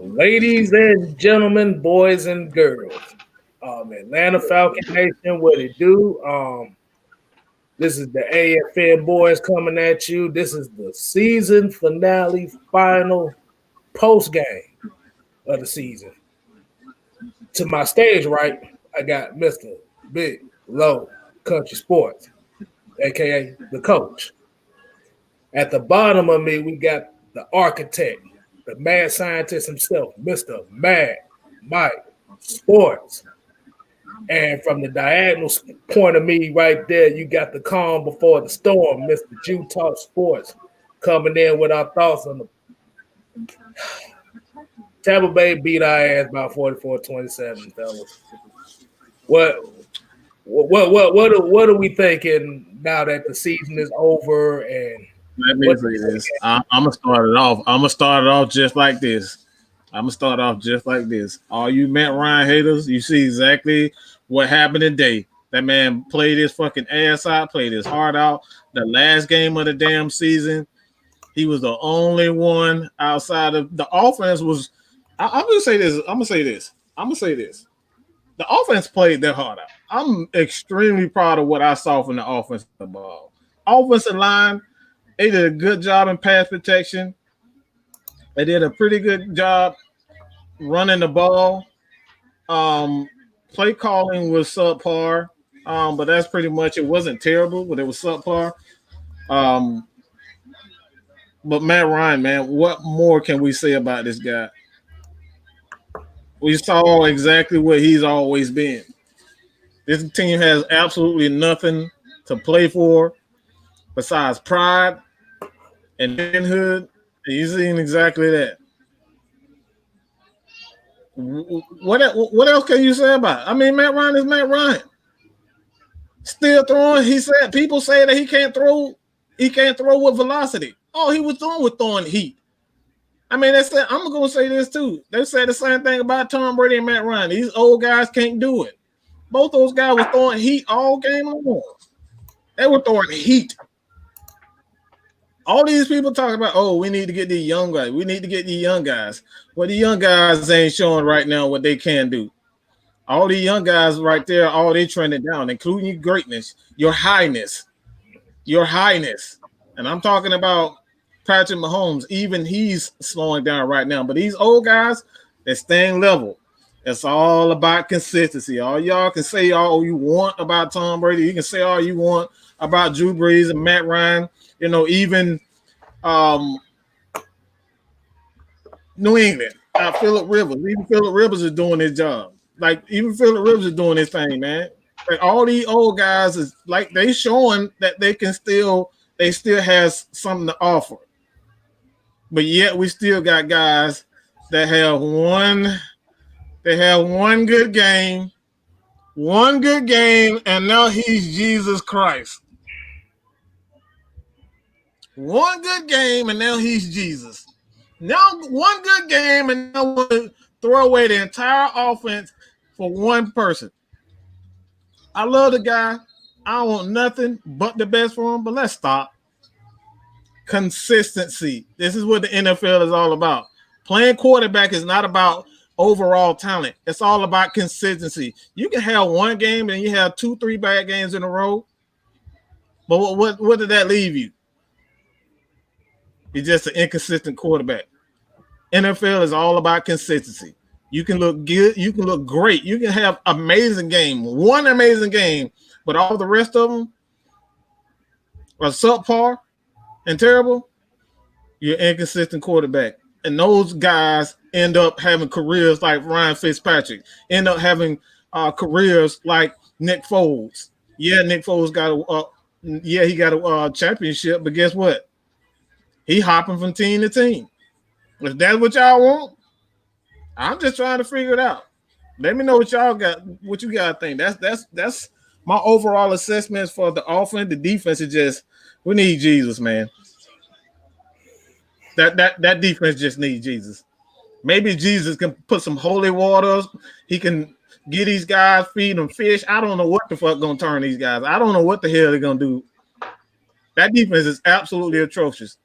Ladies and gentlemen, boys and girls, Atlanta Falcon Nation, what it do? This is the AFN boys coming at you. This is the season finale, final post game of the season. To my stage right, I got Mr. Big Low Country Sports, aka the coach. At the bottom of me, we got the architect, the mad scientist himself, Mr. Mad Mike Sports. And from the diagonal point of me right there, you got the calm before the storm, Mr. Jew Talk Sports, coming in with our thoughts on the Tampa Bay beat our ass by 44-27, fellas. What are we thinking now that the season is over? And let me say this. I'm gonna start it off. I'm gonna start it off just like this. All you Matt Ryan haters, you see exactly what happened today. That man played his fucking ass out, played his heart out. The last game of the damn season, he was the only one outside of the offense was. I'm gonna say this. The offense played their heart out. I'm extremely proud of what I saw from the offensive ball. Offensive line, they did a good job in pass protection. They did a pretty good job running the ball. Play calling was subpar, but that's pretty much it. Wasn't terrible, but it was subpar. But Matt Ryan, man, what more can we say about this guy? We saw exactly what he's always been. This team has absolutely nothing to play for besides pride and manhood. And you've seen exactly that. What else can you say about it? I mean, Matt Ryan is Matt Ryan. Still throwing. He said people say that he can't throw. He can't throw with velocity. All he was doing was throwing heat. I mean, they said, I'm going to say this too. They said the same thing about Tom Brady and Matt Ryan. These old guys can't do it. Both those guys were throwing heat all game long. They were throwing heat. All these people talking about, oh, we need to get these young guys. We need to get these young guys. Well, the young guys ain't showing right now what they can do. All the young guys right there, all they trending down, including your greatness, your highness. And I'm talking about Patrick Mahomes. Even he's slowing down right now. But these old guys, they're staying level. It's all about consistency. All y'all can say all you want about Tom Brady. You can say all you want about Drew Brees and Matt Ryan. You know, even New England, Phillip Rivers. Even Phillip Rivers is doing his job. Like, even Phillip Rivers is doing his thing, man. Like, all these old guys is like they showing that they still has something to offer. But yet we still got guys that have one good game, and now he's Jesus Christ. One good game, and now he's Jesus. Now one good game, and now we'll throw away the entire offense for one person. I love the guy. I don't want nothing but the best for him, but let's stop. Consistency. This is what the NFL is all about. Playing quarterback is not about overall talent. It's all about consistency. You can have one game and you have 2-3 bad games in a row, but what did that leave you? You're just an inconsistent quarterback. NFL is all about consistency. You can look good. You can look great. You can have one amazing game, but all the rest of them are subpar and terrible. You're an inconsistent quarterback. And those guys end up having careers like Ryan Fitzpatrick, end up having careers like Nick Foles. Yeah, Nick Foles got a championship, but guess what? He hopping from team to team. If that's what y'all want, I'm just trying to figure it out. Let me know what y'all got, what you guys think. That's my overall assessments for the offense. The defense is just, we need Jesus, man. That defense just needs Jesus. Maybe Jesus can put some holy waters. He can get these guys, feed them fish. I don't know what the fuck gonna turn these guys. I don't know what the hell they're gonna do. That defense is absolutely atrocious.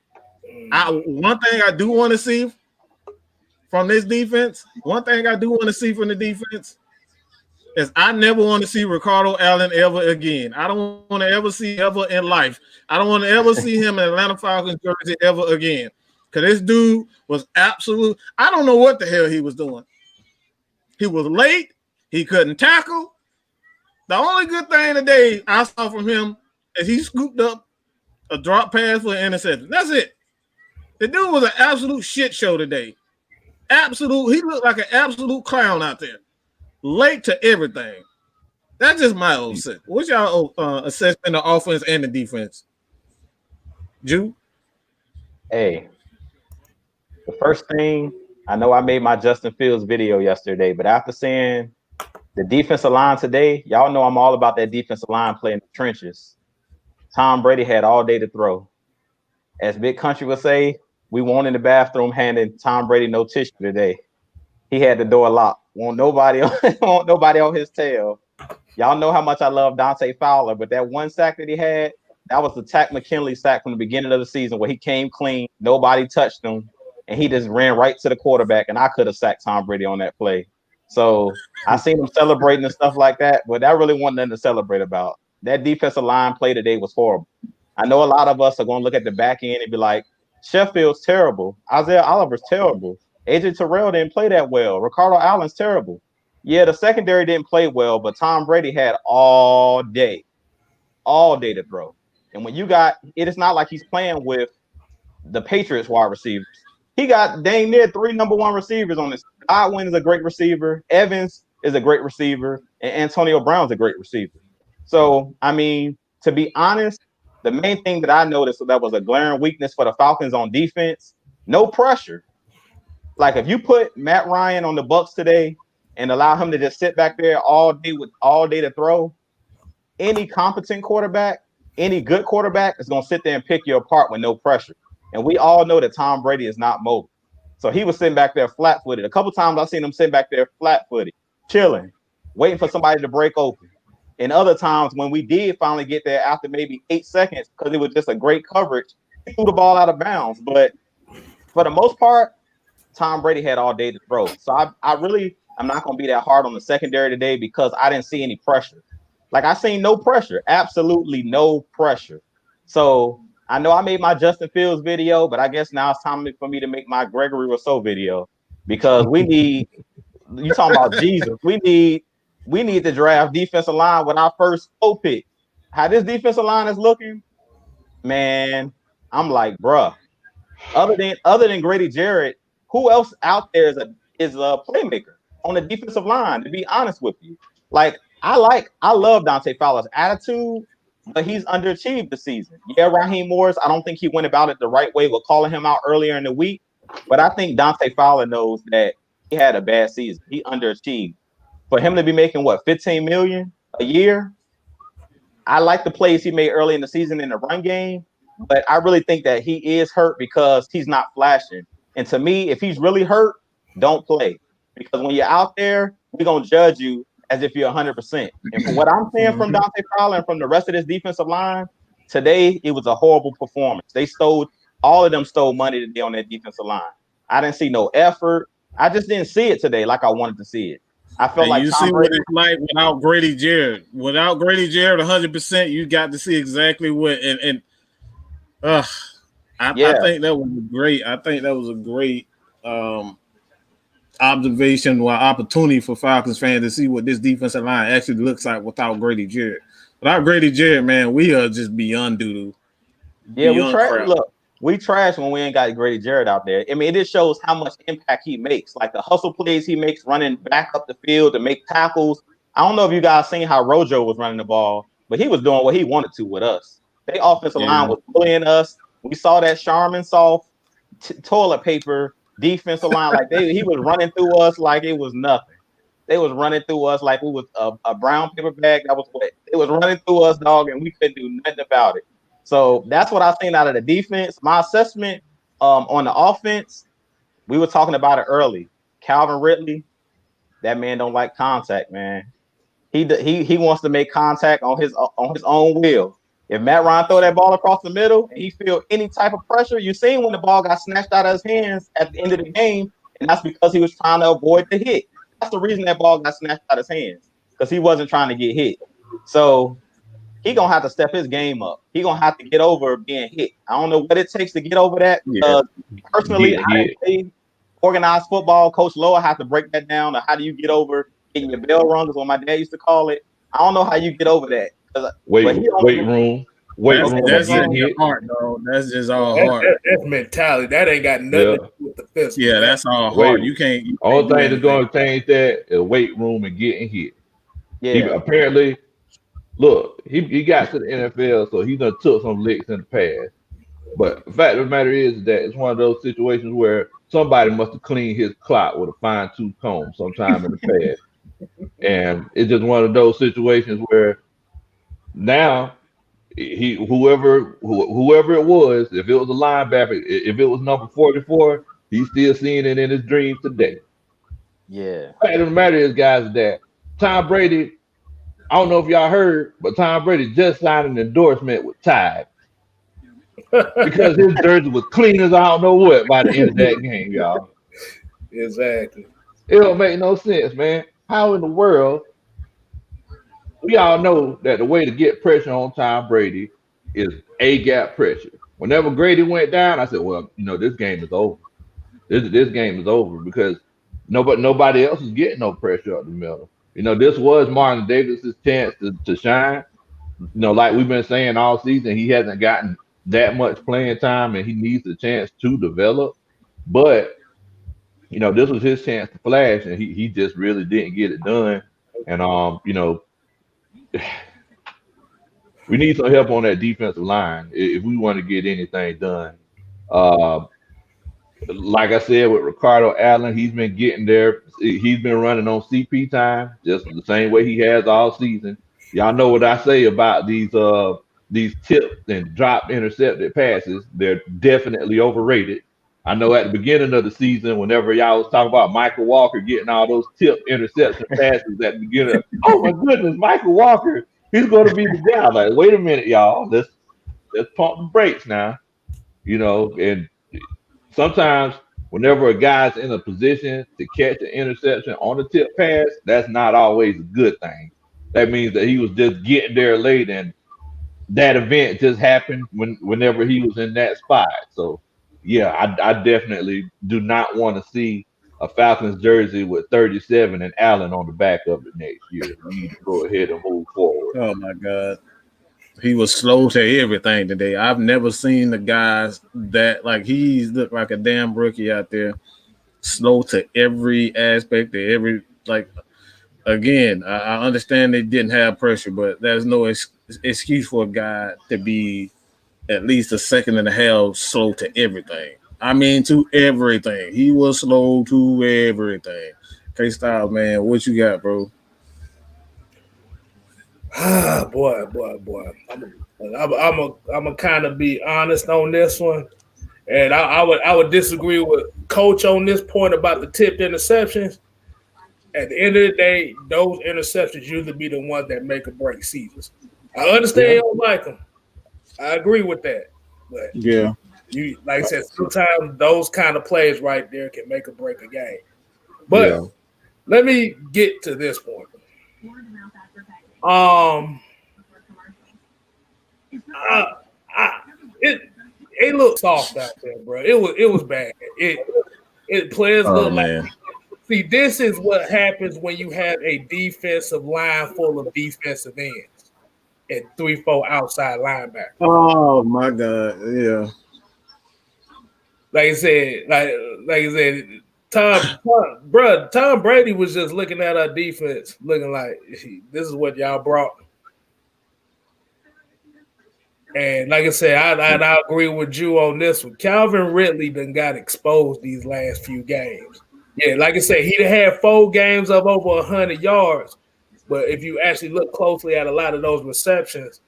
One thing I do want to see from this defense, one thing I do want to see from the defense is I never want to see Ricardo Allen ever again. I don't want to ever see ever in life. I don't want to ever see him in Atlanta Falcons jersey ever again. Because this dude was absolute. I don't know what the hell he was doing. He was late. He couldn't tackle. The only good thing today I saw from him is he scooped up a drop pass for an interception. That's it. The dude was an absolute shit show today. Absolute. He looked like an absolute clown out there. Late to everything. That's just my old set. What's y'all assessment of offense and the defense? Jew? Hey, the first thing, I know I made my Justin Fields video yesterday, but after seeing the defensive line today, y'all know I'm all about that defensive line play in the trenches. Tom Brady had all day to throw. As Big Country would say, we weren't in the bathroom handing Tom Brady no tissue today. He had the door locked. Won't nobody on his tail. Y'all know how much I love Dante Fowler, but that one sack that he had, that was the Tack McKinley sack from the beginning of the season where he came clean, nobody touched him, and he just ran right to the quarterback, and I could have sacked Tom Brady on that play. So I seen him celebrating and stuff like that, but that really wasn't nothing to celebrate about. That defensive line play today was horrible. I know a lot of us are going to look at the back end and be like, Sheffield's terrible. Isaiah Oliver's terrible. AJ Terrell didn't play that well. Ricardo Allen's terrible. Yeah, the secondary didn't play well, but Tom Brady had all day to throw. And when you got, it is not like he's playing with the Patriots wide receivers. He got dang near 3 number 1 receivers on this. Godwin is a great receiver. Evans is a great receiver. And Antonio Brown's a great receiver. So, I mean, to be honest, the main thing that I noticed that was a glaring weakness for the Falcons on defense, no pressure. Like if you put Matt Ryan on the Bucs today and allow him to just sit back there all day to throw, any competent quarterback, any good quarterback is going to sit there and pick you apart with no pressure. And we all know that Tom Brady is not mobile. So he was sitting back there flat-footed. A couple times I've seen him sitting back there flat-footed, chilling, waiting for somebody to break open. And other times when we did finally get there after maybe 8 seconds, because it was just a great coverage, he threw the ball out of bounds. But for the most part, Tom Brady had all day to throw. So I'm not going to be that hard on the secondary today because I didn't see any pressure. Like I seen no pressure, absolutely no pressure. So I know I made my Justin Fields video, but I guess now it's time for me to make my Gregory Rousseau video because we need, you talking about Jesus, we need to draft defensive line with our first pick. How this defensive line is looking, man, I'm like, bruh, other than Grady Jarrett, who else out there is a playmaker on the defensive line, to be honest with you? Like, I love Dante Fowler's attitude, but he's underachieved this season. Yeah, Raheem Morris, I don't think he went about it the right way with calling him out earlier in the week, but I think Dante Fowler knows that he had a bad season. He underachieved. For him to be making, what, $15 million a year? I like the plays he made early in the season in the run game, but I really think that he is hurt because he's not flashing. And to me, if he's really hurt, don't play. Because when you're out there, we're going to judge you as if you're 100%. And from what I'm seeing from Dante Fowler and from the rest of this defensive line, today it was a horrible performance. All of them stole money today on that defensive line. I didn't see no effort. I just didn't see it today like I wanted to see it. I felt like you see what it's like without Grady Jarrett. Without Grady Jarrett, 100%, you got to see exactly what. I think that was great. I think that was a great observation or opportunity for Falcons fans to see what this defensive line actually looks like without Grady Jarrett. Without Grady Jarrett, man, we are just beyond doo-doo. Yeah, we trash when we ain't got Grady Jarrett out there. I mean, it just shows how much impact he makes. Like the hustle plays he makes running back up the field to make tackles. I don't know if you guys seen how Rojo was running the ball, but he was doing what he wanted to with us. Their offensive line was bullying us. We saw that Charmin soft toilet paper defensive line. Like he was running through us like it was nothing. They was running through us like we was a brown paper bag that was wet. It was running through us, dog, and we couldn't do nothing about it. So that's what I've seen out of the defense. My assessment on the offense, we were talking about it early. Calvin Ridley, that man don't like contact, man. He wants to make contact on his own will. If Matt Ryan throw that ball across the middle and he feel any type of pressure, you seen when the ball got snatched out of his hands at the end of the game and that's because he was trying to avoid the hit. That's the reason that ball got snatched out of his hands, because he wasn't trying to get hit. So he gonna have to step his game up. He gonna have to get over being hit. I don't know what it takes to get over that. Personally, I didn't play organized football. Coach Lowe have to break that down. Or how do you get over getting your bell rung? Is what my dad used to call it. I don't know how you get over that. Weight room. That's just your heart, though. That's just all heart. That's mentality. That ain't got nothing to do with the physical. Yeah, that's all heart. You can't. Only thing that's going to change that is weight room and getting hit. Yeah. Apparently, look, he got to the NFL, so he done took some licks in the past. But the fact of the matter is that it's one of those situations where somebody must have cleaned his clock with a fine-tooth comb sometime in the past. And it's just one of those situations where now whoever it was, if it was a linebacker, if it was number 44, he's still seeing it in his dreams today. Yeah. The fact of the matter is, guys, that Tom Brady, I don't know if y'all heard, but Tom Brady just signed an endorsement with Tide because his jersey was clean as I don't know what by the end of that game, y'all. Exactly. It don't make no sense, man. How in the world? We all know that the way to get pressure on Tom Brady is A-gap pressure. Whenever Grady went down, I said, well, this game is over. This game is over because nobody else is getting no pressure up the middle. This was Marlon Davis's chance to shine. Like we've been saying all season, he hasn't gotten that much playing time and he needs a chance to develop. But, this was his chance to flash and he just really didn't get it done. And, we need some help on that defensive line if we want to get anything done. Like I said, with Ricardo Allen, he's been getting there. He's been running on CP time, just the same way he has all season. Y'all know what I say about these tipped and dropped intercepted passes. They're definitely overrated. I know at the beginning of the season, whenever y'all was talking about Michael Walker getting all those tipped interception passes at the beginning, oh my goodness, Michael Walker, he's going to be the guy. Like, wait a minute, y'all, let's pump the brakes now, and sometimes whenever a guy's in a position to catch an interception on a tip pass, that's not always a good thing. That means that he was just getting there late and that event just happened whenever he was in that spot. So, yeah, I definitely do not want to see a Falcons jersey with 37 and Allen on the back of it next year. We need to go ahead and move forward. Oh, my God. He was slow to everything today. I've never seen the guys that, he's looked like a damn rookie out there, slow to every aspect, to every, again, I understand they didn't have pressure, but there's no excuse for a guy to be at least a second and a half slow to everything. I mean, to everything. He was slow to everything. Kstylz, man, what you got, bro? Boy. I'm a kind of be honest on this one, and I would disagree with Coach on this point about the tipped interceptions. At the end of the day, those interceptions usually be the ones that make or break seasons. I understand you don't like them. I agree with that, but you like I said, sometimes those kind of plays right there can make or break a game. But let me get to this point. It looked soft out there, bro. It was bad. It players look like. See, this is what happens when you have a defensive line full of defensive ends and 3-4 outside linebackers. Oh my God, yeah. Like I said, Tom Brady was just looking at our defense, looking like this is what y'all brought. And like I said, I agree with you on this one. Calvin Ridley done got exposed these last few games. Yeah, like I said, he had 4 games of over 100 yards. But if you actually look closely at a lot of those receptions,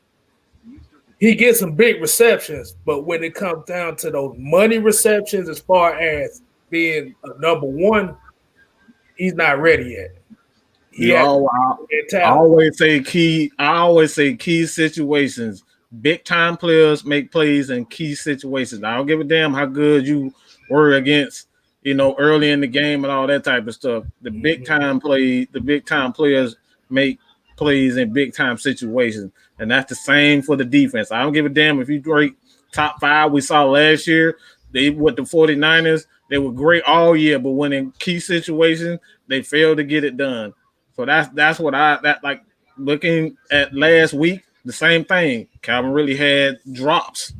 he gets some big receptions. But when it comes down to those money receptions, as far as being a number one, he's not ready yet. I always say key situations. Big time players make plays in key situations. I don't give a damn how good you were against early in the game and all that type of stuff. The big time players make plays in big time situations, and that's the same for the defense. I don't give a damn if you rate top 5. We saw last year with the 49ers, they were great all year, but when in key situations, they failed to get it done. So that's what like looking at last week, the same thing. Calvin really had drops.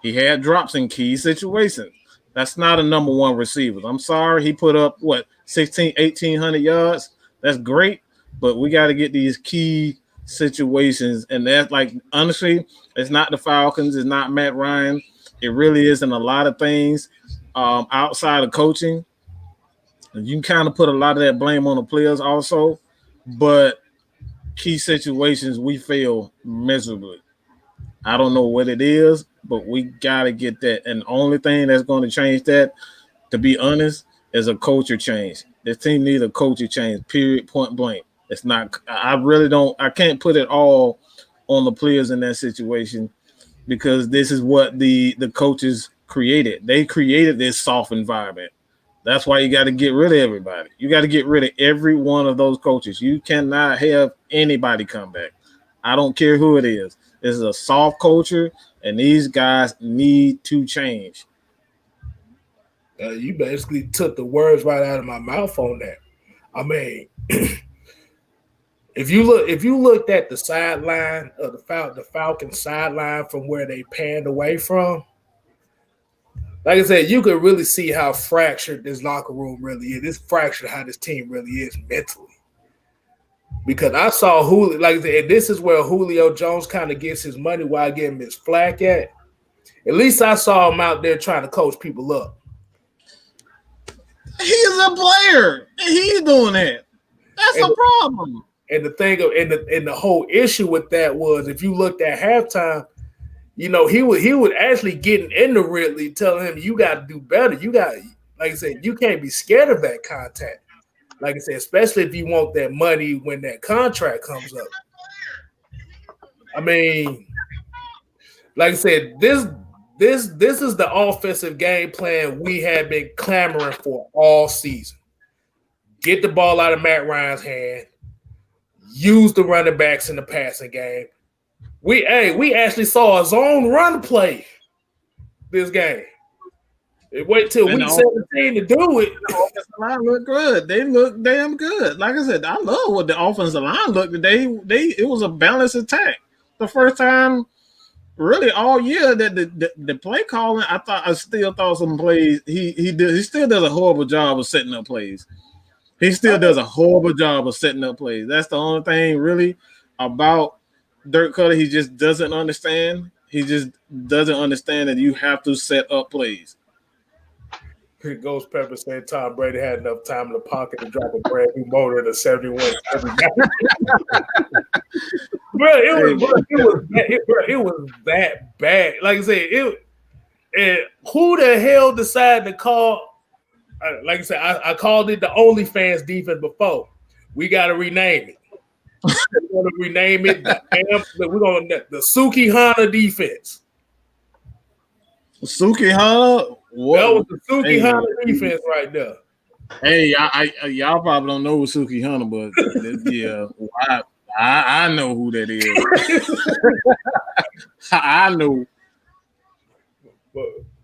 He had drops in key situations. That's not a number one receiver. I'm sorry. He put up, 1,800 yards. That's great, but we got to get these key situations. And that's like, honestly, it's not the Falcons. It's not Matt Ryan. It really isn't a lot of things outside of coaching. You can kind of put a lot of that blame on the players also, but key situations, we fail miserably. I don't know what it is, but we got to get that. And the only thing that's going to change that, to be honest, is a culture change. This team needs a culture change, period, point blank. It's not – I can't put it all on the players in that situation because this is what the coaches created. They created this soft environment. That's why you got to get rid of everybody. You got to get rid of every one of those coaches. You cannot have anybody come back. I don't care who it is. This is a soft culture, and these guys need to change. You basically took the words right out of my mouth on that. I mean, if you looked at the sideline of the Falcons sideline from where they panned away from, like I said, you could really see how fractured this locker room really is. It's fractured how this team really is mentally. Because I saw Julio, like I said, and this is where Julio Jones kind of gets his money while getting his flack at. At least I saw him out there trying to coach people up. He's a player, and he's doing that. That's a problem. And the thing, and the whole issue with that was, if you looked at halftime, he would actually get into Ridley, telling him, "You got to do better. You got, like I said, you can't be scared of that contact." Like I said, especially if you want that money when that contract comes up. I mean, like I said, this is the offensive game plan we have been clamoring for all season. Get the ball out of Matt Ryan's hand. Use the running backs in the passing game. We actually saw a zone run play this game. Wait till week 17 to do it. The offensive line looked good. They look damn good. Like I said, I love what the offensive line looked today. It was a balanced attack. The first time really all year that the play calling, I still thought some plays he still does a horrible job of setting up plays. He still does a horrible job of setting up plays. That's the only thing really about Dirk Cutter. He just doesn't understand. He just doesn't understand that you have to set up plays. Ghost Pepper saying Tom Brady had enough time in the pocket to drop a brand new motor in a 71. It was that bad. Like I said, who the hell decided to call? Like I said, I called it the OnlyFans defense before. We got to rename it. We're going to rename it the Suki Hana defense. Suki Hana? That was the Suki Hana defense right there. Hey, y'all probably don't know Suki Hana, but yeah, I know who that is. I know.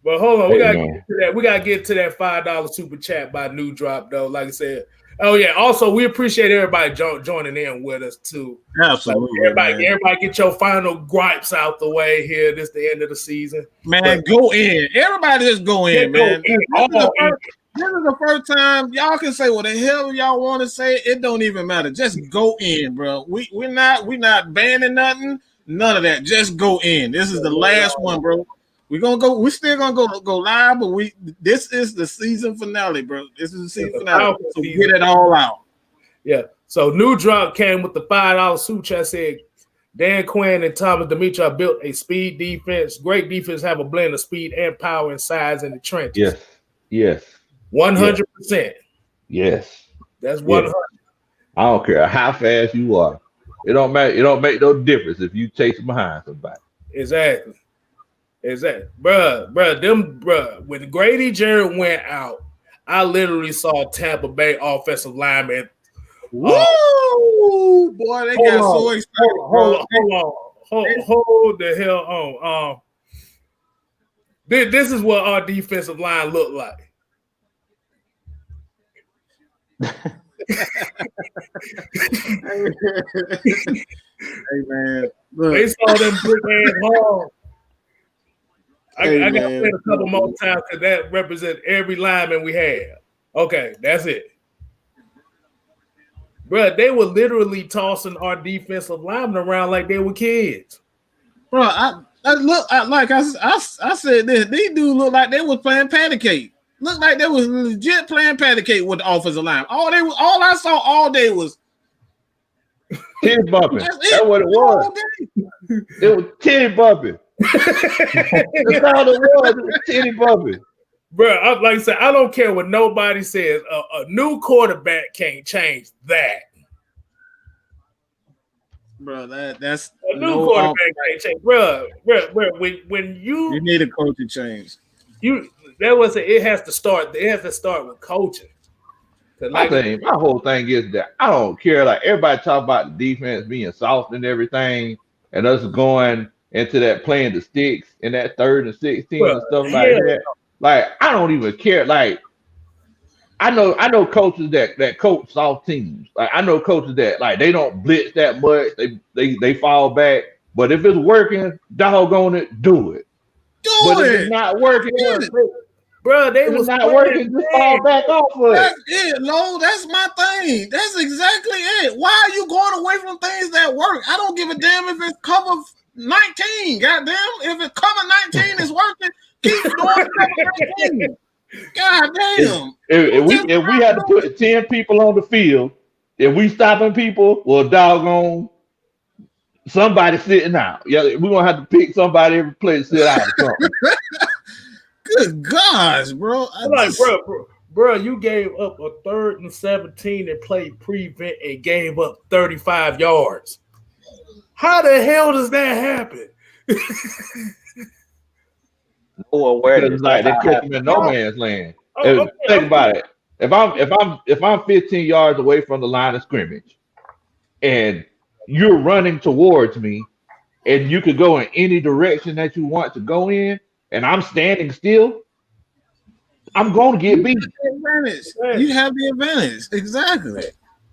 But hold on, we gotta get to that. We gotta get to that $5 super chat by New Drop though. Like I said, oh yeah. Also, we appreciate everybody joining in with us too. Absolutely, like, everybody get your final gripes out the way here. This the end of the season, man. Go in. Everybody just go in, man. This is the first time y'all can say what the hell y'all want to say. It don't even matter. Just go in, bro. We're not banning nothing. None of that. Just go in. This is the last one, bro. We're gonna go. We're still gonna go live, but this is the season finale, bro. This is the season finale. So get it all out. Yeah. So New Drop came with the $5 super chat. Said Dan Quinn and Thomas Demetra built a speed defense. Great defense have a blend of speed and power and size in the trenches. Yes. 100%. Yes. That's 100. I don't care how fast you are. It don't matter. It don't make no difference if you chase behind somebody. Exactly. Bruh. When Grady Jarrett went out, I literally saw Tampa Bay offensive linemen. Woo! Boy, they got so excited, bro. Hold the hell on. This is what our defensive line looked like. Hey man, look. They saw them big ass hard. I got to say it a couple more times because that represents every lineman we have. Okay, that's it. Bro, they were literally tossing our defensive linemen around like they were kids. Bro, I said this. These dudes look like they was playing patty cake. Looked like they was legit playing patty cake with the offensive line. All I saw all day was titty bumping. That's what it was. It was titty bumping. That's all it was. It was titty bumping. Bro, like I said, I don't care what nobody says. A new quarterback can't change that. Bro, that's a new quarterback can't change. Bro, when you need a coaching change. It has to start. It has to start with coaching. Like, my whole thing is that I don't care. Like everybody talk about the defense being soft and everything, and us going into that playing the sticks in that 3rd and 16 and stuff like that. Like I don't even care. Like I know coaches that coach soft teams. Like I know coaches that like they don't blitz that much. They fall back. But if it's working, doggone it, do it. But if it's not working, bro, they was not working. Just fall back off of it. That's it. No, that's my thing. That's exactly it. Why are you going away from things that work? I don't give a damn if it's cover 19. Goddamn, if it's cover 19 is working, keep doing cover 19. God damn. If we had to put 10 people on the field, if we stopping people, well, doggone, somebody sitting out. Yeah, we're gonna have to pick somebody every play to sit out or something. Good gosh, bro. Bro, you gave up a 3rd and 17 and played prevent and gave up 35 yards. How the hell does that happen? No awareness. Like they put them in no man's land. Think about it. If I'm 15 yards away from the line of scrimmage, and you're running towards me, and you could go in any direction that you want to go in, and I'm standing still, I'm going to get beat. You have the advantage. Exactly.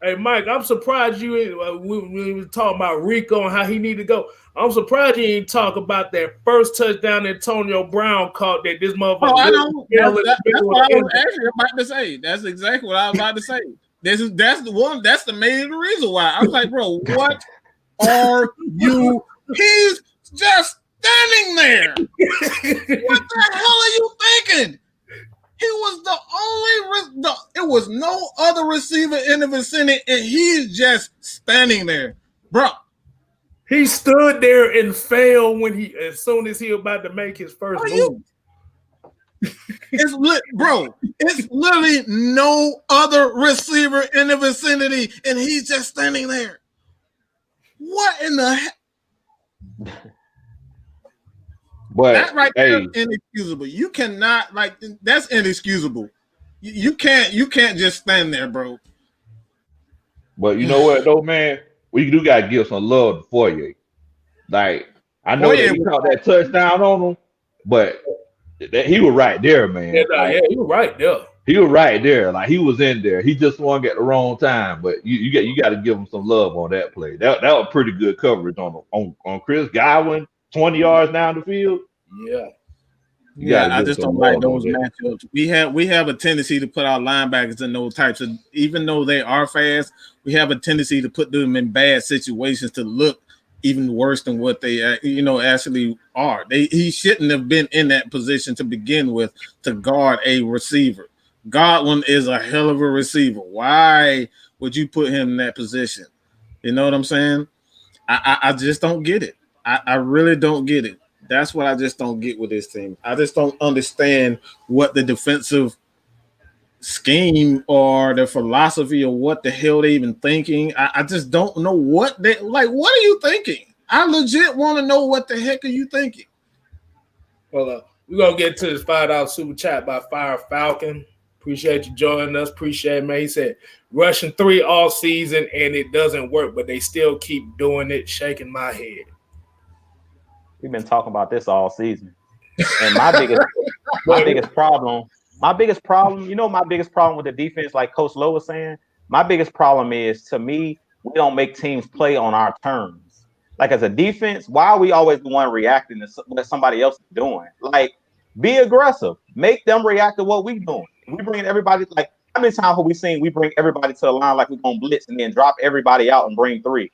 Hey, Mike, I'm surprised we were talking about Rico and how he need to go. I'm surprised you didn't talk about that first touchdown that Antonio Brown caught that this motherfucker. Oh, I know. That's what I was actually about to say. That's exactly what I was about to say. That's the main reason why. I was like, bro, what are you? He's just standing there. What the hell are you thinking? He was the only. It was no other receiver in the vicinity, and he's just standing there, bro. He stood there and fell as soon as he was about to make his first move. It's literally no other receiver in the vicinity, and he's just standing there. What in the heck? But that right there is inexcusable. You cannot that's inexcusable. You can't just stand there, bro. But you know what though, man? We do gotta give some love to Foyer. Like I know that he caught that touchdown on him, but he was right there, man. Yeah, he was right there. He was right there. Like he was in there. He just swung at the wrong time. But you got to give him some love on that play. That was pretty good coverage on Chris Godwin, 20 yards down the field. Yeah. I just don't like those matchups. We have a tendency to put our linebackers in those types of, even though they are fast, we have a tendency to put them in bad situations to look even worse than what they actually are. He shouldn't have been in that position to begin with to guard a receiver. Godwin is a hell of a receiver. Why would you put him in that position? You know what I'm saying? I just don't get it. I really don't get it. That's what I just don't get with this team. I just don't understand what the defensive scheme or the philosophy or what the hell they even thinking. I just don't know what they like. What are you thinking? I legit want to know what the heck are you thinking? Well, we're gonna get to this $5 super chat by Fire Falcon. Appreciate you joining us. Appreciate it, man. He said rushing 3 all season and it doesn't work, but they still keep doing it. Shaking my head. We've been talking about this all season. And my biggest problem, my biggest problem with the defense, like Coach Lowe was saying, my biggest problem is, to me, we don't make teams play on our terms. Like, as a defense, why are we always the one reacting to what somebody else is doing? Like, be aggressive. Make them react to what we doing. We bring everybody, like, how many times have we seen we bring everybody to the line like we're going to blitz and then drop everybody out and bring 3?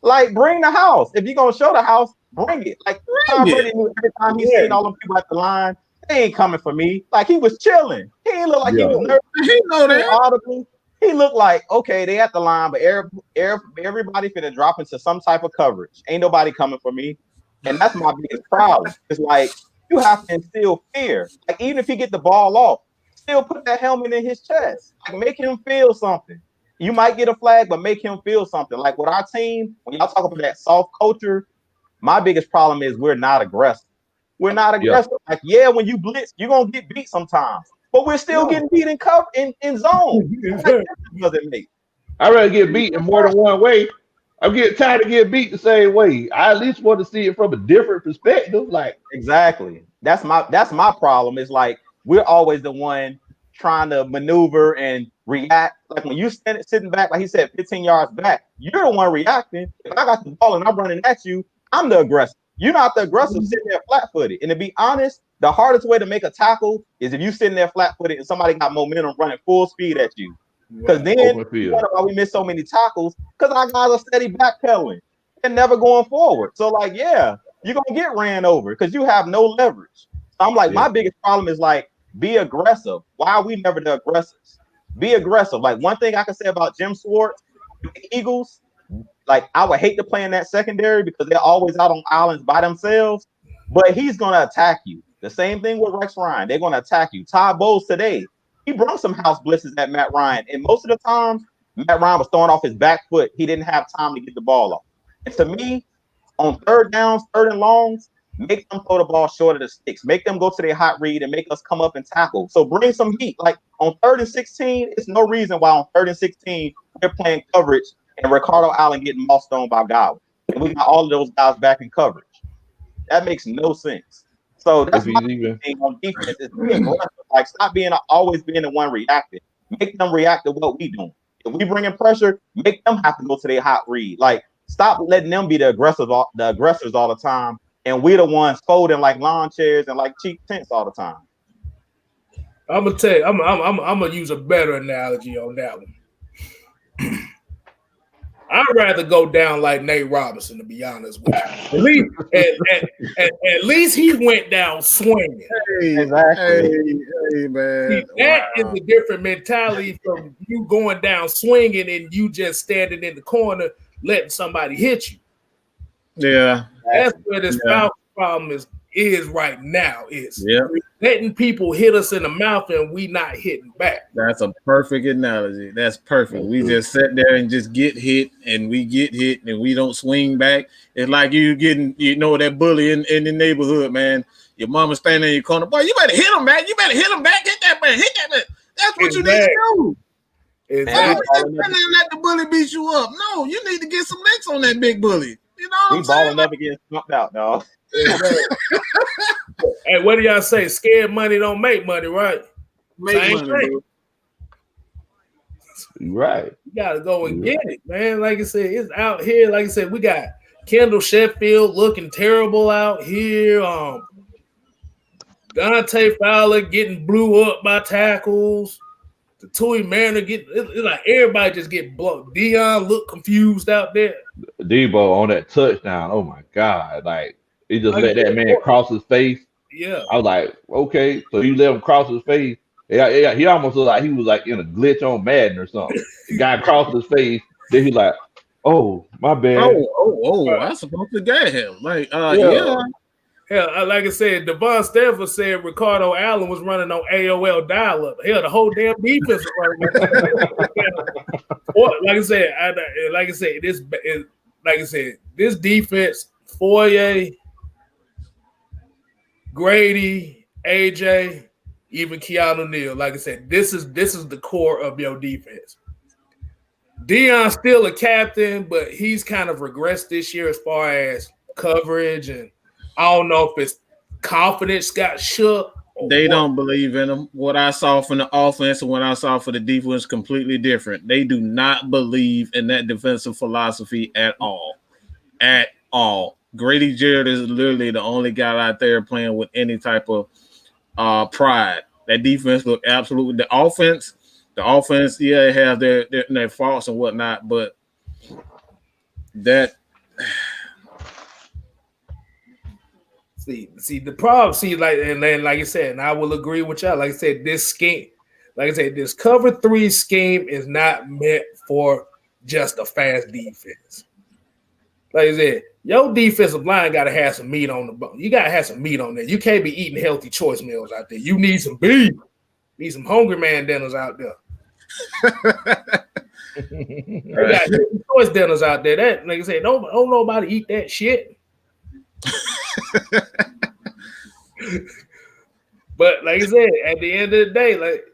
Like, bring the house. If you're going to show the house, bring it. Like, Tom Brady knew every time he's seen all them people at the line, they ain't coming for me. Like, he was chilling. He didn't look like he was nervous. He know that. Audibly. He looked like, okay, they at the line, but everybody finna drop into some type of coverage. Ain't nobody coming for me. And that's my biggest problem. It's like, you have to instill fear. Like, even if he get the ball off, still put that helmet in his chest. Like, make him feel something. You might get a flag, but make him feel something. Like, with our team, when y'all talk about that soft culture, my biggest problem is we're not aggressive. We're not aggressive. Like, when you blitz, you're going to get beat sometimes. But we're still getting beat in cover in zone. Doesn't make. I'd rather get beat in more than one way. I'm getting tired of getting beat the same way. I at least want to see it from a different perspective. Like, exactly. That's my problem. Is like, we're always the one trying to maneuver and react. Like, when you sitting back, like he said, 15 yards back, you're the one reacting. If I got the ball and I'm running at you, I'm the aggressor. You're not the aggressive sitting there flat-footed. And to be honest, the hardest way to make a tackle is if you sitting there flat-footed and somebody got momentum running full speed at you. Because then you wonder why we miss so many tackles, because our guys are steady backpedaling and never going forward. So, like, you're going to get ran over because you have no leverage. So I'm like, my biggest problem is, like, be aggressive. Why are we never the aggressors? Be aggressive. Like, one thing I can say about Jim Schwartz, the Eagles, like, I would hate to play in that secondary because they're always out on islands by themselves, but he's going to attack you. The same thing with Rex Ryan. They're going to attack you. Todd Bowles today, he brought some house blitzes at Matt Ryan, and most of the time, Matt Ryan was throwing off his back foot. He didn't have time to get the ball off. And to me, on third downs, third and longs, make them throw the ball short of the sticks. Make them go to their hot read and make us come up and tackle. So bring some heat. Like, on 3rd and 16, it's no reason why on 3rd and 16 we're playing coverage and Ricardo Allen getting mossed on by Godwin. And we got all of those guys back in coverage. That makes no sense. So that's my thing on defense is being aggressive. Like, stop always being the one reacting. Make them react to what we doing. If we bring in pressure, make them have to go to their hot read. Like, stop letting them be the aggressors all the time, and we're the ones folding like lawn chairs and like cheap tents all the time. I'm gonna tell you, I'm gonna use a better analogy on that one. I'd rather go down like Nate Robinson, to be honest with you. At least he went down swinging. Hey, man. That is a different mentality from you going down swinging and you just standing in the corner letting somebody hit you. Yeah. That's where this Falcons problem is right now. Is letting people hit us in the mouth and we not hitting back. That's a perfect analogy. That's perfect. We just sit there and just get hit, and we get hit, and we don't swing back. It's like you getting, that bully in the neighborhood, man. Your mama standing in your corner. Boy, you better hit him, man. You better hit him back. Hit that man. Hit that man. That's what you need to do. Exactly. Let the bully beat you up. No, you need to get some licks on that big bully. You know what I'm saying? Balling up against stumped out, dog. Hey, what do y'all say? Scared money don't make money, right? Make money, bro. Right. You gotta go and get it, man. Like I said, it's out here. Like I said, we got Kendall Sheffield looking terrible out here. Dante Fowler getting blew up by tackles. The Tui Mariner it's like everybody just get blown. Dion look confused out there. Debo on that touchdown. Oh my God. Like, he just let that man cross his face. Yeah. I was like, okay, so you let him cross his face. Yeah, he almost looked like he was like in a glitch on Madden or something. The guy crossed his face, then he's like, oh, my bad. I'm supposed to get him. Like, yeah. Hell, like I said, Devon Stanford said Ricardo Allen was running on AOL dial-up. Hell, the whole damn defense was running. This defense, Foye, Grady, AJ, even Keanu Neal. Like I said, this is the core of your defense. Deion's still a captain, but he's kind of regressed this year as far as coverage, and I don't know if his confidence got shook. They don't believe in him. What I saw from the offense and what I saw for the defense is completely different. They do not believe in that defensive philosophy at all. At all. Grady Jarrett is literally the only guy out there playing with any type of pride. That defense looked absolutely. The offense, yeah, they have their faults and whatnot, but that. See the problem. Like I said, and I will agree with y'all. Like I said, this cover 3 scheme is not meant for just a fast defense. Like I said, your defensive line got to have some meat on the bone. You got to have some meat on there. You can't be eating healthy choice meals out there. You need some beef. Need some hungry man dinners out there. They got healthy choice dinners out there. That, like I said, don't nobody eat that shit. But like I said, at the end of the day, like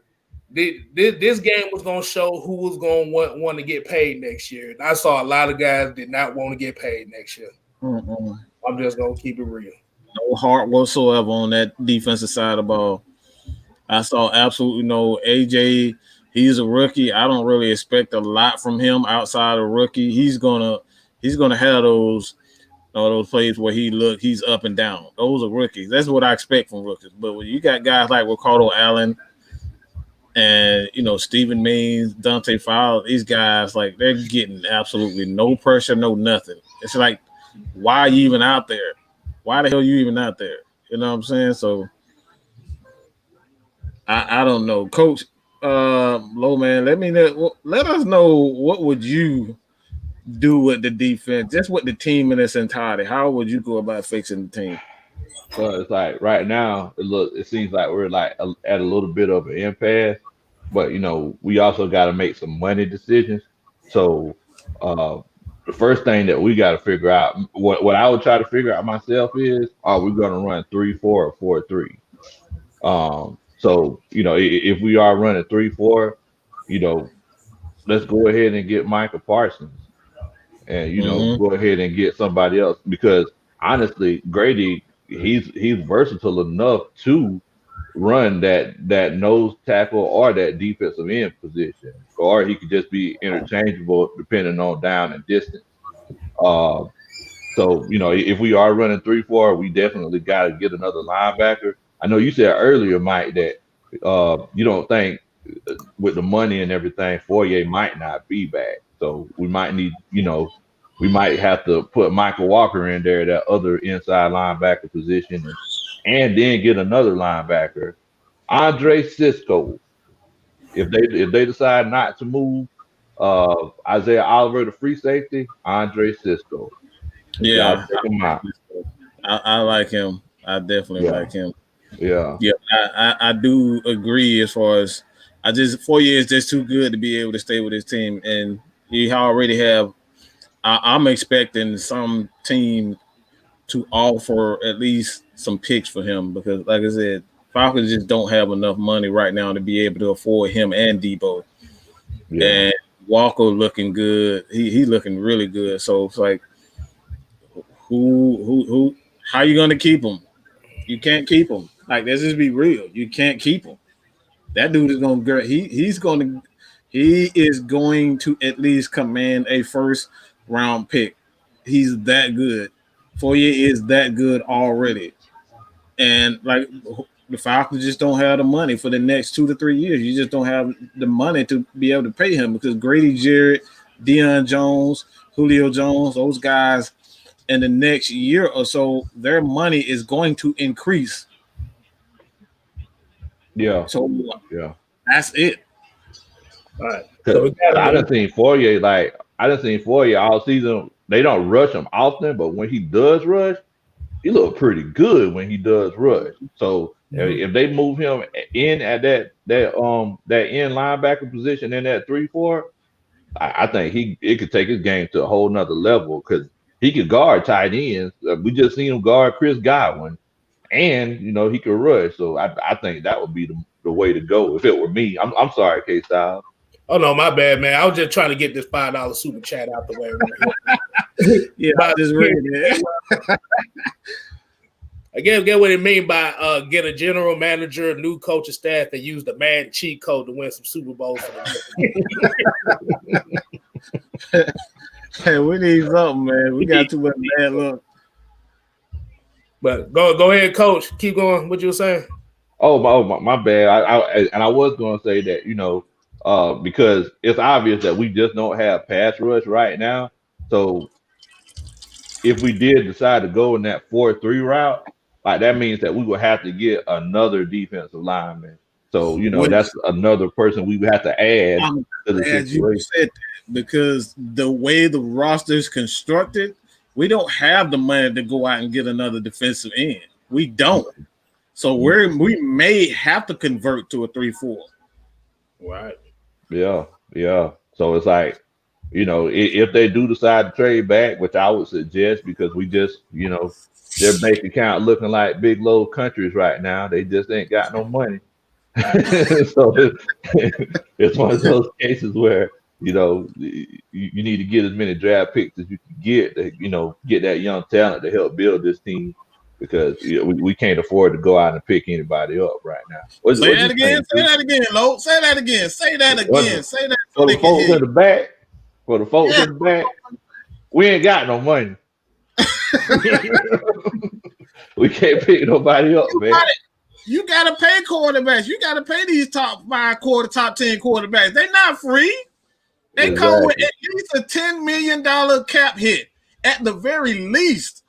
this game was gonna show who was gonna want to get paid next year. And I saw a lot of guys did not want to get paid next year. I'm just gonna keep it real. No heart whatsoever on that defensive side of the ball. I saw absolutely no AJ. He's a rookie. I don't really expect a lot from him outside of rookie. He's gonna have those plays where he's up and down. Those are rookies. That's what I expect from rookies. But when you got guys like Ricardo Allen and Stephen Means, Dante Fowler, these guys, like, they're getting absolutely no pressure, no nothing. It's like, why are you even out there? Why the hell are you even out there? You know what I'm saying? So I don't know. Coach Low Man, let us know, what would you do with the defense, just with the team in its entirety? How would you go about fixing the team? So it's like right now, it seems like we're like at a little bit of an impasse, but we also got to make some money decisions. So the first thing that we got to figure out, what I would try to figure out myself is, are we going to run 3-4 or 4-3? So if we are running 3-4, let's go ahead and get Micah Parsons. And go ahead and get somebody else, because honestly, Grady, he's versatile enough to run that nose tackle or that defensive end position, or he could just be interchangeable depending on down and distance. So if we are running 3-4, we definitely got to get another linebacker. I know you said earlier, Mike, that you don't think with the money and everything, Fourier might not be back. So we might need, we might have to put Michael Walker in there, that other inside linebacker position, and then get another linebacker, Andre Cisco. If they decide not to move Isaiah Oliver to free safety, Andre Cisco. Yeah, I like him. I definitely like him. Yeah. I do agree. As far as 4 years, just too good to be able to stay with his team, and he already have. I'm expecting some team to offer at least some picks for him, because, like I said, Falcons just don't have enough money right now to be able to afford him and Debo. Yeah. And Walker looking good. He looking really good. So it's like, who? How you gonna keep him? You can't keep him. Like, let's just be real. You can't keep him. That dude is going to he is going to at least command a first round pick. He's that good. Fourier is that good already. And like, the Falcons just don't have the money for the next 2 to 3 years. You just don't have the money to be able to pay him, because Grady Jarrett, Deion Jones, Julio Jones, those guys in the next year or so, their money is going to increase. Yeah. So that's it. All right. I done seen Fourier all season. They don't rush him often, but when he does rush, he look pretty good when he does rush. So if they move him in at that end linebacker position in that 3-4, I think it could take his game to a whole nother level, because he could guard tight ends. We just seen him guard Chris Godwin, and he could rush. So I think that would be the way to go if it were me. I'm sorry, Kstylz. Oh no, my bad, man. I was just trying to get this $5 super chat out the way. Right yeah, I just read it. I get what it mean by get a general manager, a new coaching staff, and use the Madden cheat code to win some Super Bowls. Hey, we need something, man. We got too much bad luck. But go ahead, Coach. Keep going. What you were saying? Oh my bad. I was going to say that because it's obvious that we just don't have pass rush right now. So if we did decide to go in that 4-3 route, like that means that we would have to get another defensive lineman. So that's another person we would have to add to the situation. You said that, because the way the roster is constructed, we don't have the money to go out and get another defensive end. We don't. So we may have to convert to a 3-4. Right. Yeah. So it's like, if they do decide to trade back, which I would suggest, because we just, their bank account looking like big low countries right now. They just ain't got no money. So it's one of those cases where, you need to get as many draft picks as you can get to, get that young talent to help build this team, because we can't afford to go out and pick anybody up right now. Say that again, Lo. Say that again. Say that again. Say that for the folks in the back. For the folks in the back, we ain't got no money. We can't pick nobody up, man. You gotta pay quarterbacks. You gotta pay these top 10 quarterbacks. They're not free. They come with at least a $10 million cap hit at the very least.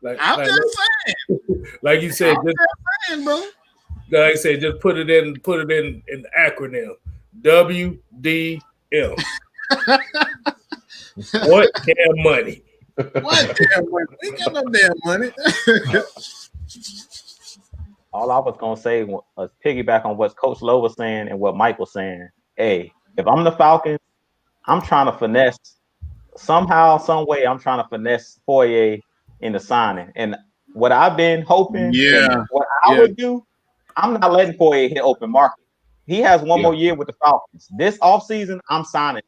I'm just saying. Like you said, bro. Like I said, just put it in the acronym WDM. What damn money? What damn money? We ain't got no damn money. All I was gonna say was piggyback on what Coach Lowe was saying and what Mike was saying. Hey, if I'm the Falcons, I'm trying to finesse somehow, some way. I'm trying to finesse Foye into signing. And what I've been hoping, what I would do, I'm not letting Foye hit open market. He has one more year with the Falcons. This offseason, I'm signing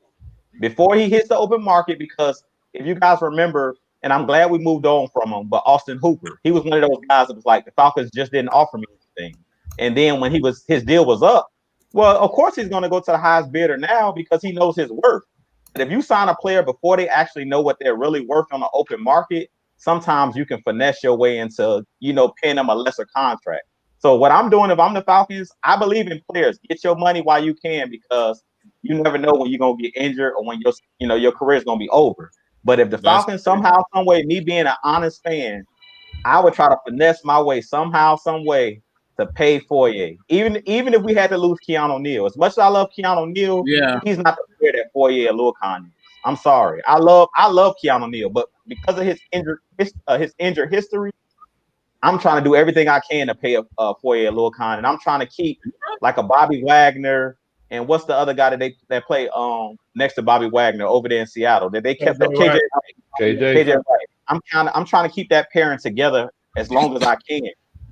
before he hits the open market, because if you guys remember, and I'm glad we moved on from him, but Austin Hooper, he was one of those guys that was like, the Falcons just didn't offer me anything. And then when his deal was up, well, of course he's going to go to the highest bidder now, because he knows his worth. But if you sign a player before they actually know what they're really worth on the open market, sometimes you can finesse your way into, paying them a lesser contract. So what I'm doing, if I'm the Falcons, I believe in players. Get your money while you can, because you never know when you're going to get injured or when your career is going to be over. But if the Falcons somehow, some way, me being an honest fan, I would try to finesse my way somehow, some way to pay Foye. Even if we had to lose Keanu Neal. As much as I love Keanu Neal, he's not the player that Foye or Lil Con is. I'm sorry. I love Keanu Neal, but because of his injured history, I'm trying to do everything I can to pay Foye or Lil Con, and I'm trying to keep like a Bobby Wagner. And what's the other guy that play next to Bobby Wagner over there in Seattle? That they kept KJ Wright. I'm trying to keep that pairing together as long as I can.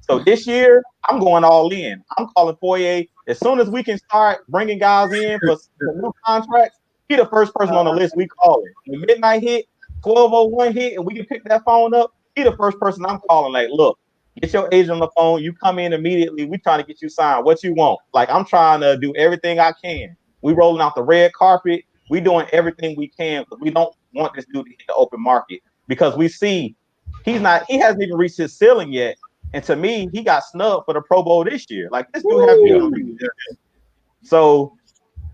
So this year, I'm going all in. I'm calling Foye as soon as we can start bringing guys in for new contracts. He the first person on the list we call it. When midnight hit, 12:01 hit, and we can pick that phone up. He the first person I'm calling. Like, look, get your agent on the phone. You come in immediately. We trying to get you signed. What you want? Like, I'm trying to do everything I can. We rolling out the red carpet. We doing everything we can, but we don't want this dude to hit the open market, because we see he hasn't even reached his ceiling yet. And to me, he got snubbed for the Pro Bowl this year. Like, this dude hasn't. So,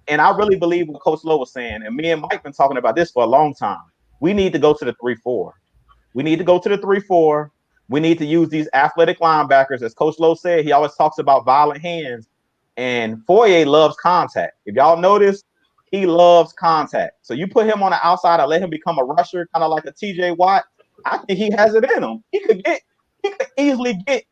and I really believe what Coach Lowe was saying, and me and Mike been talking about this for a long time. We need to go to the 3-4. We need to go to the 3-4. We need to use these athletic linebackers. As Coach Lowe said, he always talks about violent hands. And Foye loves contact. If y'all notice, he loves contact. So you put him on the outside and let him become a rusher, kind of like a TJ Watt. I think he has it in him. He could easily get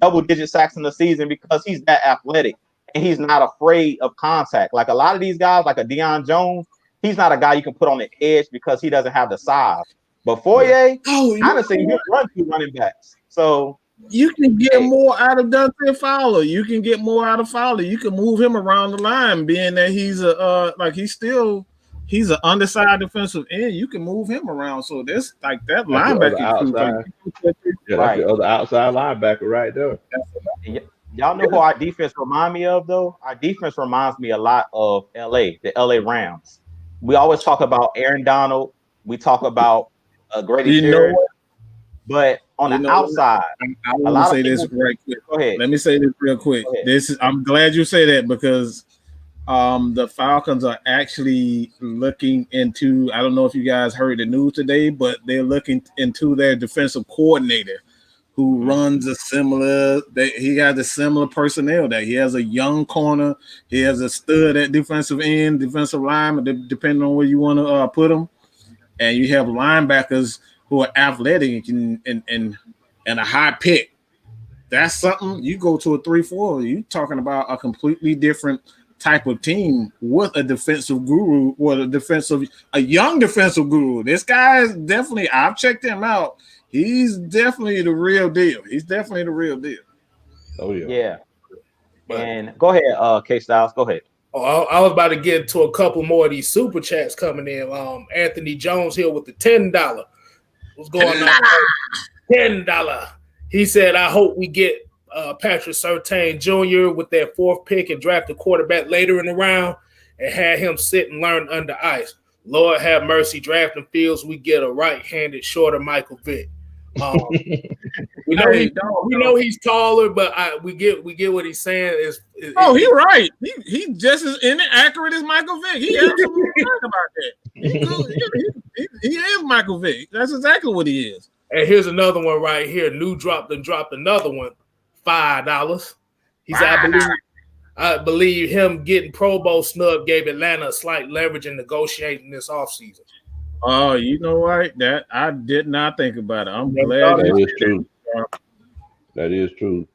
double-digit sacks in the season, because he's that athletic and he's not afraid of contact. Like a lot of these guys, like a Deion Jones, he's not a guy you can put on the edge because he doesn't have the size. But Foye, honestly, he'll run 2 running backs. So you can get more out of Dante Fowler. You can get more out of Fowler. You can move him around the line, being that he's he's an undersized defensive end. You can move him around. So that's like that linebacker crew. That's the other outside linebacker right there. Y'all know who our defense remind me of, though? Our defense reminds me a lot of LA, the LA Rams. We always talk about Aaron Donald. We talk about Grady Jarrett. But on the outside, I want to say this right quick. Go ahead. Let me say this real quick. I'm glad you say that because the Falcons are actually looking into, I don't know if you guys heard the news today, but they're looking into their defensive coordinator who runs he has a similar personnel that he has a young corner, he has a stud at defensive end, defensive lineman, depending on where you want to put them. And you have linebackers who are athletic and a high pick. That's something. You go to a 3-4, you're talking about a completely different type of team with a defensive guru or a young defensive guru. This guy is definitely, I've checked him out. He's definitely the real deal. Oh, yeah. Yeah. And go ahead, Kstylz. Go ahead. Oh, I was about to get to a couple more of these super chats coming in. Anthony Jones here with the $10. What's going on? $10. He said, I hope we get Patrick Surtain Jr. with that 4th pick and draft a quarterback later in the round and had him sit and learn under ice. Lord have mercy, drafting Fields, we get a right-handed, shorter Michael Vick. We know he's taller, but we get what he's saying. He's right. He just as inaccurate as Michael Vick. He absolutely right about that. He is Michael Vick. That's exactly what he is. And here's another one right here. New dropped another one, $5. He said, I believe him getting Pro Bowl snub gave Atlanta a slight leverage in negotiating this offseason. Oh, you know what? That I did not think about it. I'm glad that is true. That is true.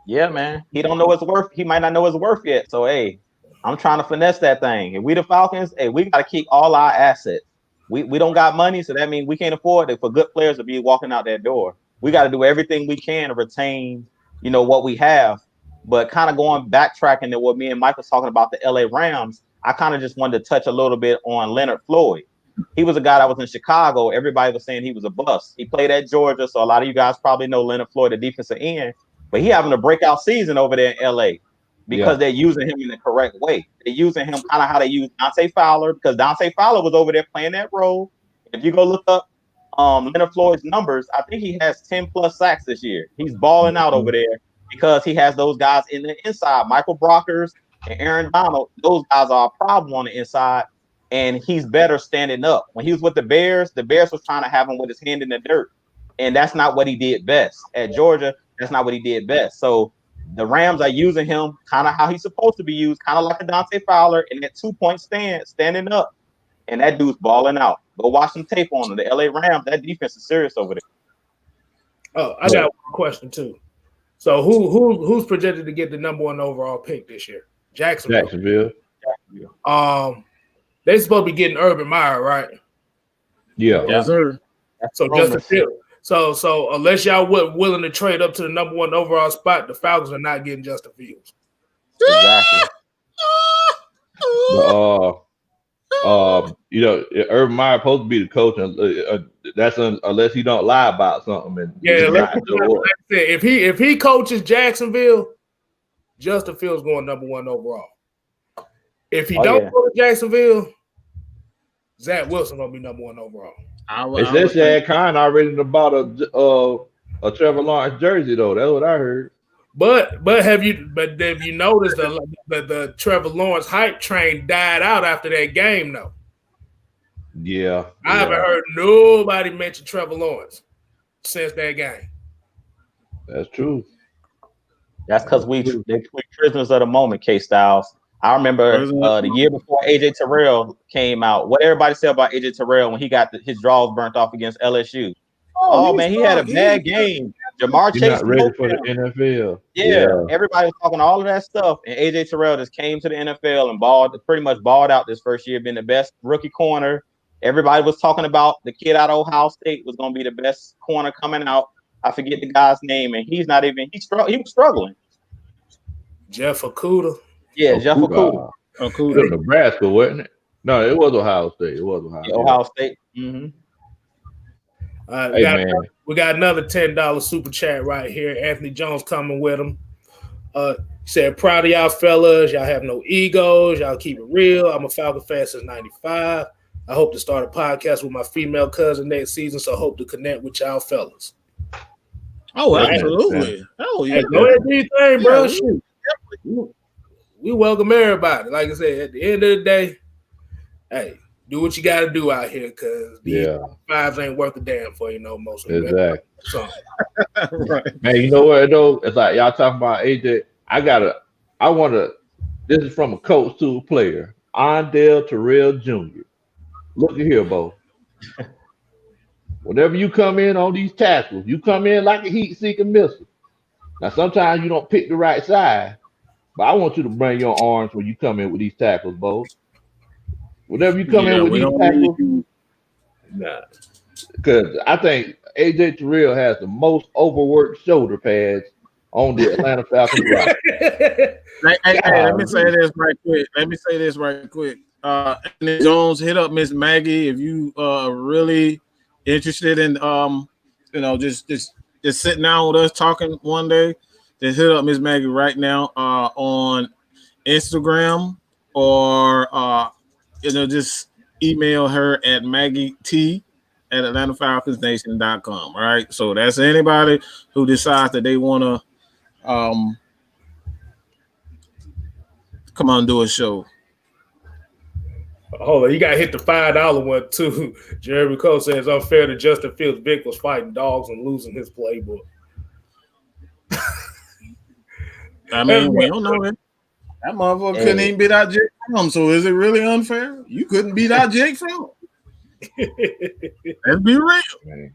Yeah, man. He don't know his worth. He might not know his worth yet. So, hey, I'm trying to finesse that thing. If we the Falcons, hey, we got to keep all our assets. We don't got money, so that means we can't afford it for good players to be walking out that door. We got to do everything we can to retain, what we have. But kind of backtracking to what me and Mike was talking about, the LA Rams, I kind of just wanted to touch a little bit on Leonard Floyd. He was a guy that was in Chicago. Everybody was saying he was a bust. He played at Georgia, so a lot of you guys probably know Leonard Floyd, the defensive end. But he having a breakout season over there in LA because they're using him in the correct way. They're using him kind of how they use Dante Fowler, because Dante Fowler was over there playing that role. If you go look up Leonard Floyd's numbers, I think he has 10+ sacks this year. He's balling out over there because he has those guys in the inside. Michael Brockers and Aaron Donald, those guys are a problem on the inside. And he's better standing up. When he was with the Bears was trying to have him with his hand in the dirt. And that's not what he did best. At Georgia, that's not what he did best. So the Rams are using him kind of how he's supposed to be used, kind of like a Dante Fowler in that 2-point standing up. And that dude's balling out. Go watch some tape on him. The LA Rams, that defense is serious over there. Oh, I got one question, too. So who's projected to get the number 1 overall pick this year? Jacksonville. They're supposed to be getting Urban Meyer, right? Yeah. Yes, sir. So Justin Fields. So unless y'all willing to trade up to the number 1 overall spot, the Falcons are not getting Justin Fields. Exactly. Urban Meyer supposed to be the coach, and that's unless he don't lie about something. And like I said, if he coaches Jacksonville, Justin Fields going number 1 overall. If he don't go to Jacksonville, Zach Wilson gonna be number 1 overall. It says Shad Khan already bought a Trevor Lawrence jersey though. That's what I heard. But have you noticed the Trevor Lawrence hype train died out after that game though? Yeah. I haven't heard nobody mention Trevor Lawrence since that game. That's true. That's because we prisoners of the moment, Kstylz. I remember the year before AJ Terrell came out. What everybody said about AJ Terrell when he got his draws burnt off against LSU. Oh man, he had a bad game. Jamar Chase not ready for the NFL. Yeah, everybody was talking all of that stuff, and AJ Terrell just came to the NFL and pretty much balled out this first year, being the best rookie corner. Everybody was talking about the kid out of Ohio State was going to be the best corner coming out. I forget the guy's name, and he was struggling. Jeff Okuda. Yeah, Jeff Okuda. Okuda. Nebraska, wasn't it? No, it was Ohio State. It was Ohio. Yeah, Ohio State. Mm-hmm. We got another $10 super chat right here. Anthony Jones coming with him. Said, proud of y'all fellas. Y'all have no egos. Y'all keep it real. I'm a Falcon fan since 95. I hope to start a podcast with my female cousin next season, so I hope to connect with y'all fellas. Oh, absolutely. Oh, yeah. Hey, go ahead and do your thing, bro. Shoot. We welcome everybody. Like I said, at the end of the day, hey, do what you got to do out here, because these fives ain't worth a damn for you no more. Exactly. So. Right. Man, you know what though? It's like y'all talking about AJ. This is from a coach to a player. Ondale Terrell Jr. Look at here, Bo. Whenever you come in on these tackles, you come in like a heat-seeking missile. Now, sometimes you don't pick the right side, but I want you to bring your arms when you come in with these tackles, Bo. Whenever you come in with these tackles, because I think AJ Terrell has the most overworked shoulder pads on the Atlanta Falcons roster. Let me say this right quick. Anthony Jones, hit up Miss Maggie if you are really interested in just sitting down with us talking one day. Just hit up Miss Maggie right now on Instagram, or just email her at maggiet@atlantafalconsnation.com. All right. So that's anybody who decides that they want to come on and do a show. Hold on, you got to hit the $5 one too. Jeremy Cole says unfair that Justin Fields Vic was fighting dogs and losing his playbook. I mean, we don't know that. That motherfucker couldn't even beat out Jake Fromm. So is it really unfair? You couldn't beat out Jake Fromm. Let's be real.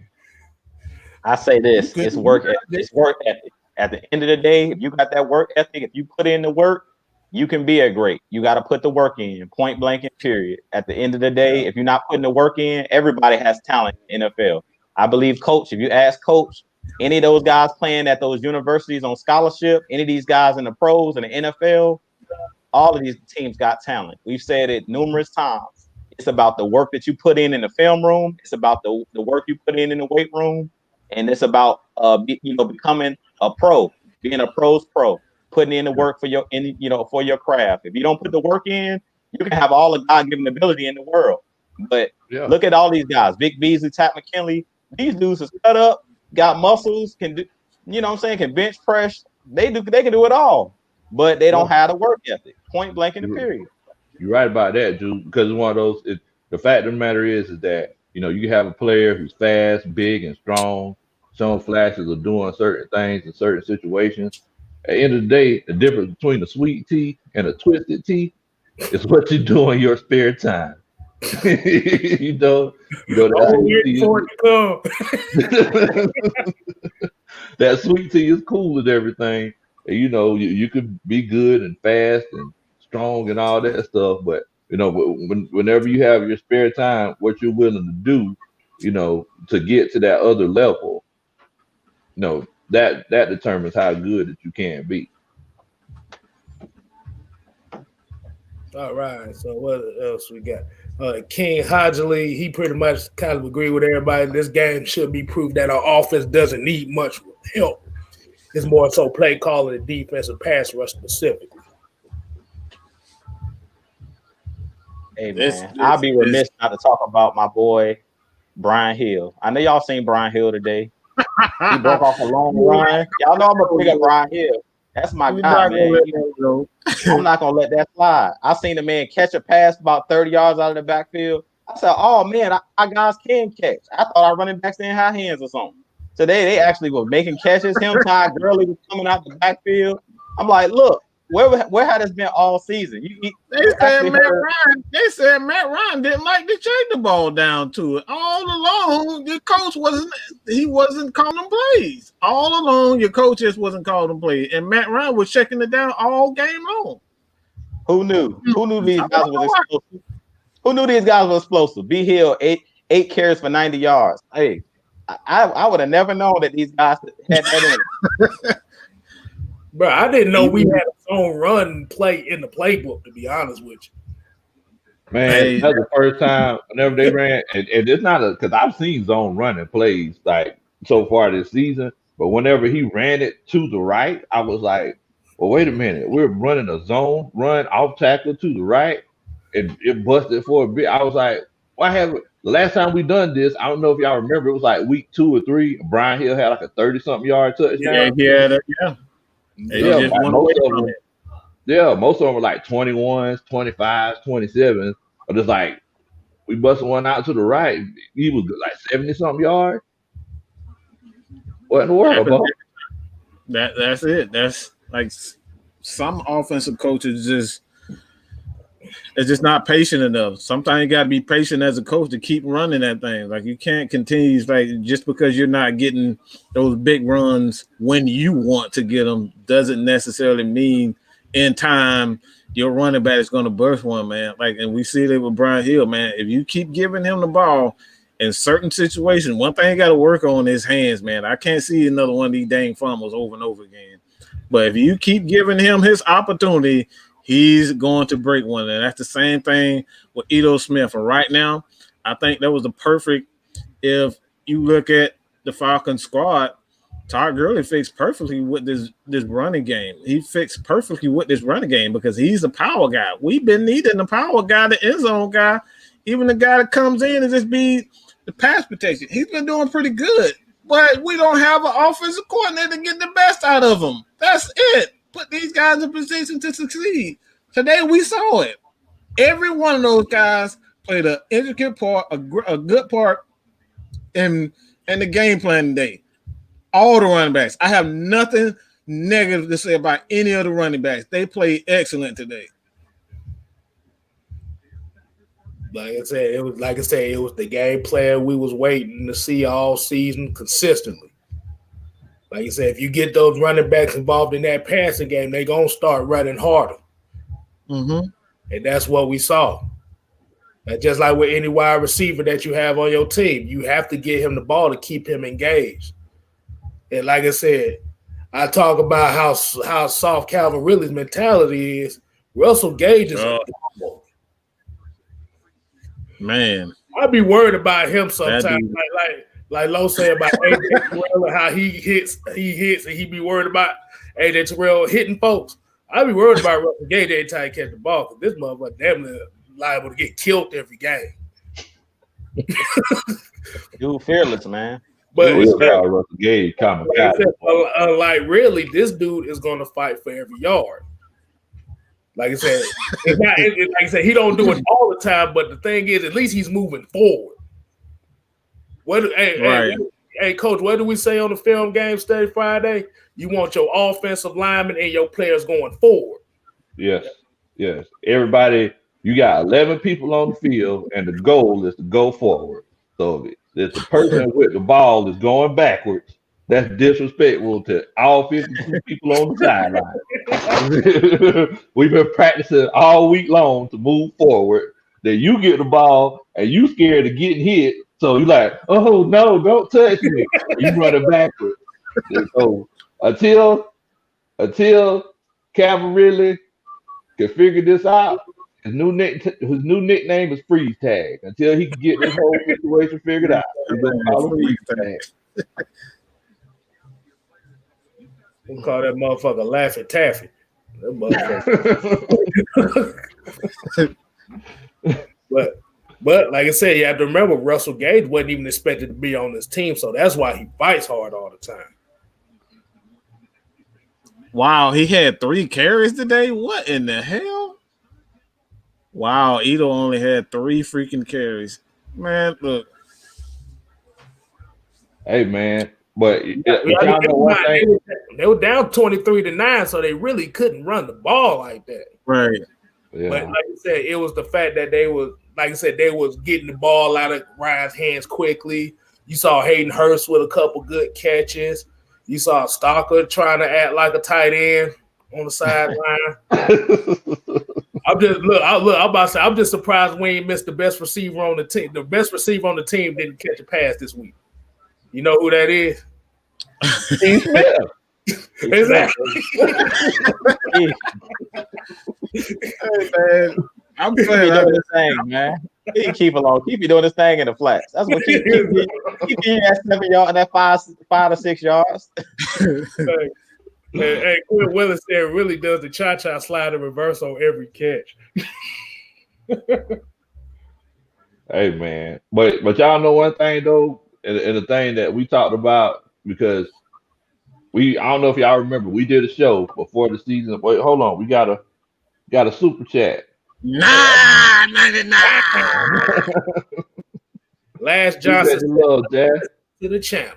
I say this: it's work ethic. It's work ethic. At the end of the day, if you got that work ethic, if you put in the work, you can be a great. You got to put the work in, point blank and period. At the end of the day, if you're not putting the work in, everybody has talent in the NFL. I believe Coach, if you ask Coach, any of those guys playing at those universities on scholarship, any of these guys in the pros and the NFL, all of these teams got talent. We've said it numerous times. It's about the work that you put in the film room. It's about the work you put in the weight room. And it's about becoming a pro, being a pro's pro. Putting in the work for your craft. If you don't put the work in, you can have all the God-given ability in the world. But look at all these guys: Vic Beasley, Pat McKinley. These dudes are cut up, got muscles, can do, can bench press. They can do it all, but they don't have the work ethic. Point blank in the period. You're right about that, dude. Because it's one of those. The fact of the matter is that you have a player who's fast, big, and strong, showing flashes of doing certain things in certain situations. At the end of the day, the difference between a sweet tea and a twisted tea is what you do in your spare time. That sweet tea is cool and everything. And, you could be good and fast and strong and all that stuff. But, whenever you have your spare time, what you're willing to do, to get to that other level, that determines how good that you can be. All right. So what else we got? King Hodgley, he pretty much kind of agreed with everybody. This game should be proof that our offense doesn't need much help. It's more so play calling and defensive pass rush specifically. Hey, man, I'll be remiss not to talk about my boy, Brian Hill. I know y'all seen Brian Hill today. He broke off a long run. Y'all know I'm going to pick up Brian Hill. That's my guy, man. I'm not going to let that slide. I seen the man catch a pass about 30 yards out of the backfield. I said, oh, man, our guys can catch. I thought our running backs didn't have hands or something. Today, they actually were making catches. Him, Ty Gurley was coming out the backfield. I'm like, look, where had this been all season? They said Matt Ryan didn't like to chase the ball down to it. All along, your coach wasn't calling plays. All along, your coach just wasn't calling plays. And Matt Ryan was checking it down all game long. Who knew? Who knew these guys was explosive? Who knew these guys were explosive? B Hill, eight carries for 90 yards. Hey, I would have never known that these guys had that in it. Bro, I didn't know we had a zone run play in the playbook, to be honest with you. Man, that's the first time whenever they ran, and it's not because I've seen zone running plays like so far this season, but whenever he ran it to the right, I was like, well, wait a minute, we're running a zone run off tackle to the right, and it busted for a bit. I was like, why haven't the last time we done this? I don't know if y'all remember, it was like week 2 or 3. Brian Hill had like a 30-something yard touchdown. Yeah. Most of them were like 21s, 25s, 27s. But it's like we busted one out to the right. He was like 70-something yards. What in the world, bro? That's it. That's like some offensive coaches it's just not patient enough. Sometimes you got to be patient as a coach to keep running that thing. Like you can't continue like just because you're not getting those big runs when you want to get them doesn't necessarily mean in time your running back is going to burst one, man. Like, and we see that with Brian Hill, man. If you keep giving him the ball in certain situations, one thing you got to work on is hands, man. I can't see another one of these dang fumbles over and over again. But if you keep giving him his opportunity, he's going to break one. And that's the same thing with Ito Smith. And right now, I think that was the perfect, if you look at the Falcons squad, Todd Gurley fixed perfectly with this running game. He fixed perfectly with this running game because he's a power guy. We've been needing the power guy, the end zone guy, even the guy that comes in and just be the pass protection. He's been doing pretty good, but we don't have an offensive coordinator to get the best out of him. That's it. Put these guys in position to succeed. Today we saw it. Every one of those guys played an intricate part, a good part in the game plan today. All the running backs. I have nothing negative to say about any of the running backs. They played excellent today. Like I said, it was the game plan we was waiting to see all season consistently. Like I said, if you get those running backs involved in that passing game, they're going to start running harder. Mm-hmm. And that's what we saw. And just like with any wide receiver that you have on your team, you have to get him the ball to keep him engaged. And like I said, I talk about how soft Calvin Ridley's mentality is. Russell Gage is a dog. Man. I'd be worried about him sometimes. Like Lo said about AJ Terrell and how he hits, and he be worried about AJ Terrell hitting folks. I'd be worried about Russell Gage every time he catch the ball because this motherfucker damn near liable to get killed every game. Dude, fearless, man. But Russell Gage, like really, this dude is going to fight for every yard. Like I said, like I said, he don't do it all the time. But the thing is, at least he's moving forward. Hey, Coach, what do we say on the film game study Friday? You want your offensive linemen and your players going forward. Yes. Everybody, you got 11 people on the field, and the goal is to go forward. So if the person with the ball is going backwards, that's disrespectful to all 52 people on the sideline. We've been practicing all week long to move forward. Then you get the ball, and you scared of getting hit. So you're like, oh, no, don't touch me. You running backwards. And so until Calvin Ridley can figure this out, his new nickname is Freeze Tag. Until he can get this whole situation figured out. Freeze Tag. We'll call that motherfucker Laffy Taffy. That motherfucker. But like I said, you have to remember Russell Gage wasn't even expected to be on this team, so that's why he fights hard all the time. Wow, he had 3 carries today? What in the hell? Wow, Ito only had 3 freaking carries. Man, look. Hey, man. But they were down 23-9, so they really couldn't run the ball like that. Right. Yeah. But like I said, it was the fact that they was getting the ball out of Ryan's hands quickly. You saw Hayden Hurst with a couple good catches. You saw Stalker trying to act like a tight end on the sideline. I'm just surprised we ain't missed the best receiver on the team. The best receiver on the team didn't catch a pass this week. You know who that is? Steve Smith. Exactly. Hey, man, I'm Keep glad doing this thing, man. Keep you doing this thing in the flats. That's what keep getting that 7 yard and that 5 to 6 yards. Hey, Quinn Willis there really does the cha-cha slide in reverse on every catch. Hey man, but y'all know one thing though, and the thing that we talked about because I don't know if y'all remember we did a show before the season. Wait, hold on, we got a super chat. 9.99. Last Johnson love, Jazz. to the channel.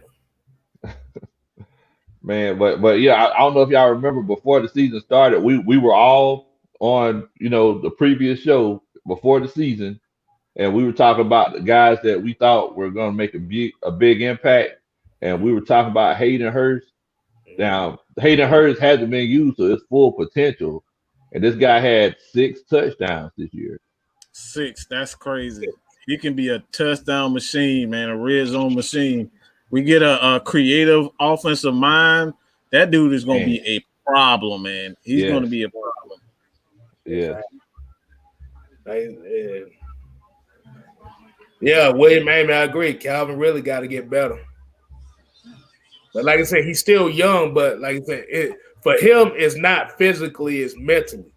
Man, but yeah, I don't know if y'all remember before the season started, we were all on the previous show before the season, and we were talking about the guys that we thought were going to make a big impact, and we were talking about Hayden Hurst. Now Hayden Hurst hasn't been used to his full potential, and this guy had 6 touchdowns this year. 6, that's crazy. He can be a touchdown machine, man, a red zone machine. We get a creative offensive mind. That dude is going to be a problem, man. He's going to be a problem. Yeah. Yeah, William, man, I agree. Calvin really got to get better. But like I said, he's still young. But like I said, for him, it's not physically, it's mentally.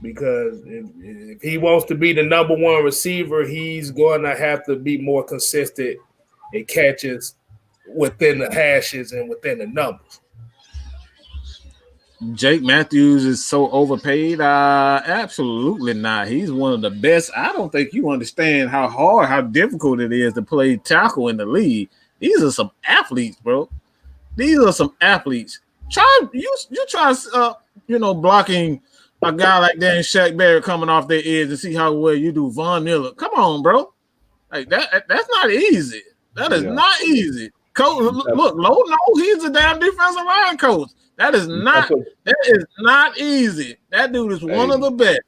Because if he wants to be the number one receiver, he's going to have to be more consistent in catches within the hashes and within the numbers. Jake Matthews is so overpaid. Absolutely not. He's one of the best. I don't think you understand how difficult it is to play tackle in the league. These are some athletes, bro. These are some athletes. Blocking a guy like that and Shaq Barrett coming off their edge and see how well you do. Von Miller. Come on, bro. Like that's not easy. That is not easy. Coach, look, Lowe knows he's a damn defensive line coach. That is not easy. That dude is one of the best.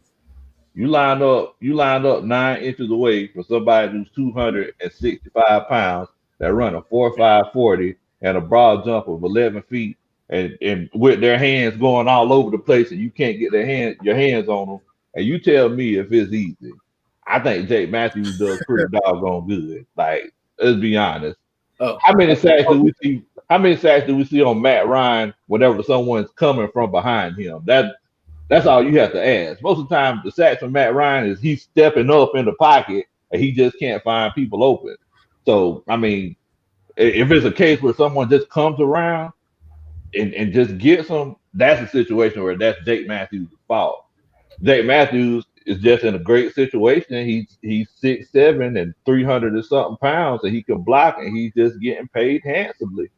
You line up 9 inches away from somebody who's 265 pounds that run a 4.5 40 and a broad jump of 11 feet and with their hands going all over the place and you can't get your hands on them. And you tell me if it's easy. I think Jake Matthews does pretty doggone good. Like, let's be honest. How many sacks do we see? How many sacks do we see on Matt Ryan whenever someone's coming from behind him? That's all you have to ask. Most of the time, the sacks from Matt Ryan is he's stepping up in the pocket and he just can't find people open. So, I mean, if it's a case where someone just comes around and just gets them, that's a situation where that's Jake Matthews' fault. Jake Matthews is just in a great situation. He's 6'7" and 300 and something pounds, and he can block, and he's just getting paid handsomely.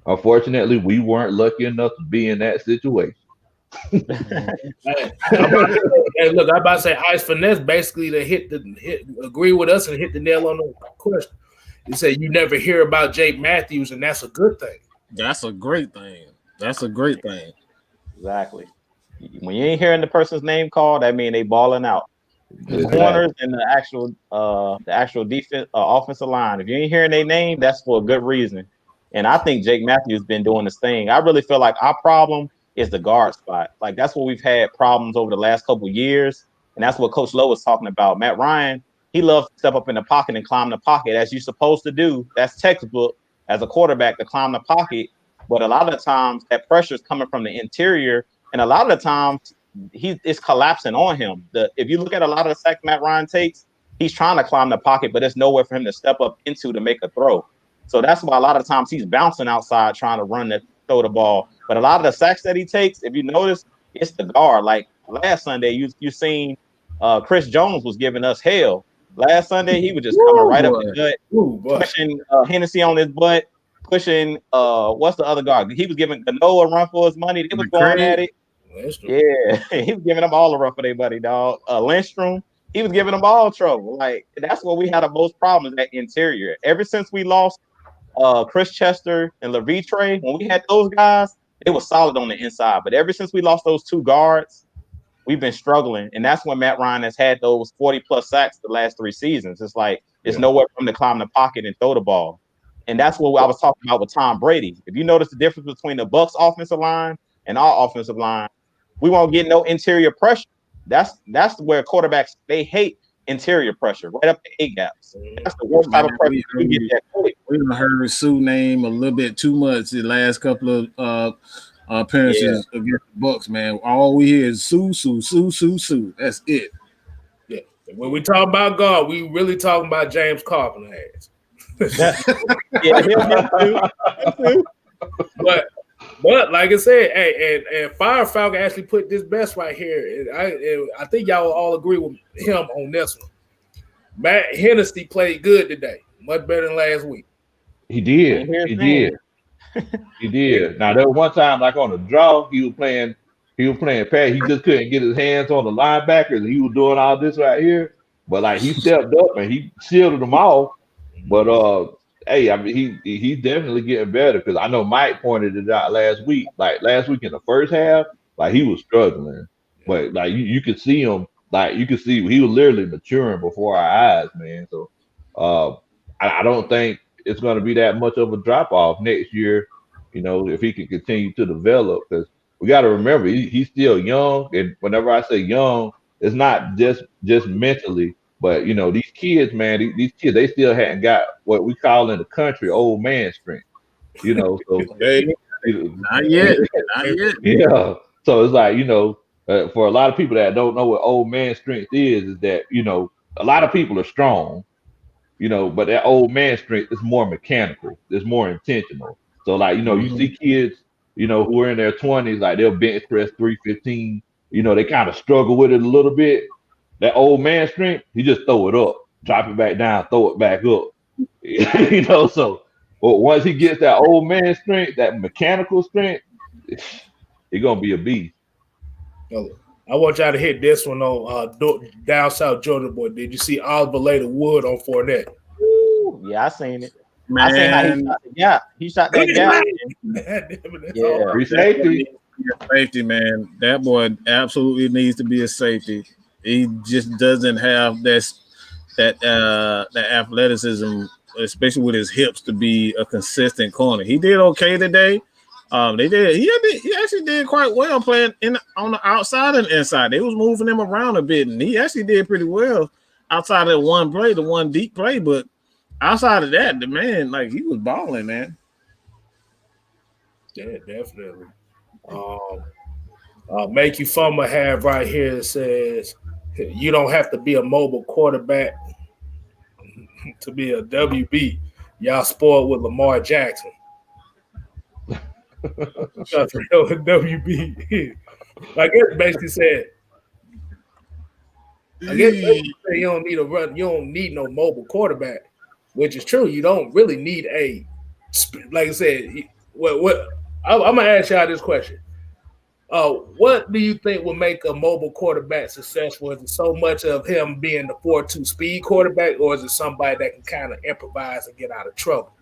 Unfortunately, we weren't lucky enough to be in that situation. Hey, look, I'm about to say Ice Finesse basically to agree with us and hit the nail on the question. He said you never hear about Jake Matthews, and that's a good thing. That's a great thing. That's a great thing. Exactly. When you ain't hearing the person's name called, that means they balling out. The corners and the actual defense, offensive line. If you ain't hearing their name, that's for a good reason. And I think Jake Matthews been doing this thing. I really feel like our problem is the guard spot. Like that's what we've had problems over the last couple of years, and that's what Coach Lowe was talking about. Matt Ryan, he loves to step up in the pocket and climb the pocket as you're supposed to do. That's textbook as a quarterback to climb the pocket. But a lot of the times that pressure is coming from the interior. And a lot of the times it's collapsing on him. If you look at a lot of the sacks Matt Ryan takes, he's trying to climb the pocket, but there's nowhere for him to step up into to make a throw. So that's why a lot of times he's bouncing outside trying to throw the ball. But a lot of the sacks that he takes, if you notice, it's the guard. Like last Sunday, you seen Chris Jones was giving us hell. Last Sunday, he was just coming right up the gut, pushing Hennessy on his butt, pushing what's the other guard? He was giving Gano a run for his money. They was going at it. Yeah, he was giving them all a run for their buddy, dog. Lindstrom, he was giving them all trouble. Like that's where we had the most problems at interior. Ever since we lost Chris Chester and LaVitre, when we had those guys, they were solid on the inside. But ever since we lost those two guards, we've been struggling. And that's when Matt Ryan has had those 40-plus sacks the last 3 seasons. It's like it's nowhere for him to climb the pocket and throw the ball. And that's what I was talking about with Tom Brady. If you notice the difference between the Bucs offensive line and our offensive line, we won't get no interior pressure. That's where quarterbacks, they hate interior pressure, right up the A gaps. That's the worst type of pressure you get that quick. We heard Sue name a little bit too much the last couple of appearances against the Bucs, man. All we hear is Sue. That's it. Yeah. When we talk about God, we really talking about James Carpenter ass. But like I said, hey, and Fire Falcon actually put this best right here. I think y'all will all agree with him on this one. Matt Hennessy played good today, much better than last week. He did. He did. Now there was one time, like on the draw, he was playing pass. He just couldn't get his hands on the linebackers, and he was doing all this right here. But like he stepped up and he shielded them off. But hey, I mean he's definitely getting better, because I know Mike pointed it out last week. Like last week in the first half, like he was struggling, but like you could see him. Like you could see he was literally maturing before our eyes, man. So I don't think it's going to be that much of a drop off next year, you know, if he can continue to develop, because we got to remember he's still young. And whenever I say young, it's not just mentally, but you know, these kids, man, these kids, they still hadn't got what we call in the country old man strength, you know. So not yet. Yeah. So it's like, you know, for a lot of people that don't know what old man strength is that, you know, a lot of people are strong, you know, but that old man strength is more mechanical. It's more intentional. So like, you know, you see kids, you know, who are in their 20s, like they'll bench press 315, you know, they kind of struggle with it a little bit. That old man strength, he just throw it up, drop it back down, throw it back up. You know, so but once he gets that old man strength, that mechanical strength, he's gonna be a beast. I want y'all to hit this one on down south Georgia boy. Did you see Oliver lay the wood on Fournette? Ooh, yeah, I seen it. Man. I seen how he shot the gap. He shot that gap. Free safety. Safety, man. That boy absolutely needs to be a safety. He just doesn't have that athleticism, especially with his hips, to be a consistent corner. He did okay today. He actually did quite well playing on the outside and inside. They was moving him around a bit, and he actually did pretty well outside of one play, the one deep play. But outside of that, the man, like, he was balling, man. Yeah, definitely. Make You Fumble have right here says you don't have to be a mobile quarterback to be a WB. Y'all spoiled with Lamar Jackson. WB. I guess basically said, you don't need a run. You don't need no mobile quarterback, which is true. You don't really need like I said. What I'm gonna ask y'all this question. What do you think will make a mobile quarterback successful? Is it so much of him being the 4.2 speed quarterback, or is it somebody that can kind of improvise and get out of trouble,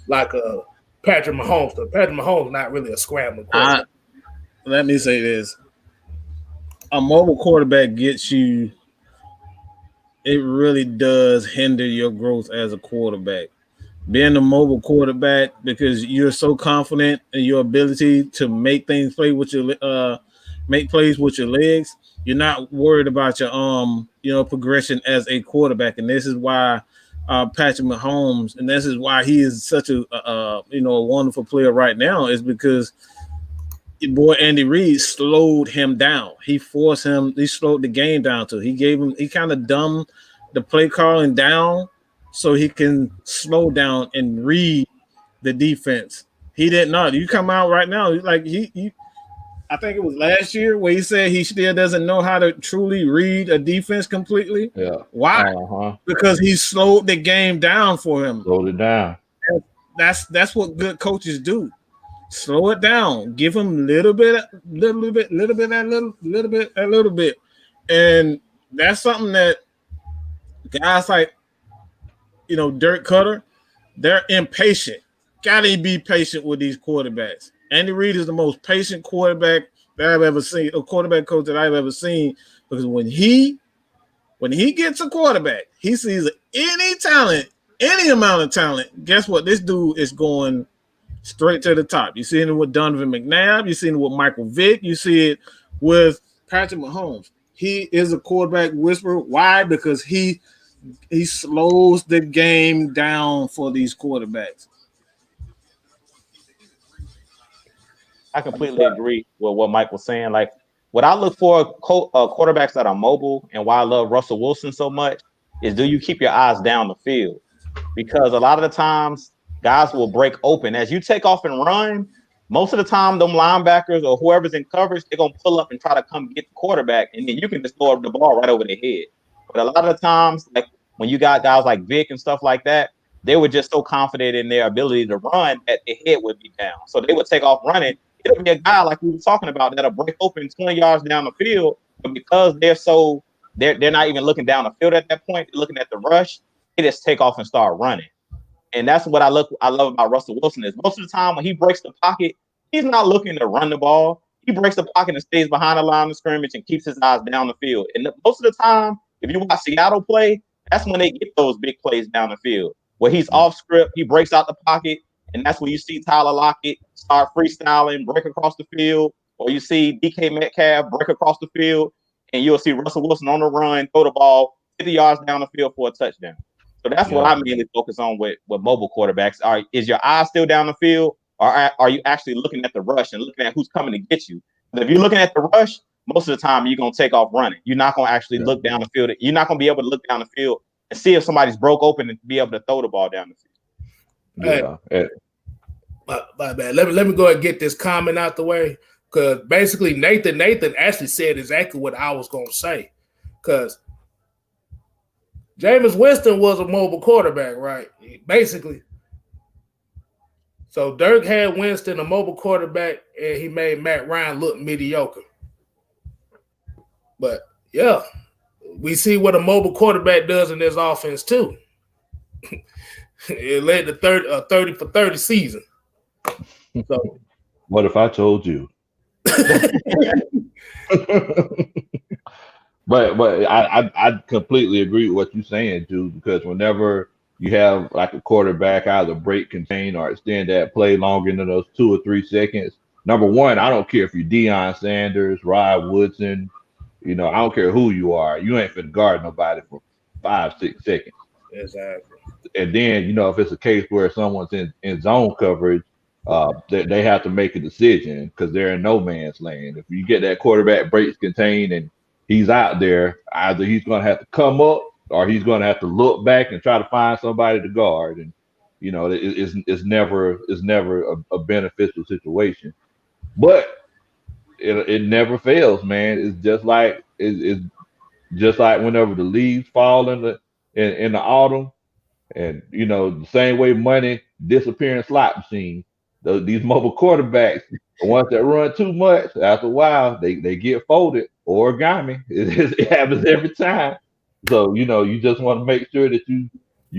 like a Patrick Mahomes? Patrick Mahomes not really a scrambling quarterback. Let me say this: a mobile quarterback gets you. It really does hinder your growth as a quarterback. Being a mobile quarterback, because you're so confident in your ability to make things play with your make plays with your legs, you're not worried about your progression as a quarterback. And this is why Patrick Mahomes, and this is why he is such a wonderful player right now, is because your boy Andy Reid slowed him down. He slowed the game down to. He kind of dumbed the play calling down so he can slow down and read the defense. He did not. You come out right now, like I think it was last year where he said he still doesn't know how to truly read a defense completely. Yeah. Why? Because he slowed the game down for him. Slowed it down. That's what good coaches do. Slow it down. Give him little bit. And that's something that guys like, Dirk Cutter, they're impatient. Gotta be patient with these quarterbacks. Andy Reid is the most patient quarterback that I've ever seen, a quarterback coach that I've ever seen, because when he gets a quarterback, he sees any talent any amount of talent, guess what? This dude is going straight to the top. You see it with Donovan McNabb. You see it with Michael Vick. You see it with Patrick Mahomes. He is a quarterback whisperer. Why? Because he slows the game down for these quarterbacks. I completely agree with what Mike was saying. Like, what I look for quarterbacks that are mobile, and why I love Russell Wilson so much, is do you keep your eyes down the field? Because a lot of the times guys will break open. As you take off and run, most of the time them linebackers or whoever's in coverage, they're going to pull up and try to come get the quarterback, and then you can just throw the ball right over their head. But a lot of the times, like when you got guys like Vic and stuff like that, they were just so confident in their ability to run that their head would be down. So they would take off running. It'll be a guy like we were talking about that'll break open 20 yards down the field, but because they're not even looking down the field at that point, they're looking at the rush, they just take off and start running. And that's what I love about Russell Wilson is most of the time when he breaks the pocket, he's not looking to run the ball. He breaks the pocket and stays behind the line of scrimmage and keeps his eyes down the field. And most of the time, if you watch Seattle play, that's when they get those big plays down the field. Where he's off script, he breaks out the pocket, and that's when you see Tyler Lockett start freestyling, break across the field, or you see DK Metcalf break across the field, and you'll see Russell Wilson on the run, throw the ball 50 yards down the field for a touchdown. So that's what I mainly focus on with mobile quarterbacks. Is your eye still down the field, or are you actually looking at the rush and looking at who's coming to get you? But if you're looking at the rush, most of the time you're going to take off running. You're not going to actually look down the field. You're not going to be able to look down the field and see if somebody's broke open and be able to throw the ball down the field. Yeah. My bad. Let me go ahead and get this comment out the way, because basically Nathan actually said exactly what I was going to say, because Jameis Winston was a mobile quarterback, right? Basically. So Dirk had Winston, a mobile quarterback, and he made Matt Ryan look mediocre. But, yeah, we see what a mobile quarterback does in this offense, too. It led to 30 for 30 season. So, what if I told you? But I completely agree with what you're saying, dude, because whenever you have like a quarterback either break, contain, or extend that play longer than those 2 or 3 seconds, number one, I don't care if you're Deion Sanders, Rod Woodson, I don't care who you are. You ain't finna guard nobody for 5-6 seconds. Exactly. And then, if it's a case where someone's in zone coverage, they have to make a decision because they're in no man's land. If you get that quarterback breaks, contain, and he's out there, either he's going to have to come up or he's going to have to look back and try to find somebody to guard. And, it's never a beneficial situation. But it never fails, man. It's just like whenever the leaves fall in the autumn, and the same way money disappear in slot machines. These mobile quarterbacks, the ones that run too much, after a while they get folded. Origami. It happens every time. So you just want to make sure that you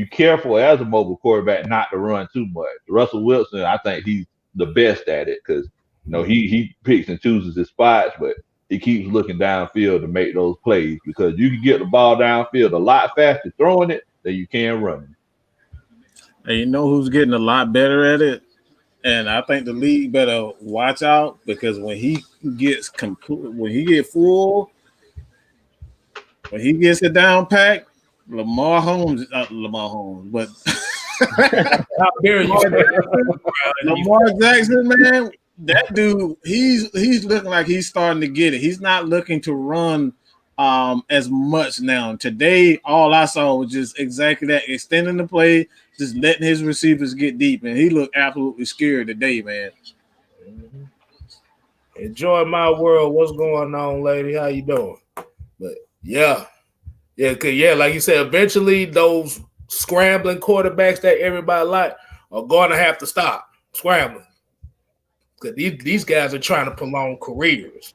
careful as a mobile quarterback not to run too much. Russell Wilson, I think he's the best at it because he picks and chooses his spots, but he keeps looking downfield to make those plays because you can get the ball downfield a lot faster throwing it than you can running. And you know who's getting a lot better at it? And I think the league better watch out because when he gets full, when he gets it down packed, Lamar Jackson, man, that dude, he's looking like he's starting to get it. He's not looking to run as much now. Today, all I saw was just exactly that, extending the play, just letting his receivers get deep, and he looked absolutely scared today, man. Mm-hmm. Enjoy my world. What's going on, lady? How you doing? But yeah, like you said, eventually those scrambling quarterbacks that everybody like are going to have to stop scrambling because these guys are trying to prolong careers.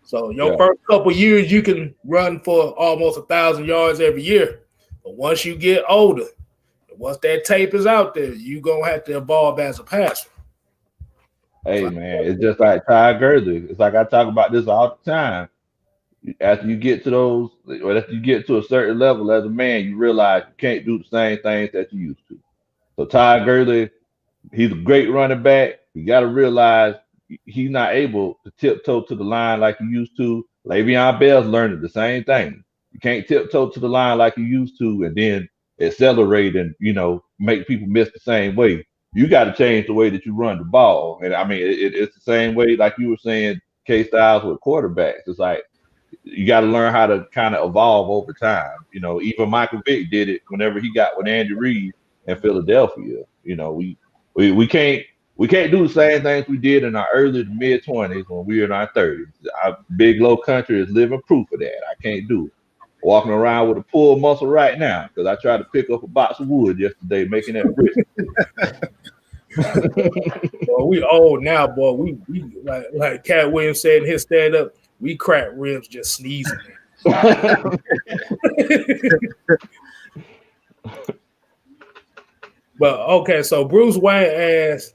So your first couple years, you can run for almost 1,000 yards every year. But once you get older, once that tape is out there, you're going to have to evolve as a passer. Hey, man, it's just like Ty Gurley. It's like I talk about this all the time. After you get to those, or after you get to a certain level as a man, you realize you can't do the same things that you used to. So Todd Gurley, he's a great running back. You got to realize he's not able to tiptoe to the line like he used to. Le'Veon Bell's learning the same thing. You can't tiptoe to the line like you used to, and then accelerate and make people miss the same way. You got to change the way that you run the ball. And I mean, it's the same way, like you were saying, Kstylz with quarterbacks. It's like you got to learn how to kind of evolve over time. Even Michael Vick did it whenever he got with Andy Reid in Philadelphia. We can't do the same things we did in our early to mid 20s when we were in our 30s. Our big low country is living proof of that. I can't do it. Walking around with a pull muscle right now because I tried to pick up a box of wood yesterday, making that brisk. Boy, we old now, boy. We like Cat Williams said in his stand up, we crack ribs just sneezing. But okay, so Bruce Wayne asked,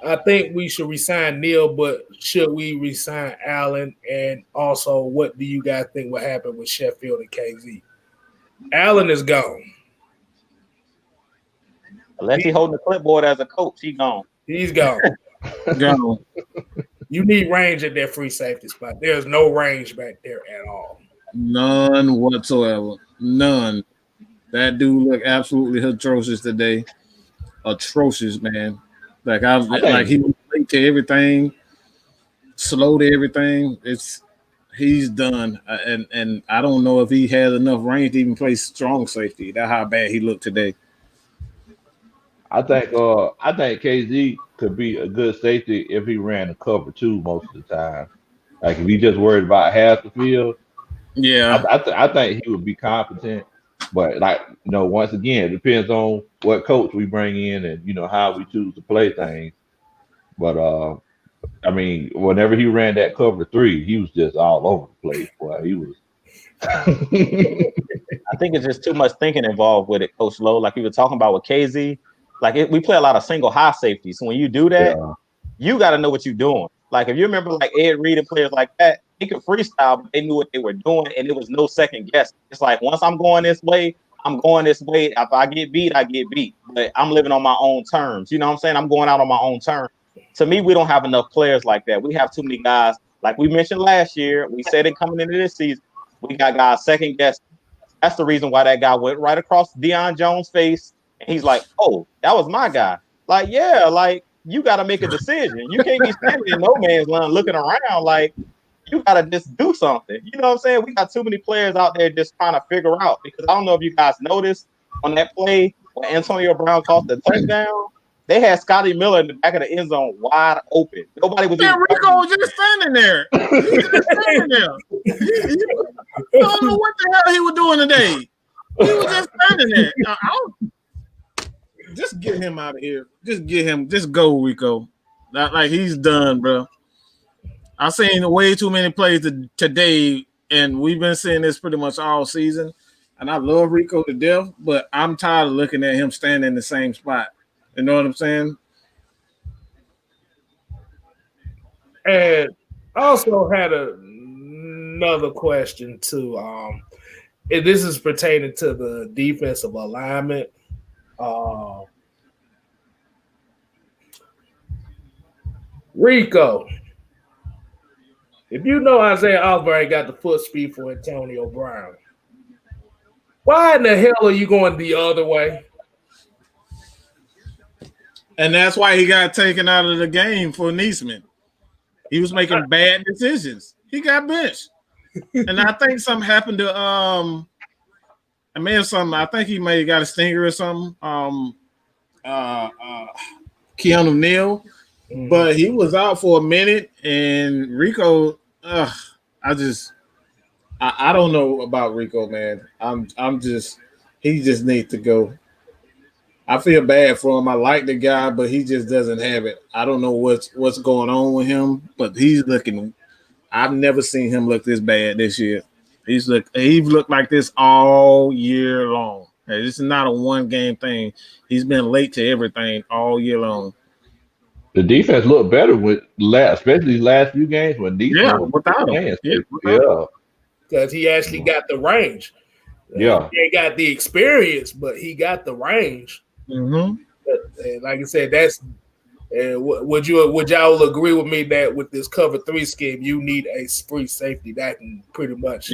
I think we should resign Neil, but should we resign Allen? And also, what do you guys think will happen with Sheffield and KZ? Allen is gone. Unless he holding the clipboard as a coach, he gone. He's gone. Gone. You need range at that free safety spot. There's no range back there at all. None whatsoever. None. That dude looked absolutely atrocious today. Atrocious, man. Like he was late to everything, slow to everything. He's done, and I don't know if he has enough range to even play strong safety. That's how bad he looked today. I think KZ could be a good safety if he ran a cover two most of the time. Like if he just worried about half the field. Yeah, I think he would be competent. But once again, it depends on what coach we bring in and how we choose to play things. But I mean, whenever he ran that cover three, he was just all over the place. Boy, he was. I think it's just too much thinking involved with it, Coach Lowe. Like we were talking about with KZ, we play a lot of single high safety. So when you do that, you got to know what you're doing. Like if you remember, like Ed Reed and players like that, they could freestyle, but they knew what they were doing, and it was no second guess. It's like once I'm going this way, I'm going this way. If I get beat, I get beat. But I'm living on my own terms. You know what I'm saying? I'm going out on my own terms. To me, we don't have enough players like that. We have too many guys. Like we mentioned last year, we said it coming into this season, we got guys second guess. That's the reason why that guy went right across Deion Jones' face. And he's like, oh, that was my guy. Like, yeah, like you got to make a decision. You can't be standing in no man's land looking around. Like, you got to just do something. You know what I'm saying? We got too many players out there just trying to figure out. Because I don't know if you guys noticed on that play when Antonio Brown caught the touchdown, they had Scotty Miller in the back of the end zone wide open. Nobody was even. Rico was just standing there. He was just standing there. I don't know what the hell he was doing today. He was just standing there. Just get him out of here. Just get him. Just go, Rico. Like he's done, bro. I've seen way too many plays today, and we've been seeing this pretty much all season. And I love Rico to death, but I'm tired of looking at him standing in the same spot. You know what I'm saying? And I also had another question too. And this is pertaining to the defensive alignment. Rico, if you know Isaiah Osborne got the foot speed for Antonio Brown, why in the hell are you going the other way? And that's why he got taken out of the game for Neesman. He was making bad decisions. He got benched. And I think something happened to I think he may have got a stinger or something. Keanu Neal. But he was out for a minute, and Rico, I don't know about Rico, man. He just needs to go. I feel bad for him. I like the guy, but he just doesn't have it. I don't know what's going on with him, but he's looking. I've never seen him look this bad this year. He's looked like this all year long. Hey, this is not a one-game thing. He's been late to everything all year long. The defense looked better especially these last few games when Neesman without him. because he actually got the range. Yeah. He ain't got the experience, but he got the range. Mm-hmm. And like I said, that's would y'all agree with me that with this cover 3 scheme, you need a free safety that can pretty much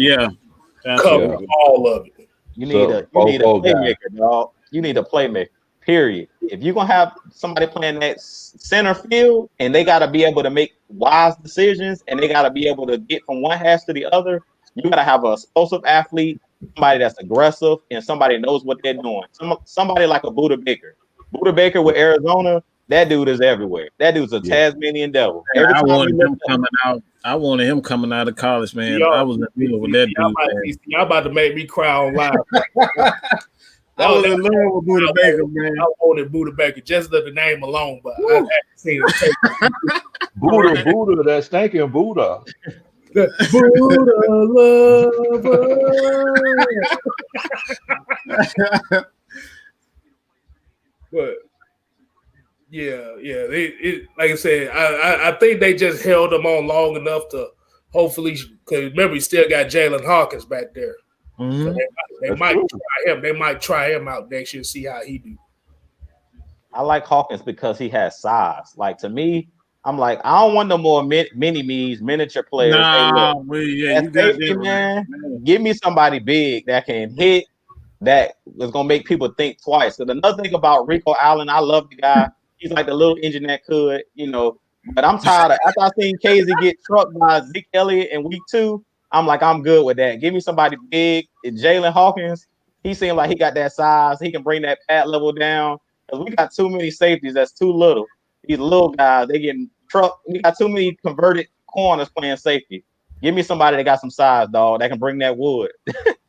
cover all of it. You need a playmaker, dog. You need a playmaker. Period. If you're gonna have somebody playing that center field and they gotta be able to make wise decisions and they gotta be able to get from one hash to the other, you gotta have an explosive athlete, somebody that's aggressive, and somebody knows what they're doing. Somebody like a Buda Baker. Buda Baker with Arizona, that dude is everywhere. That dude's a Tasmanian devil. I wanted him coming out of college, man. I was in the middle with that dude. Y'all about to make me cry on live. I was in love with Buda Baker, man. I wanted Buda Baker just the name alone, but I haven't seen it. Buddha, that stinking Buddha. Buddha lover. But it like I said, I think they just held him on long enough to hopefully, because remember he still got Jalen Hawkins back there. Mm-hmm. So they might try him. They might try him out next year, see how he do. I like Hawkins because he has size. Like, to me, I'm like, I don't want no more miniature players. Nah, man. Give me somebody big that can hit, that is gonna make people think twice. Because another thing about Rico Allen, I love the guy. He's like the little engine that could, But I'm tired of, after I seen Casey get trucked by Zeke Elliott in week 2, I'm like, I'm good with that. Give me somebody big. Jalen Hawkins, he seemed like he got that size. He can bring that pad level down. Because we got too many safeties that's too little. These little guys, they getting trucked. We got too many converted corners playing safety. Give me somebody that got some size, dog, that can bring that wood.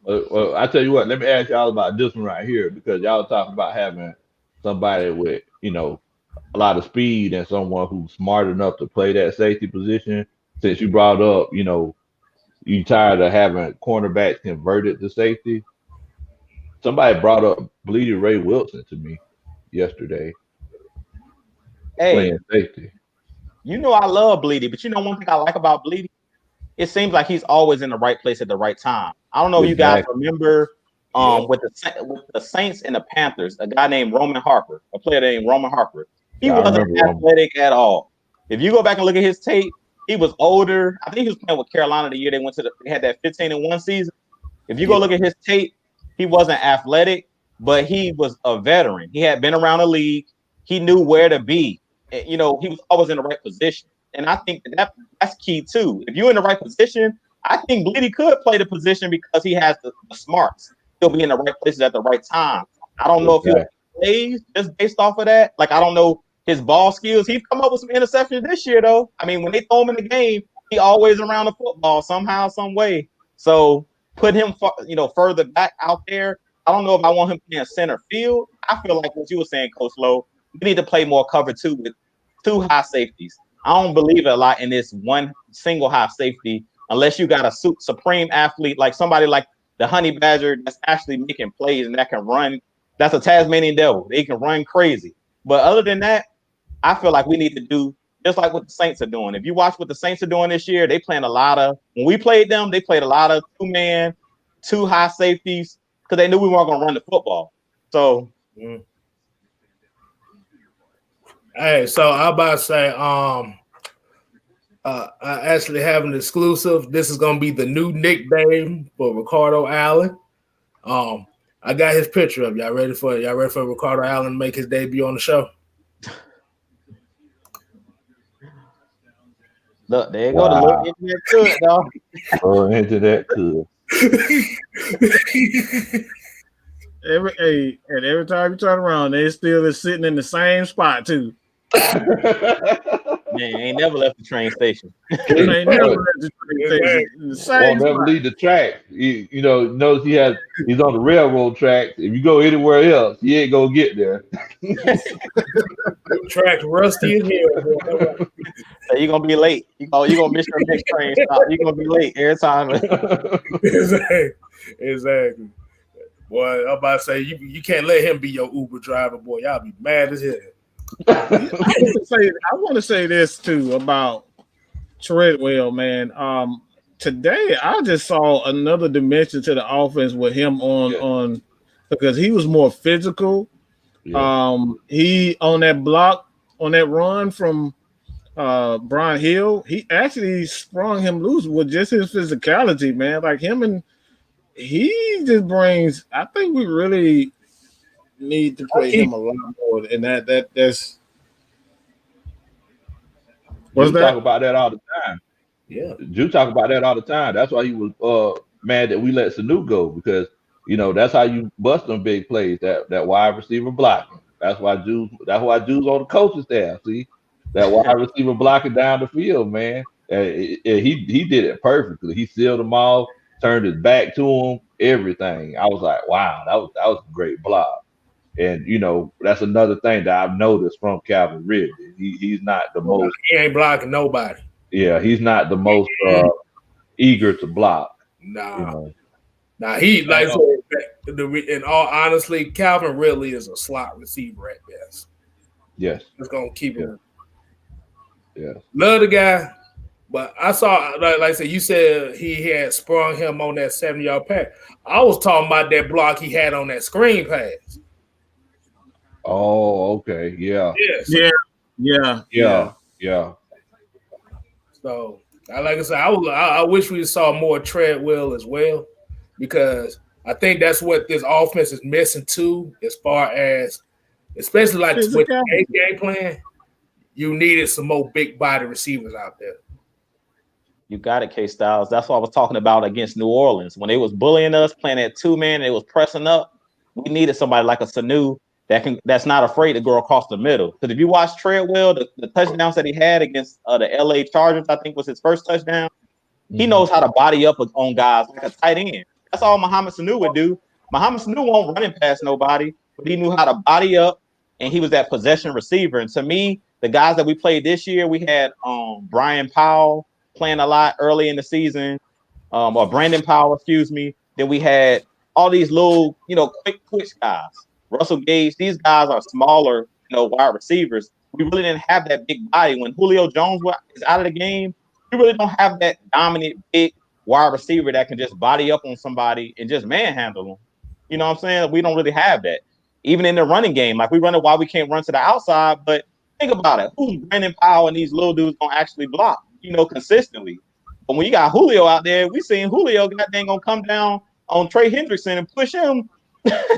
Well, I tell you what, let me ask y'all about this one right here, because y'all talking about having somebody with, a lot of speed and someone who's smart enough to play that safety position. Since you brought up, you tired of having cornerbacks converted to safety. Somebody brought up Bleedy Ray Wilson to me yesterday. Playing safety. I love Bleedy, but one thing I like about Bleedy, it seems like he's always in the right place at the right time. I don't know if you guys remember with the Saints and the Panthers, a guy named Roman Harper, a player named Roman Harper. He wasn't athletic at all. If you go back and look at his tape, he was older. I think he was playing with Carolina the year they had that 15-1 season. If you go look at his tape, he wasn't athletic, but he was a veteran. He had been around the league. He knew where to be. He was always in the right position. And I think that's key too. If you're in the right position, I think Bleedy could play the position because he has the smarts. He'll be in the right places at the right time. I don't know if he'll play just based off of that. Like, I don't know his ball skills. He's come up with some interceptions this year, though. I mean, when they throw him in the game, he always around the football somehow, some way. So put him, further back out there. I don't know if I want him playing center field. I feel like what you were saying, Coach Lowe, we need to play more cover 2 with 2 high safeties. I don't believe a lot in this one single high safety unless you got a supreme athlete, like somebody like the Honey Badger that's actually making plays and that can run. That's a Tasmanian devil. They can run crazy. But other than that, I feel like we need to do just like what the Saints are doing. If you watch what the Saints are doing this year, they playing a lot of, when we played them, they played a lot of 2-man, 2 high safeties because they knew we weren't going to run the football. So, Hey, so I'm about to say, I actually have an exclusive. This is gonna be the new nickname for Ricardo Allen. I got his picture up. Y'all ready for Ricardo Allen to make his debut on the show? Look, there you go. The look into that good, dog. Oh, into that good. Every time you turn around, they still is sitting in the same spot too. Man, ain't never left the train station. Ain't never left the train station. In the same Won't never leave the track. Notice he's on the railroad track. If you go anywhere else, he ain't gonna get there. Track rusty as hell. So you're gonna be late. You're gonna miss your next train stop. You're gonna be late every time. Exactly. Boy, I'm about to say you can't let him be your Uber driver, boy. Y'all be mad as hell. I want to say this too about Treadwell, man. today I just saw another dimension to the offense with him on because he was more physical. Yeah. He on that block on that run from Brian Hill, he actually sprung him loose with just his physicality, man. Like him, and he just brings. I think we really need to play him a lot more, and that's. What's You that? talk about that all the time. Yeah. You talk about that all the time. That's why he was mad that we let Sanu go, because that's how you bust them big plays. That wide receiver blocking. That's why Juice on the coaching staff. See that wide receiver blocking down the field, man. He did it perfectly. He sealed them off, turned his back to him, everything. I was like, wow, that was a great block. And that's another thing that I've noticed from Calvin Ridley. He's not the most. He ain't blocking nobody. Yeah, he's not the most eager to block. Nah. Nah, he like in all honesty, Calvin Ridley is a slot receiver at best. Yes. Just gonna keep him. Yeah. Love the guy, but I saw like I said, you said he had sprung him on that 70-yard pass. I was talking about that block he had on that screen pass. Oh, okay. Yeah. Yeah. So, like I said, I wish we saw more Treadwell as well, because I think that's what this offense is missing too, as far as, especially like with the game plan, you needed some more big body receivers out there. You got it, Kstylz. That's what I was talking about against New Orleans. When they was bullying us, playing that 2-man, it was pressing up. We needed somebody like a Sanu that's not afraid to go across the middle. Because if you watch Treadwell, the touchdowns that he had against the LA Chargers, I think was his first touchdown. He knows how to body up on guys like a tight end. That's all Mohamed Sanu would do. Mohamed Sanu won't run past nobody, but he knew how to body up, and he was that possession receiver. And to me, the guys that we played this year, we had Brian Powell playing a lot early in the season, or Brandon Powell, excuse me. Then we had all these little, quick twitch guys. Russell Gage, these guys are smaller, wide receivers. We really didn't have that big body. When Julio Jones is out of the game, we really don't have that dominant big wide receiver that can just body up on somebody and just manhandle them. You know what I'm saying? We don't really have that. Even in the running game, like we run it while we can't run to the outside, but think about it. Who's Brandon Powell and these little dudes gonna actually block, consistently? But when you got Julio out there, we seen Julio goddamn gonna come down on Trey Hendrickson and push him.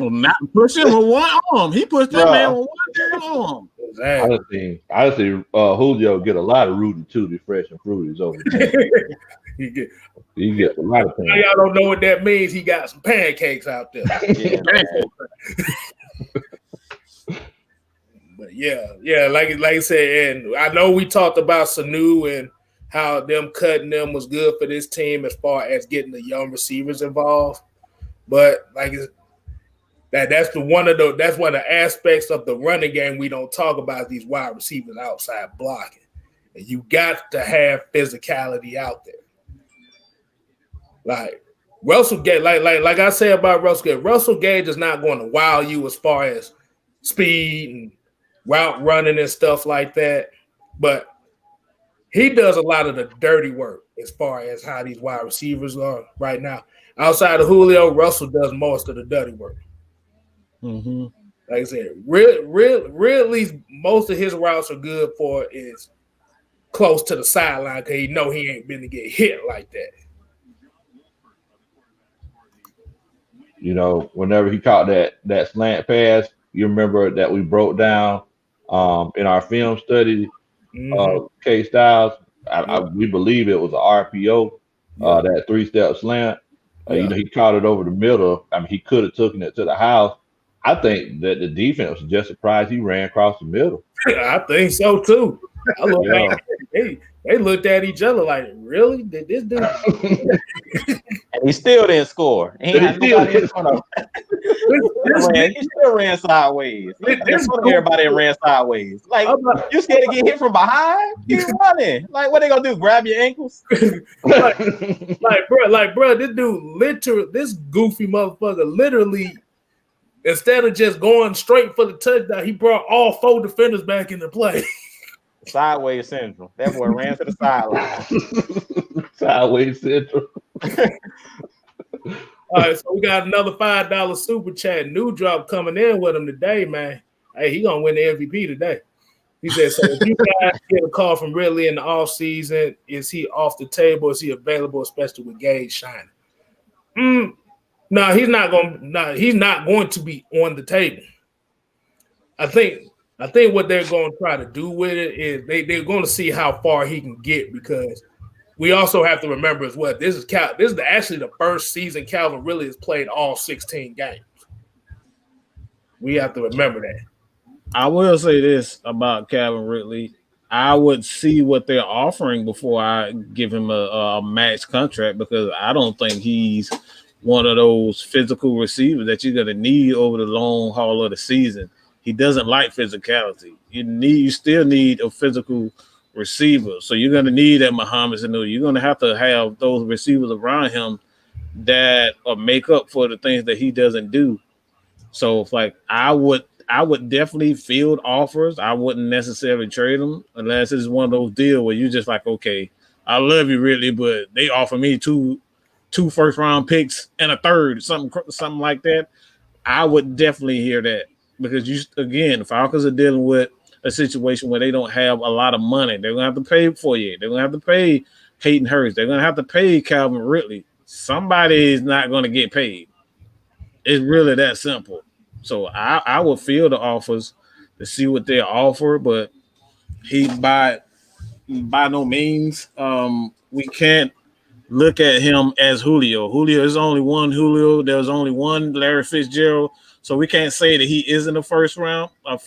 Well, not push him with one arm. He pushed that man with one arm. Exactly. I see Julio get a lot of Rooty Tooty fresh and fruities over there. he gets a lot of pancakes. Y'all don't know what that means. He got some pancakes out there. But like I said, and I know we talked about Sanu and how them cutting them was good for this team as far as getting the young receivers involved. But that's one of the aspects of the running game we don't talk about, these wide receivers outside blocking. And you got to have physicality out there. Like Russell Gage, like I said about Russell Gage is not going to wow you as far as speed and route running and stuff like that. But he does a lot of the dirty work as far as how these wide receivers are right now. Outside of Julio, Russell does most of the dirty work. Mm-hmm. Like I said, really, most of his routes are good for is close to the sideline because he ain't been to get hit like that. Whenever he caught that slant pass, you remember that we broke down in our film study, Kstylz. We believe it was an RPO, that 3-step slant. He caught it over the middle. I mean, he could have taken it to the house. I think that the defense was just surprised he ran across the middle. I think so too. They looked at each other like, really? Did this dude? And he still didn't score. He still ran sideways. Everybody ran sideways. Like, you scared to get hit from behind? Keep running. Like, what they gonna do? Grab your ankles? bro, this dude this goofy motherfucker literally, instead of just going straight for the touchdown, he brought all 4 defenders back into play. Sideways syndrome. That boy ran to the sideline. Sideways Central. All right, so we got another $5 super chat. New drop coming in with him today, man. Hey, he gonna win the MVP today. He said, so if you guys get a call from Ridley in the offseason, is he off the table? Is he available, especially with Gage shining? No, he's not going to be on the table. I think what they're going to try to do with it is they're going to see how far he can get, because we also have to remember as well, this is actually the first season Calvin Ridley has played all 16 games. We have to remember that. I will say this about Calvin Ridley. I would see what they're offering before I give him a max contract, because I don't think he's one of those physical receivers that you're going to need over the long haul of the season. He doesn't like physicality. You still need a physical receiver. So you're going to need that Muhammad Sanu. You're going to have those receivers around him that make up for the things that he doesn't do. So it's like I would definitely field offers. I wouldn't necessarily trade them unless it's one of those deals where you're just like, okay, I love you really, but they offer me two first-round picks and a third, something like that. I would definitely hear that, because the Falcons are dealing with a situation where they don't have a lot of money. They're going to have to pay for you. They're going to have to pay Hayden Hurst. They're going to have to pay Calvin Ridley. Somebody is not going to get paid. It's really that simple. So I would field the offers to see what they offer, but he by no means we can't look at him as Julio. Julio is only one Julio. There's only one Larry Fitzgerald. So we can't say that he is in the first round, one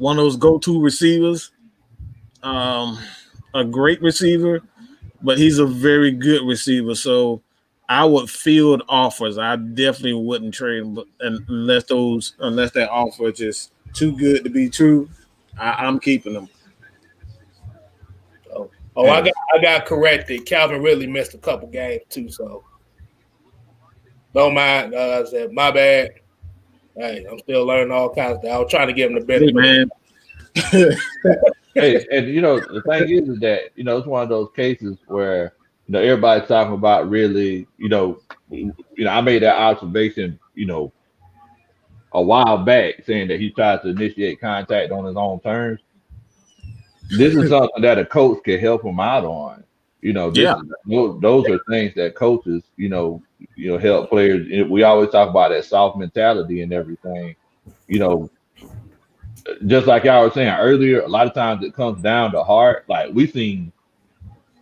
of those go-to receivers, a great receiver, but he's a very good receiver. So I would field offers. I definitely wouldn't trade him, unless that offer is just too good to be true. I'm keeping them. I got corrected. Calvin Ridley missed a couple games too, so don't mind. I said my bad. Hey, I'm still learning all kinds of stuff. I was trying to give him the benefit. Hey, man. Hey, and the thing is that it's one of those cases where everybody's talking about really, I made that observation, a while back, saying that he tries to initiate contact on his own terms. This is something that a coach can help him out on. Those are things that coaches, help players. We always talk about that soft mentality and everything. Just like y'all were saying earlier, a lot of times it comes down to heart. Like we seen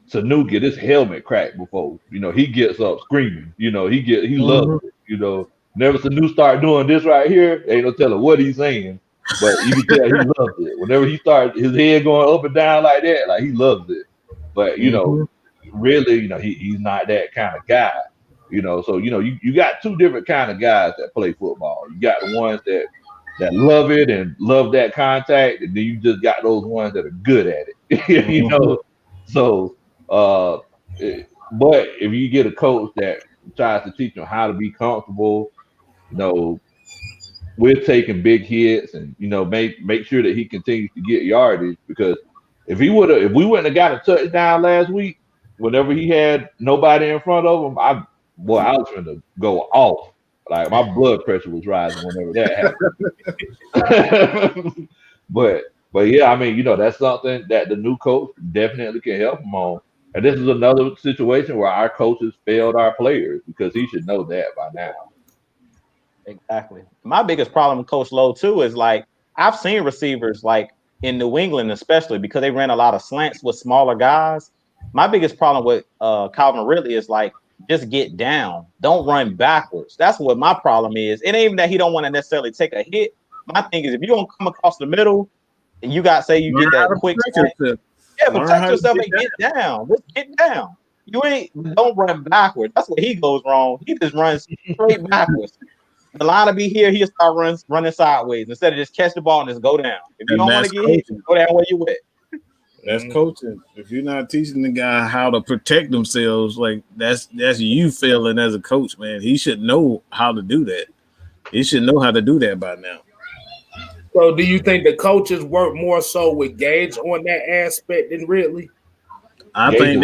Sanu get his helmet cracked before. He gets up screaming. He loves it. Never Sanu start doing this right here, ain't no telling what he's saying. But you can tell he loves it. Whenever he starts his head going up and down like that, like he loves it. But really, he's not that kind of guy. So you got two different kind of guys that play football. You got the ones that love it and love that contact, and then you just got those ones that are good at it. So but if you get a coach that tries to teach him how to be comfortable, we're taking big hits and make sure that he continues to get yardage, because if we wouldn't have got a touchdown last week, whenever he had nobody in front of him, I was going to go off. Like my blood pressure was rising whenever that happened. But yeah, I mean, that's something that the new coach definitely can help him on. And this is another situation where our coaches failed our players, because he should know that by now. Exactly. My biggest problem with Coach Lowe too is like I've seen receivers like in New England, especially because they ran a lot of slants with smaller guys. My biggest problem with Calvin Ridley is like, just get down. Don't run backwards. That's what my problem is. It ain't even that he don't want to necessarily take a hit. My thing is, if you don't come across the middle and you get that quick protect yourself and get down. Just get down. Don't run backwards. That's where he goes wrong. He just runs straight backwards. The line will be here, he'll start running sideways instead of just catch the ball and just go down. If you don't want to get hit, go down where you at. That's coaching. If you're not teaching the guy how to protect themselves, like that's you failing as a coach, man. He should know how to do that. He should know how to do that by now. So do you think the coaches work more so with Gage on that aspect than Ridley? I think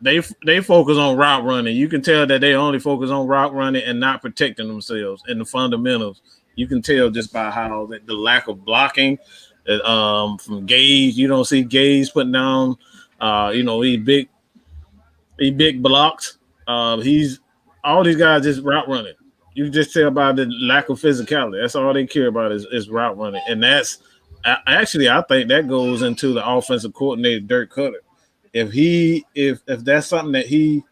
they focus on route running. You can tell that they only focus on route running and not protecting themselves and the fundamentals. You can tell just by how the lack of blocking from Gage. You don't see Gage putting down. He big blocks. He's all these guys just route running. You just tell by the lack of physicality. That's all they care about is route running, and that's actually I think that goes into the offensive coordinator Dirk Cutter. If that's something that you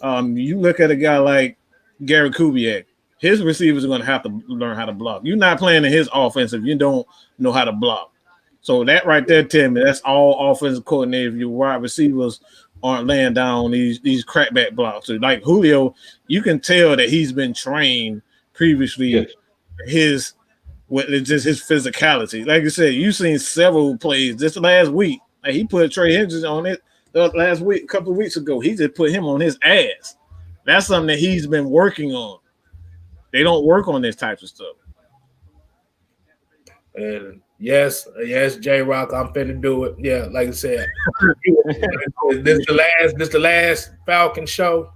look at a guy like Gary Kubiak, his receivers are going to have to learn how to block. You're not playing in his offense if you don't know how to block. So that right there, tell me that's all offensive coordinator. If your wide receivers aren't laying down these crackback blocks. So like Julio, you can tell that he's been trained previously. Yes. His physicality. Like you said, you've seen several plays this last week. Like he put Trey Hendricks on it last week, a couple of weeks ago. He just put him on his ass. That's something that he's been working on. They don't work on this type of stuff. And yes, J Rock, I'm finna do it. Yeah, like I said, this the last Falcon show.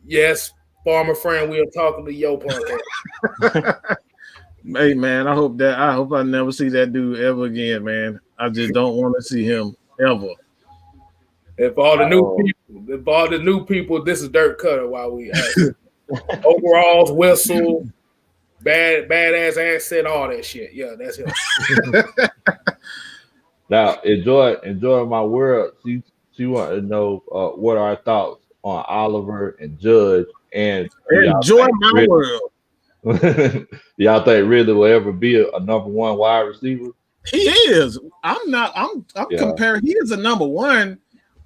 Yes, former friend, we are talking to Yo podcast. Hey man, I hope I never see that dude ever again, man. I just don't want to see him ever. If all the new people, this is Dirk Cutter while we overalls, whistle, badass accent, all that shit. Yeah, that's him. Now, enjoy my world. She wanted to know what are our thoughts on Oliver and Judge and enjoy my world. Y'all think really will ever be a number one wide receiver? He is. I'm comparing. He is a number one.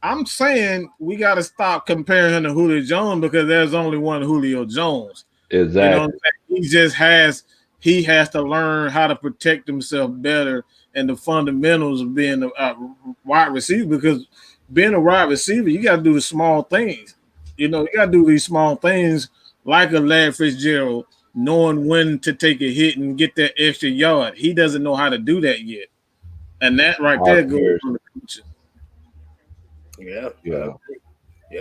I'm saying we got to stop comparing him to Julio Jones because there's only one Julio Jones. Exactly. You know what I'm saying? He has to learn how to protect himself better and the fundamentals of being a wide receiver, because being a wide receiver, you got to do the small things. You know, you got to do these small things like a Larry Fitzgerald, knowing when to take a hit and get that extra yard. He doesn't know how to do that yet. And that right there goes on the coaching. Yeah.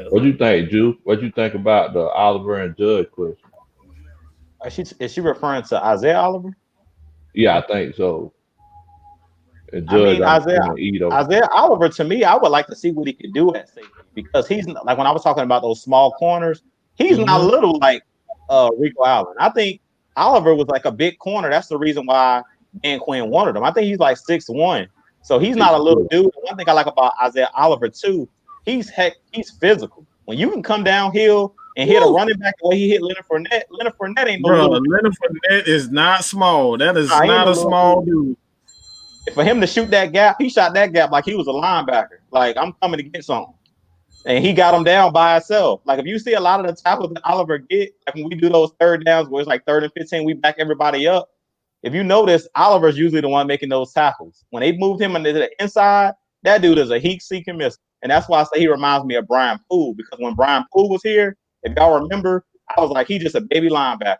What do you think, Ju? What do you think about the Oliver and Judge question? Is she referring to Isaiah Oliver? Yeah, I think so. And Judge, Isaiah Oliver, to me, I would like to see what he could do at safety, because he's like, when I was talking about those small corners, he's not little like Rico Allen. I think Oliver was like a big corner. That's the reason why Dan Quinn wanted him. I think he's like 6'1", so he's not a little dude. One thing I like about Isaiah Oliver too, he's physical. When you can come downhill and hit a running back the way he hit Leonard Fournette ain't no little. Leonard Fournette is not small. That is not a small dude. For him to shoot that gap, he shot that gap like he was a linebacker. Like, I'm coming to get something. And he got him down by himself. Like, if you see a lot of the tackles that Oliver get, like when we do those third downs where it's like 3rd and 15, we back everybody up. If you notice, Oliver's usually the one making those tackles. When they moved him into the inside, that dude is a heat-seeking missile. And that's why I say he reminds me of Brian Poole, because when Brian Poole was here, if y'all remember, I was like, he just a baby linebacker.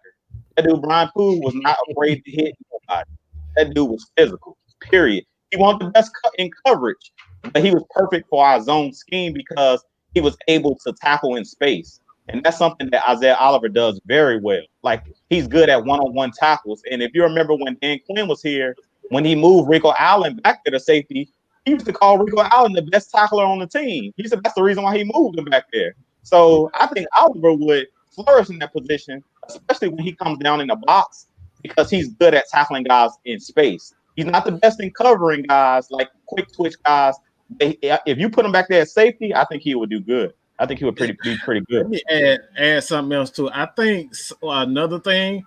That dude, Brian Poole, was not afraid to hit nobody. That dude was physical, period. He wanted the best in coverage, but he was perfect for our zone scheme because he was able to tackle in space. And that's something that Isaiah Oliver does very well. Like, he's good at one-on-one tackles. And if you remember when Dan Quinn was here, when he moved Rico Allen back to the safety, he used to call Rico Allen the best tackler on the team. He said that's the reason why he moved him back there. So I think Oliver would flourish in that position, especially when he comes down in the box, because he's good at tackling guys in space. He's not the best in covering guys, like quick twitch guys. If you put him back there at safety, I think he would do good. I think he would be pretty good. Let me add something else to it. I think another thing,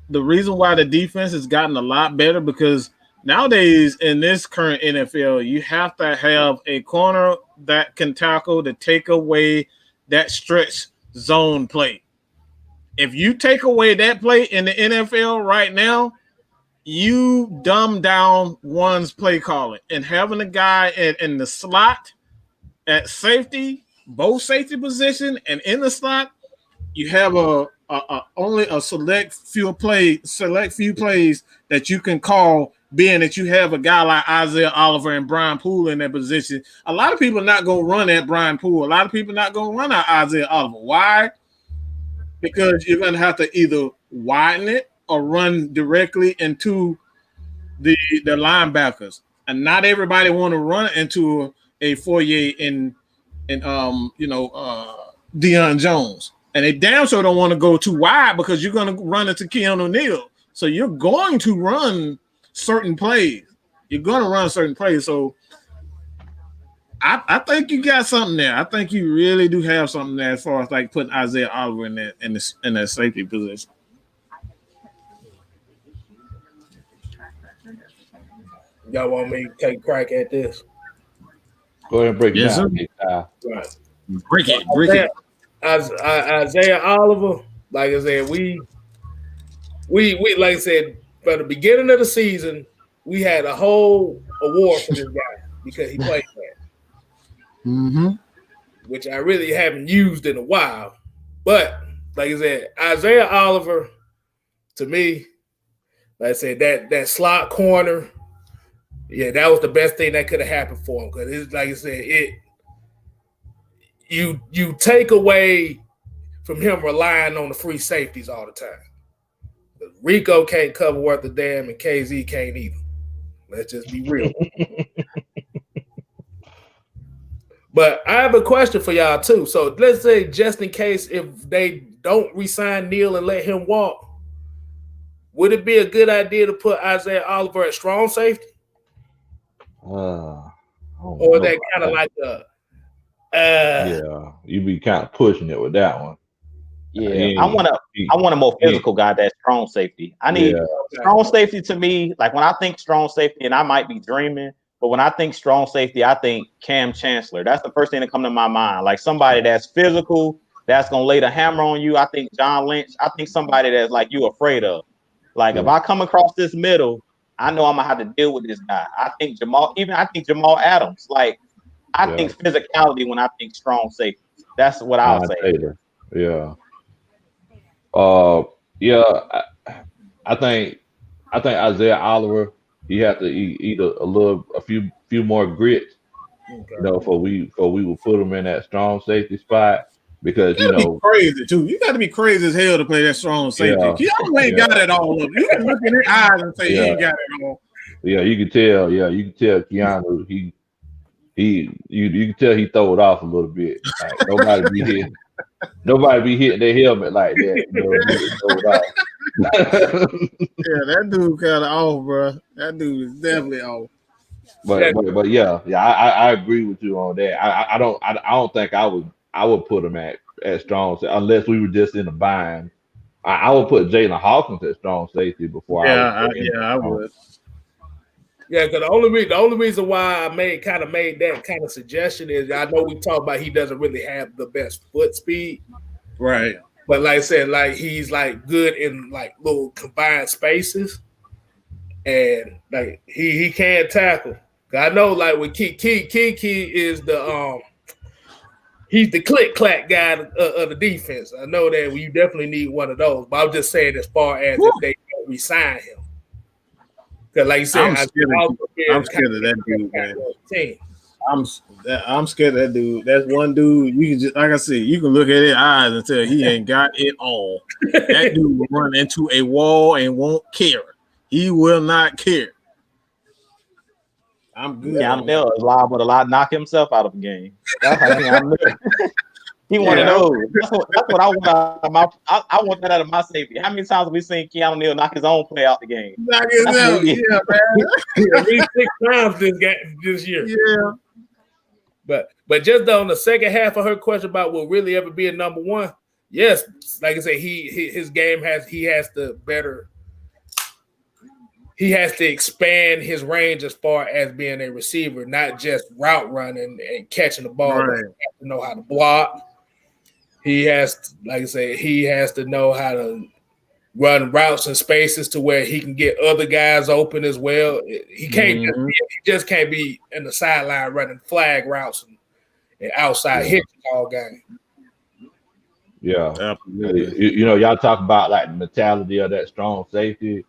the reason why the defense has gotten a lot better, because nowadays in this current NFL, you have to have a corner that can tackle to take away that stretch zone play. If you take away that play in the NFL right now, you dumb down one's play calling, and having a guy in the slot at safety, both safety position and in the slot, you have only a select few plays that you can call being that you have a guy like Isaiah Oliver and Brian Poole in that position. A lot of people are not going to run at Brian Poole. A lot of people are not going to run at Isaiah Oliver. Why? Because you're going to have to either widen it or run directly into the linebackers. And not everybody want to run into a Fourier and Deion Jones. And they damn sure don't want to go too wide because you're going to run into Keanu Neal. So you're going to run certain plays. So I think you got something there. I think you really do have something there as far as like putting Isaiah Oliver in that safety position. Y'all want me to take a crack at this? Go ahead and break it down. Right. Break it. Isaiah Oliver, like I said, we like I said, from the beginning of the season, we had a whole award for this guy because he played that. Mm-hmm. Which I really haven't used in a while. But like I said, Isaiah Oliver, to me, like I said, that slot corner, yeah, that was the best thing that could have happened for him. Because it's like I said, you take away from him relying on the free safeties all the time. Rico can't cover worth a damn, and KZ can't either. Let's just be real. But I have a question for y'all too. So let's say, just in case, if they don't re-sign Neal and let him walk, would it be a good idea to put Isaiah Oliver at strong safety? Or that kind of like yeah, you be kind of pushing it with that one. Yeah, I want a more physical guy that's strong safety. I need strong safety to me. Like when I think strong safety, and I might be dreaming, but when I think strong safety, I think Cam Chancellor. That's the first thing that comes to my mind. Like somebody that's physical, that's gonna lay the hammer on you. I think John Lynch. I think somebody that's like you afraid of. Like if I come across this middle, I know I'm gonna have to deal with this guy. I think Jamal Adams. Like I think physicality when I think strong safety. That's what I'll say. Taylor. Yeah. I think Isaiah Oliver, he had to eat a few more grits, before we will put him in that strong safety spot, because be crazy too. You got to be crazy as hell to play that strong safety. Keanu ain't got it all up. You can look in his eyes and say he ain't got it all. Yeah, you can tell. Yeah, you can tell Keanu. You can tell he throw it off a little bit. Like, nobody be hitting their helmet like that. That dude kind of off, bro. That dude is definitely off. But yeah, I agree with you on that. I don't think I would put him at strong safety unless we were just in a bind. I would put Jalen Hawkins at strong safety before. I would. Yeah, because the only reason why I made that kind of suggestion is I know we talked about he doesn't really have the best foot speed, right? But like I said, like he's like good in like little combined spaces, and like he can tackle. I know like with Kiki is the he's the click clack guy of the defense. I know that you definitely need one of those. But I'm just saying as far as if they don't resign him. Because like you said, I'm scared of that dude, man. I'm scared of that dude. That's one dude you can just, like I said, you can look at his eyes and tell he ain't got it all. That dude will run into a wall and won't care. He will not care. I'm good. Keanu is liable to knock himself out of the game. That's how Keanu He one of those. That's what I want out of my. I want that out of my safety. How many times have we seen Keanu Neal knock his own play out the game? Knock his out, yeah, man. At least 6 times this year. Yeah. But just on the second half of her question about will really ever be a number one, yes, like I said, his game he has to expand his range as far as being a receiver, not just route running and catching the ball. Right. He has to know how to block. He has to, like I said, he has to know how to run routes and spaces to where he can get other guys open as well. He can't just can't be in the sideline running flag routes and outside hitches all game. Yeah, absolutely. Y'all talk about like the mentality of that strong safety.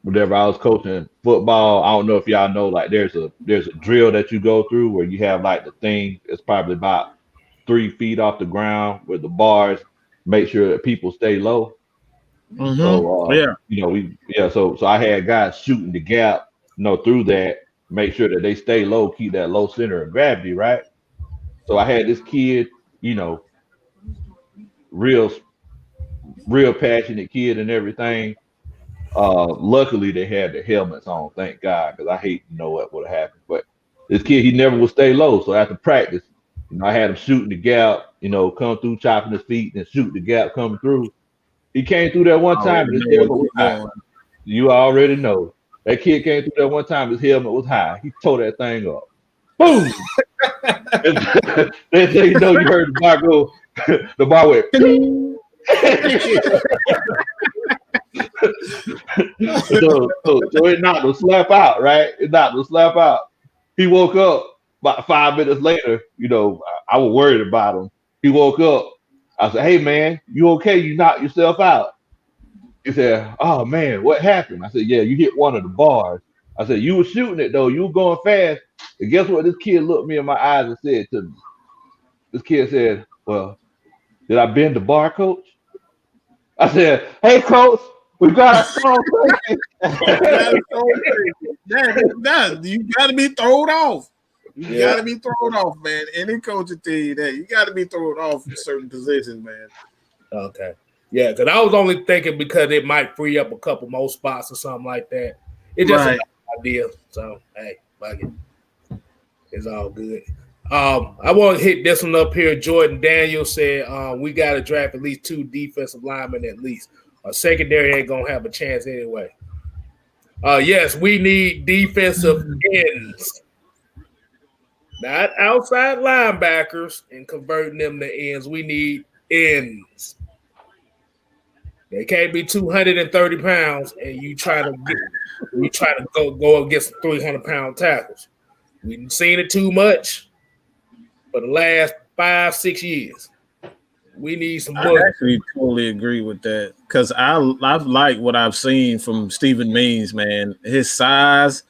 whenever I was coaching football. I don't know if y'all know, like there's a drill that you go through where you have like the thing that's probably about 3 feet off the ground with the bars, make sure that people stay low. So so I had guys shooting the gap, through that, make sure that they stay low, keep that low center of gravity, right? So I had this kid, real passionate kid and everything. Luckily they had the helmets on, thank God, because I hate to know what would have happened. But this kid, he never would stay low. So after practice, I had him shooting the gap, come through, chopping his feet and shoot the gap coming through. He came through that one time and his helmet was high. You already know. That kid came through that one time, his helmet was high. He tore that thing up. Boom! Then you heard the bar go, the bar went. so it knocked him slap out, right? It knocked him slap out. He woke up about 5 minutes later. I was worried about him. He woke up. I said, "Hey man, you okay? You knocked yourself out." He said, "Oh man, what happened?" I said, "Yeah, you hit one of the bars." I said, "You were shooting it though. You were going fast." And guess what? This kid looked me in my eyes and said to me. This kid said, "Well, did I bend the bar, coach?" I said, "Hey, coach, we got a strong play." You got to be thrown off. You got to be thrown off, man. Any coach will tell you that. You got to be thrown off in certain positions, man. Okay. Yeah, because I was only thinking because it might free up a couple more spots or something like that. It's just an idea. So, hey, fuck it. It's all good. I want to hit this one up here. Jordan Daniel said we got to draft at least 2 defensive linemen at least. Our secondary ain't going to have a chance anyway. Yes, we need defensive ends. Not outside linebackers and converting them to ends. We need ends. They can't be 230 pounds and you try to go against 300-pound tackles. We've seen it too much for the last 5-6 years. We need some I actually totally agree with that because I've liked what I've seen from Stephen Means, man. His size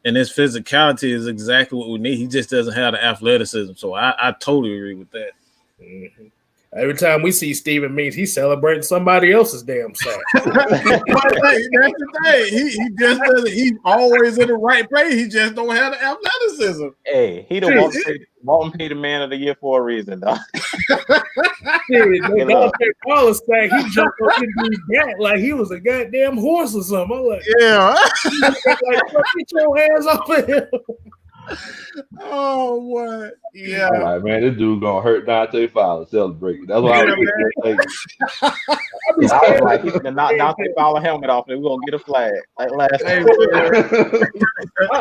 and his physicality is exactly what we need. He just doesn't have the athleticism. So I totally agree with that. Mm-hmm. Every time we see Stephen Means, he's celebrating somebody else's damn sack. That's the thing. He just doesn't. He's always in the right place. He just don't have the athleticism. Hey, he the Walton Peter Man of the Year for a reason, though. Wallace sack, he jumped up into his back like he was a goddamn horse or something. I'm like, get your hands off of him. Oh, what? Yeah. I'm like, man, this dude gonna hurt Dante Fowler celebrating. That's why I was like, he's gonna knock Dante Fowler helmet off and we're gonna get a flag. Like last time.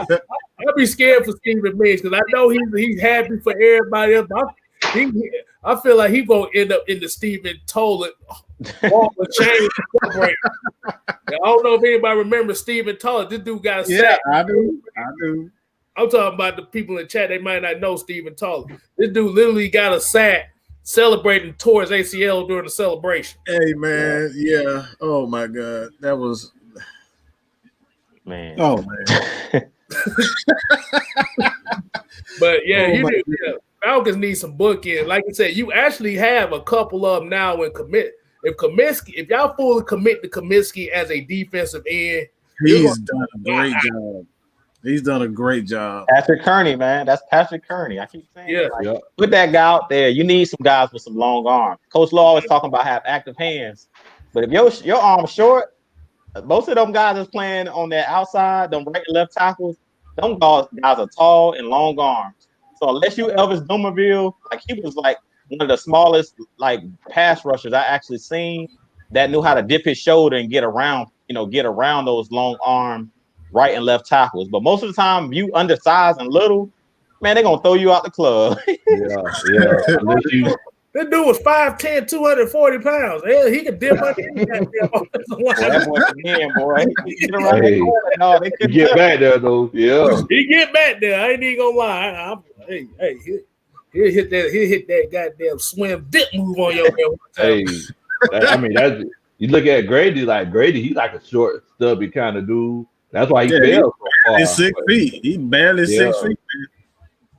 I'd be scared for Stephen Means because I know he's happy for everybody else. I feel like he's gonna end up in the Stephen Tollett Walk of Shame celebrating. I don't know if anybody remembers Stephen Tollett. This dude got a sack. I do. I'm talking about the people in the chat. They might not know Stephen Tollett. This dude literally got a sack celebrating towards ACL during the celebration. Hey, man. Yeah. Oh, my God. That was – man. Oh, man. But, yeah, Falcons need some bookends. Like I said, you actually have a couple of them now in commit. If y'all fully commit to Kaminsky as a defensive end, he's done a great job. He's done a great job. Patrick Kearney, man. That's Patrick Kearney. I keep saying put that guy out there. You need some guys with some long arms. Coach Law always talking about have active hands. But if your arm's short, most of them guys that's playing on that outside, them right and left tackles, them guys are tall and long arms. So unless you Elvis Dumerville, like he was like one of the smallest like pass rushers I actually seen that knew how to dip his shoulder and get around those long arm right and left tackles. But most of the time, you undersized and little, man, they're gonna throw you out the club. That dude was 5'10", 240 pounds. Hell, he could dip under any goddamn offensive line. That boy's again, boy. He get back there though. Yeah, he get back there. I ain't even gonna lie. He'll hit that goddamn swim dip move on your head. Hey, I mean You look at Grady, he's like a short, stubby kind of dude. That's why he fell so far. He's 6 feet. He barely 6 feet.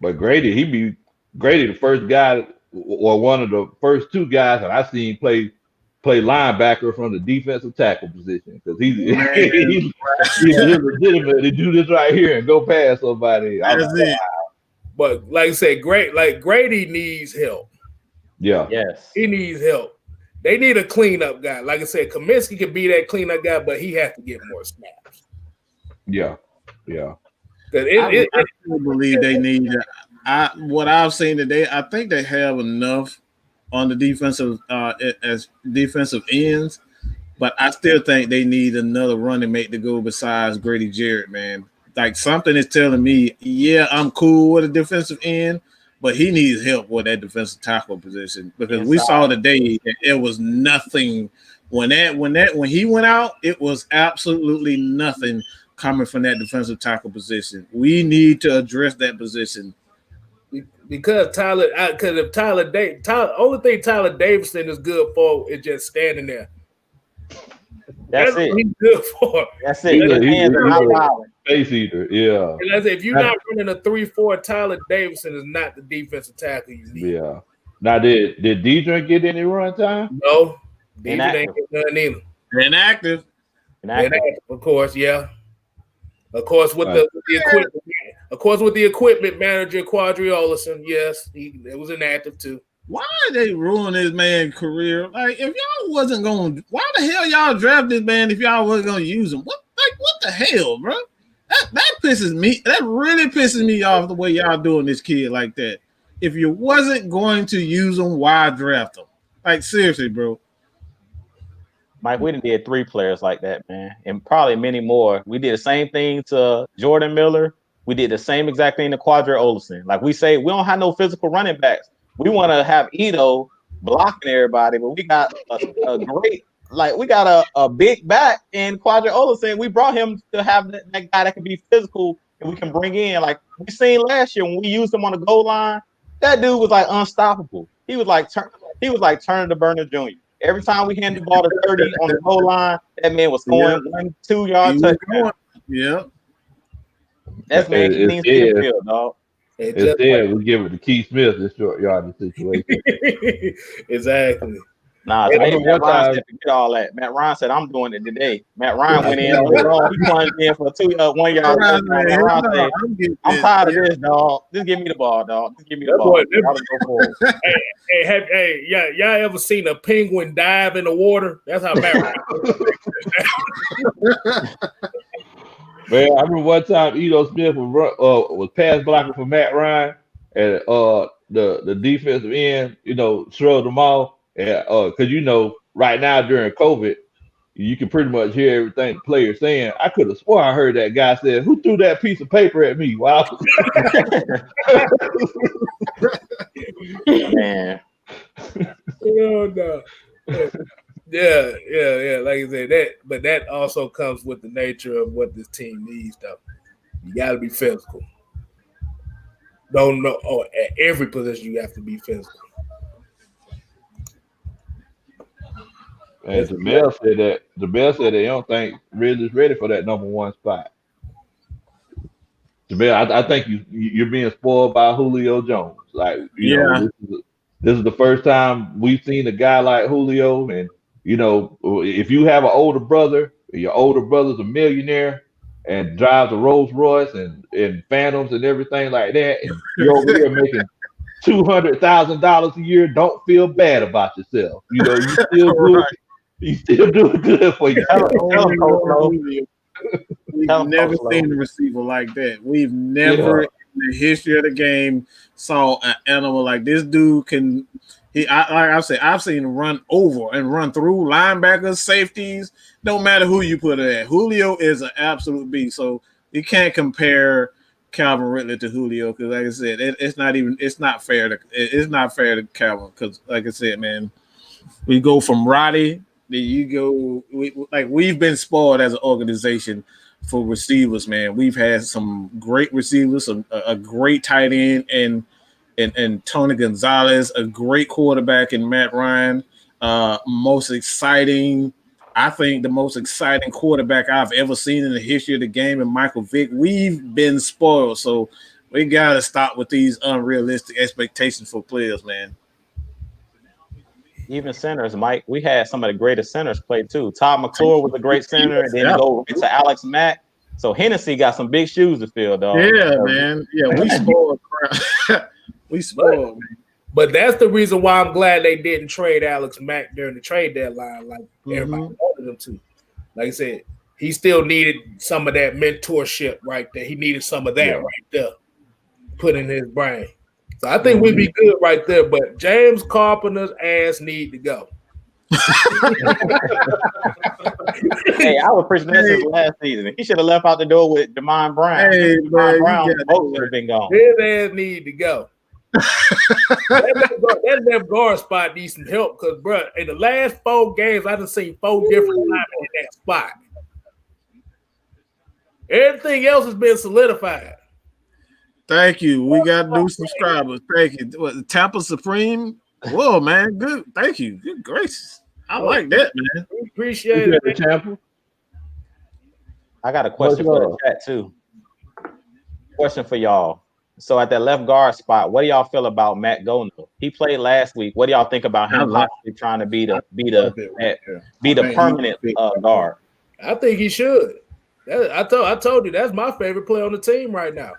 But Grady, Grady, the first guy or one of the first two guys that I seen play linebacker from the defensive tackle position because he's legitimate to do this right here and go past somebody. That's it. But like I said, Grady needs help. Yeah. Yes. He needs help. They need a cleanup guy. Like I said, Kaminsky can be that cleanup guy, but he has to get more snaps. Yeah. I still believe they need what I've seen today. I think they have enough on the defensive as defensive ends, but I still think they need another running mate to go besides Grady Jarrett, man. Like something is telling me, yeah, I'm cool with a defensive end, but he needs help with that defensive tackle position because we saw today that it was nothing when he went out. It was absolutely nothing coming from that defensive tackle position. We need to address that position because only thing Tyler Davidson is good for is just standing there. That's it. What he's good for. That's it. Face eater, yeah. And I say, if you're not running a 3-4, Tyler Davidson is not the defensive tackle you need. Yeah. Now, did Deidre get any run time? No, Deidre ain't get none either. Inactive, of course, yeah. Of course, with the equipment. Of course, with the equipment manager Quadri Olison, yes, it was inactive too. Why did they ruin this man's career? Like, if y'all wasn't going, why the hell y'all draft this man if y'all wasn't going to use him? What the hell, bro? That pisses me. That really pisses me off the way y'all doing this kid like that. If you wasn't going to use him, why draft him? Like, seriously, bro. Mike, we did 3 players like that, man, and probably many more. We did the same thing to Jordan Miller. We did the same exact thing to Quadri Olison. Like we say, we don't have no physical running backs. We want to have Ito blocking everybody, but we got a great, we got a big back in Quadri Olison. We brought him to have that guy that can be physical and we can bring in. Like we seen last year when we used him on the goal line, that dude was like unstoppable. He was like Turner to Burner Jr. Every time we handed the ball to 30 on the goal line, that man was scoring 1-2 yard touchdown. Yeah. That's man needs to field, dog. Instead, we give it to Keith Smith this short yardage situation. Exactly. Nah, Matt Ryan said forget all that. Matt Ryan said, I'm doing it today. Matt Ryan went in later on. He plunged in for a 1 yard. Matt Ryan said, I'm tired of this, dog. Just give me the ball, dog. Just give me the ball. Hey, y'all ever seen a penguin dive in the water? That's how Matt Ryan Man, I remember one time Ito Smith was pass blocking for Matt Ryan, and the defensive end, shrugged them off. And because right now during COVID, you can pretty much hear everything the player's saying. I could have swore I heard that guy said, "Who threw that piece of paper at me?" Wow. Man. Oh, no. Yeah. Like I said, but that also comes with the nature of what this team needs, though. You got to be physical. Don't know. Oh, at every position you have to be physical. And Jamel said they don't think Ridley's ready for that number 1 spot. Jamel, I think you're being spoiled by Julio Jones. Like, this is the first time we've seen a guy like Julio, and if you have an older brother, your older brother's a millionaire and drives a Rolls Royce and Phantoms and everything like that, and you're over here making $200,000 a year, don't feel bad about yourself. You still do. You still doing good for you. We've never seen a receiver like that. We've never in the history of the game saw an animal like this. Dude can. I've seen him run over and run through linebackers, safeties. Don't matter who you put it at. Julio is an absolute beast. So you can't compare Calvin Ridley to Julio because, like I said, it's not fair to Calvin because, like I said, man, we go from Roddy. We've been spoiled as an organization for receivers, man. We've had some great receivers, a great tight end, and Tony Gonzalez, a great quarterback in Matt Ryan. Most exciting I think the most exciting quarterback I've ever seen in the history of the game, and Michael Vick. We've been spoiled, so we gotta stop with these unrealistic expectations for players, man. Even centers, Mike. We had some of the greatest centers play too. Todd McClure was a great center, and then go right to Alex Mack. So Hennessy got some big shoes to fill, dog. Yeah, man. Yeah, we spoiled. We spoiled, man. But that's the reason why I'm glad they didn't trade Alex Mack during the trade deadline, like everybody wanted them to. Like I said, he still needed some of that mentorship right there. He needed some of that right there, put in his brain. So I think we'd be good right there. But James Carpenter's ass need to go. Hey, I was preaching this since last season. He should have left out the door with Damon Brown. Hey, Damon Brown both should have been gone. His ass need to go. that left guard spot needs some help because, bro, in the last 4 games, I done seen 4 different linemen in that spot. Everything else has been solidified. Thank you. We got new subscribers. Thank you. What, Tampa Supreme? Whoa, man. Good. Thank you. Good gracious. I like that, man. We appreciate it. Tampa. I got a question for the chat too. Question for y'all. So at that left guard spot, what do y'all feel about Matt Gono? He played last week. What do y'all think about him possibly trying to be the permanent guard? I think he should. I told you that's my favorite player on the team right now.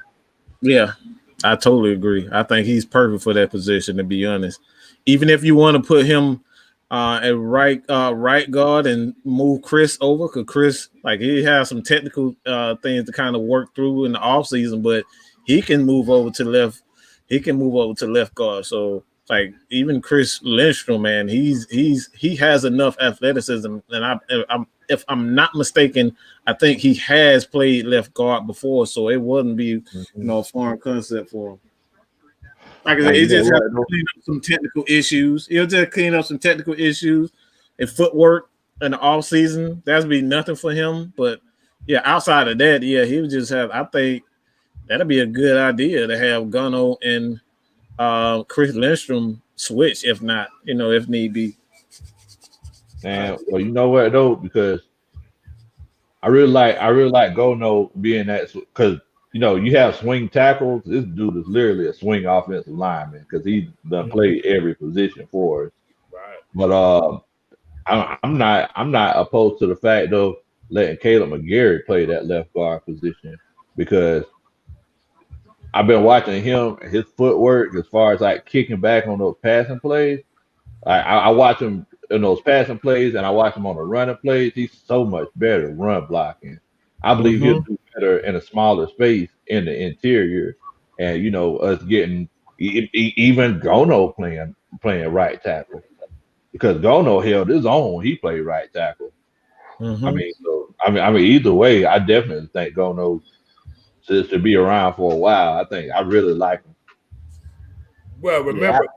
Yeah, I totally agree. I think he's perfect for that position, to be honest. Even if you want to put him at right guard and move Chris over, because Chris, like, he has some technical things to kind of work through in the offseason, but he can move over to left. He can move over to left guard. So, like, even Chris Lindstrom, man, he has enough athleticism. And if I'm not mistaken, I think he has played left guard before, so it wouldn't be a foreign concept for him. Like I said, it just has to clean up some technical issues. He'll just clean up some technical issues and footwork in the off season. That'd be nothing for him. But yeah, outside of that, yeah, he would just have. I think that'd be a good idea to have Gono and Chris Lindstrom switch, if not, if need be. And well, you know what though, because I really like Gono being that, because you have swing tackles. This dude is literally a swing offensive lineman because he done played every position for us. Right. But I'm not opposed to the fact of letting Caleb McGarry play that left guard position, because I've been watching him, his footwork as far as like kicking back on those passing plays. I watch him in those passing plays, and I watch him on the running plays. He's so much better run blocking. I believe he'll do better in a smaller space in the interior, and us getting even Gono playing right tackle, because Gono held his own. He played right tackle. I mean, either way, I definitely think Gono should be around for a while. I really like him. Well, remember,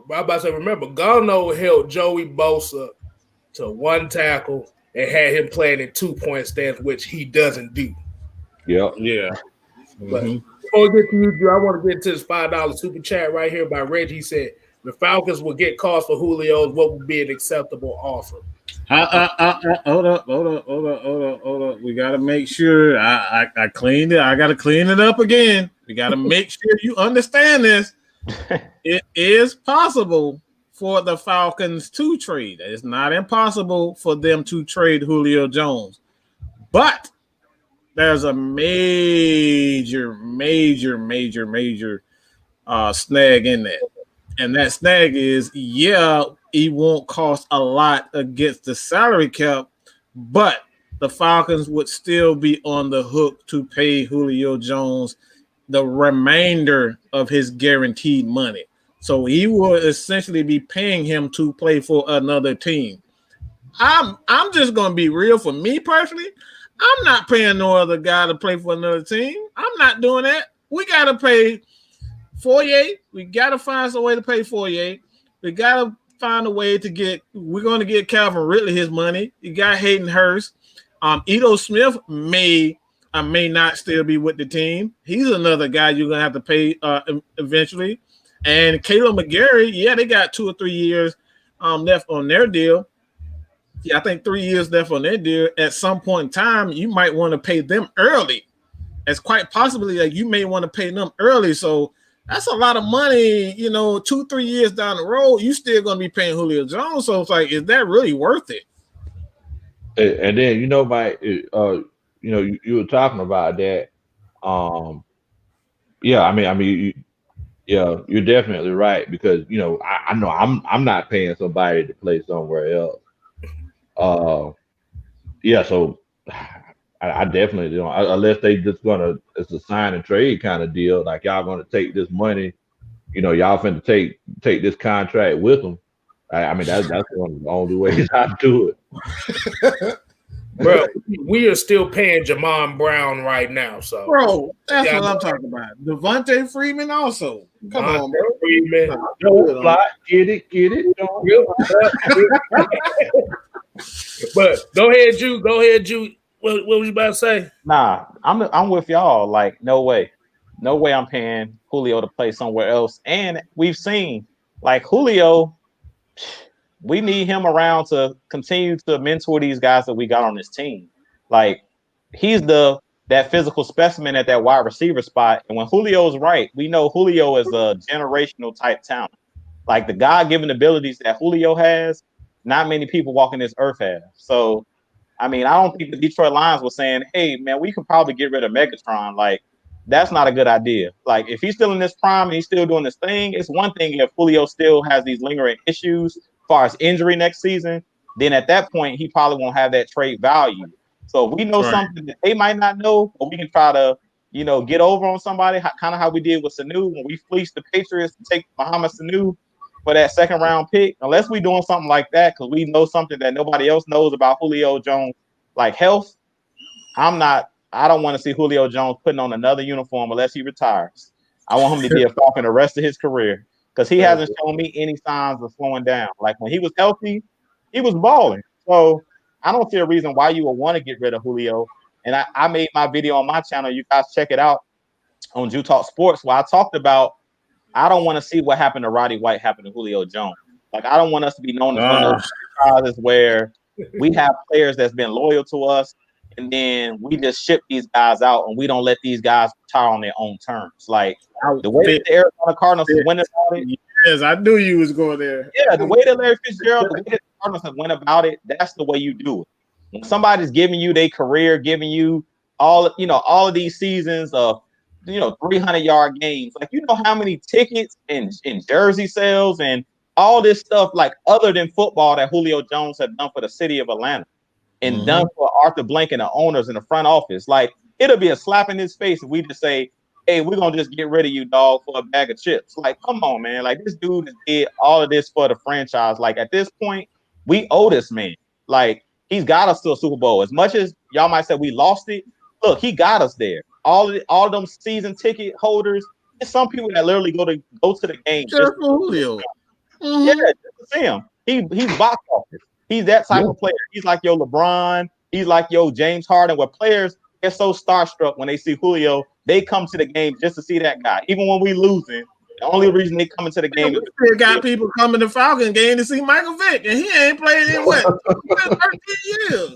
Gono held Joey Bosa to 1 tackle and had him playing in 2-point stance, which he doesn't do. Yep. Yeah. But before we get to you, Drew, I want to get to this $5 super chat right here by Reggie. He said, the Falcons will get cost for Julio's. What would be an acceptable offer? Hold up. We got to make sure I cleaned it. I got to clean it up again. We got to make sure you understand this. It is possible for the Falcons to trade. It's not impossible for them to trade Julio Jones, but there's a major snag in that. And that snag is, he won't cost a lot against the salary cap, but the Falcons would still be on the hook to pay Julio Jones the remainder of his guaranteed money. So he will essentially be paying him to play for another team. I'm just going to be real. For me personally, I'm not paying no other guy to play for another team. I'm not doing that. We got to pay Fourier. We got to find some way to pay Fourier. We got to find a way to we're going to get Calvin Ridley his money. You got Hayden Hurst. Ito Smith may not still be with the team. He's another guy you're going to have to pay eventually. And Caleb McGarry, they got 2 or 3 years left on their deal. Yeah, I think 3 years left on that deal. At some point in time, you might want to pay them early. It's quite possibly that you may want to pay them early. So that's a lot of money, 2-3 years down the road, you still going to be paying Julio Jones. So it's like, is that really worth it? And then you were talking about that. Yeah, yeah, you're definitely right because I know I'm not paying somebody to play somewhere else. Yeah, so I definitely don't unless they just it's a sign and trade kind of deal. Like y'all gonna take this money, y'all finna take this contract with them. I mean that's one of the only ways I do it. Bro, we are still paying Jamon Brown right now. So, bro, that's what I'm talking about. Devontae Freeman also. Come on, bro. Freeman. Don't fly. Get it. But go ahead, Ju. What was you about to say? Nah, I'm with y'all. Like, no way I'm paying Julio to play somewhere else. And we've seen like Julio. We need him around to continue to mentor these guys that we got on this team. Like he's that physical specimen at that wide receiver spot. And when Julio's right, we know Julio is a generational type talent. Like the God-given abilities that Julio has, not many people walking this earth have. So, I mean, I don't think the Detroit Lions were saying, hey, man, we could probably get rid of Megatron. Like, that's not a good idea. Like, if he's still in this prime and he's still doing this thing, it's one thing if Julio still has these lingering issues as far as injury next season, then at that point, he probably won't have that trade value. So if we know something that they might not know, but we can try to, get over on somebody, kind of how we did with Sanu when we fleeced the Patriots to take Mohamed Sanu for that second round pick. Unless we're doing something like that, because we know something that nobody else knows about Julio Jones, like health, I don't want to see Julio Jones putting on another uniform unless he retires. I want him to be a Falcon the rest of his career because he hasn't shown me any signs of slowing down. Like when he was healthy, he was balling. So I don't see a reason why you would want to get rid of Julio. And I made my video on my channel. You guys check it out on Jew Talk Sports where I talked about I don't want to see what happened to Roddy White happen to Julio Jones. Like I don't want us to be known as one of those franchises where we have players that's been loyal to us and then we just ship these guys out and we don't let these guys retire on their own terms. Like the way that the Arizona Cardinals went about it. Yes, I knew you was going there. Yeah, the way that Larry Fitzgerald, the way that the Cardinals have went about it, that's the way you do it. When somebody's giving you their career, giving you all of these seasons of 300-yard games, like how many tickets and jersey sales and all this stuff, like other than football, that Julio Jones had done for the city of Atlanta and done for Arthur Blank and the owners in the front office. Like it'll be a slap in his face if we just say, hey, we're gonna just get rid of you, dog, for a bag of chips. Like, come on, man. Like this dude did all of this for the franchise. Like at this point, we owe this man. Like he's got us to a Super Bowl. As much as y'all might say we lost it, look, he got us there. All of them season ticket holders, there's some people that literally go to the game. Just Julio. Yeah, just to see him. He's box office. He's that type of player. He's like your LeBron. He's like your James Harden, where players get so starstruck when they see Julio, they come to the game just to see that guy. Even when we losing, the only reason they come into the game is we got people coming to Falcon game to see Michael Vick, and he ain't played in 13 years.